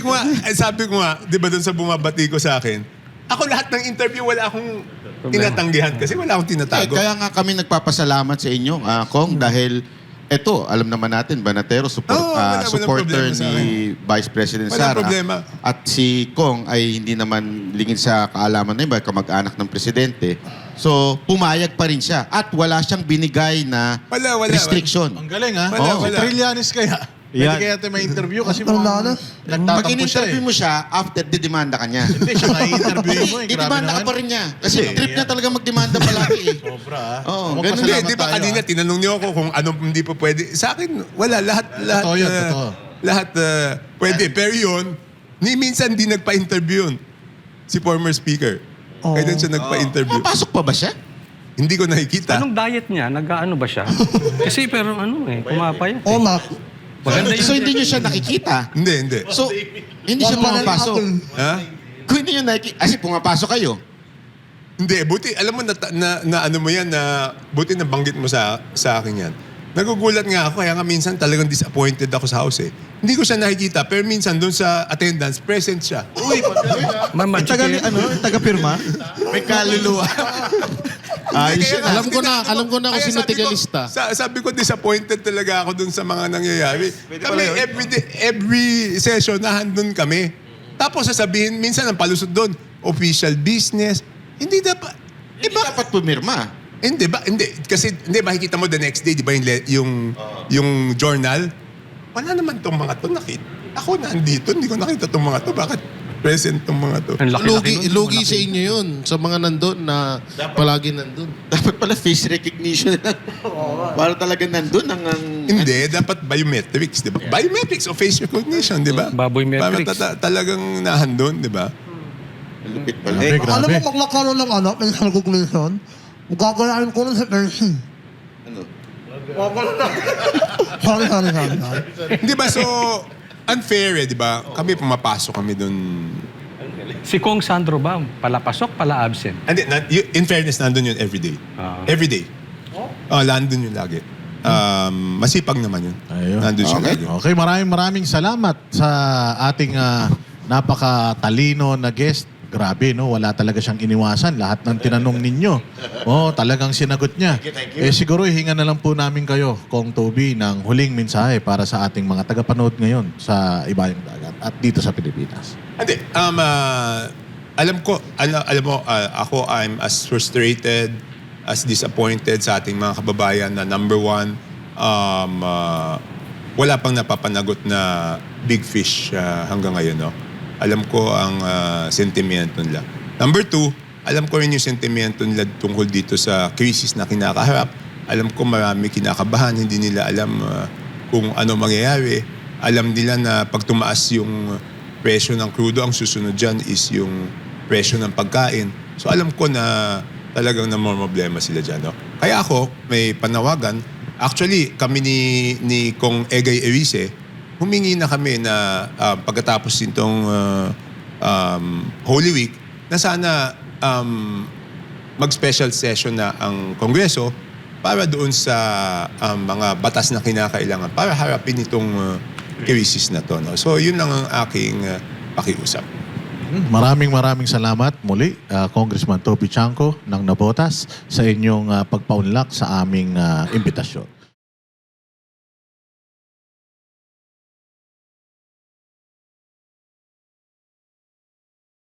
S10: ko nga, 'di ba doon sa bumabati ko sa akin, ako lahat ng interview wala akong tinatanggihan kasi wala akong tinatago.
S4: Kaya nga kami nagpapasalamat sa inyo, Kong, dahil eto, alam naman natin, Banatero,
S10: walang
S4: supporter
S10: problema sa
S4: ni Vice President
S10: Walang
S4: Sara.
S10: problema.
S4: At si Kong ay hindi naman lingid sa kaalaman na iba, kamag-anak ng presidente. So, pumayag pa rin siya. At wala siyang binigay na
S10: Wala.
S4: restriction.
S2: Ang galing ha?
S10: Wala,
S2: Si
S10: wala.
S2: Trillanes kaya. Pwede
S8: Yan.
S2: kaya natin ma-interview kasi
S3: Ang
S2: mukhang
S3: lalas.
S4: Pag
S2: nagtatampo siya
S4: in-interview
S2: eh.
S4: mo siya, after didemanda ka niya.
S2: Hindi siya na-interview mo eh. Grabe
S4: Didemanda ka
S2: naman.
S4: pa rin niya. Kasi trip niya talaga magdemanda palagi eh.
S2: Sobra ha.
S4: Oo, ganun
S2: Magpasalamat
S10: Hindi, di ba
S2: tayo,
S10: kanina
S2: ha?
S10: tinanong niyo ako kung anong hindi pa pwede. Sa akin, wala. Lahat,
S2: Totoo yun, totoo.
S10: lahat pwede. Pero yun, ni minsan di nagpa-interview yun. Si former speaker.
S3: Oo.
S10: Kailan siya nagpa-interview?
S4: Papasok pa ba siya?
S10: Hindi ko nakikita.
S9: Anong diet niya? Nag-ano ba siya? Kasi pero pumapayat.
S3: Oo, Mac.
S9: Maganda yun.
S4: So hindi niyo siya nakikita?
S10: Hindi.
S4: So, hindi siya pumapasok.
S10: Ha?
S4: Kung hindi niyo nakikita, kasi pumapasok kayo.
S10: Hindi, buti, alam mo na ano mo yan, na buti nabanggit mo sa akin yan. Nagugulat nga ako, kaya nga minsan talagang disappointed ako sa house eh. Hindi ko siya nakikita, pero minsan doon sa attendance, present siya.
S4: Uy,
S8: Taga-pirma?
S4: may kaluluwa. Ayos
S10: Kaya
S4: yun.
S10: nga,
S7: Alam ko na kung
S10: kaya
S7: sino
S10: sabi ko-
S7: tigalista.
S10: Sabi ko, disappointed talaga ako dun sa mga nangyayari. Kami, every session, nahandun kami. Tapos sasabihin, minsan ang palusot doon, official business. Hindi dapat.
S4: Hindi dapat pumirma.
S10: Hindi ba? Hindi. Kasi, hindi, makikita mo the next day, di ba, yung journal? Wala naman tong mga to. Ako nandito, hindi ko nakita tong mga to. Bakit present tong mga to?
S9: Ang laki-laki nun.
S7: Lugi sa inyo yun. Sa mga nandun na palagi nandun.
S4: Dapat pala face recognition lang. Para talaga nandun ang...
S10: Hindi, dapat biometrics, di ba? Biometrics o face recognition, di ba?
S9: Baboy metrics.
S10: Para talagang nahandun, di ba?
S4: Lupit pala.
S2: Grabe,
S3: Alam
S2: grabe.
S3: mo, pag nagkaroon ng facial recognition, gagawin ko rin sa Percy.
S4: Ano?
S3: Sorry.
S10: Di ba, so, unfair eh, di ba? Kami pumapasok kami dun.
S9: Si Kong Sandro ba? Pala pasok, pala absent.
S10: Hindi, in fairness, nandun yun everyday.
S9: Ah.
S10: Everyday. Nandun yun lagi. Masipag naman yun.
S2: Ayun.
S10: Nandun siya lagi.
S2: Okay, maraming salamat sa ating napakatalino na guest. Grabe, no? Wala talaga siyang iniwasan. Lahat ng tinanong ninyo, talagang sinagot niya. Siguro hinga na lang po namin kayo, Kong Toby, ng huling mensahe para sa ating mga tagapanood ngayon sa Ibayang Dagat at dito sa Pilipinas.
S10: Hindi. Alam mo, ako, I'm as frustrated, as disappointed sa ating mga kababayan na number one, wala pang napapanagot na big fish hanggang ngayon, no? Alam ko ang sentimento nila. Number two, alam ko rin yung sentimento nila tungkol dito sa crisis na kinakaharap. Alam ko marami kinakabahan, hindi nila alam kung ano mangyayari. Alam nila na pag tumaas yung presyo ng crudo, ang susunod dyan is yung presyo ng pagkain. So alam ko na talagang namomroblema sila dyan. No? Kaya ako, may panawagan. Actually, kami ni Kong Egay Erice, humingi na kami na pagkatapos nitong Holy Week, na sana mag-special session na ang Kongreso para doon sa mga batas na kinakailangan para harapin itong crisis na to. No? So yun lang ang aking pakiusap.
S2: Maraming salamat muli, Congressman Toby Chanco ng Navotas sa inyong pagpaunlak sa aming imbitasyon.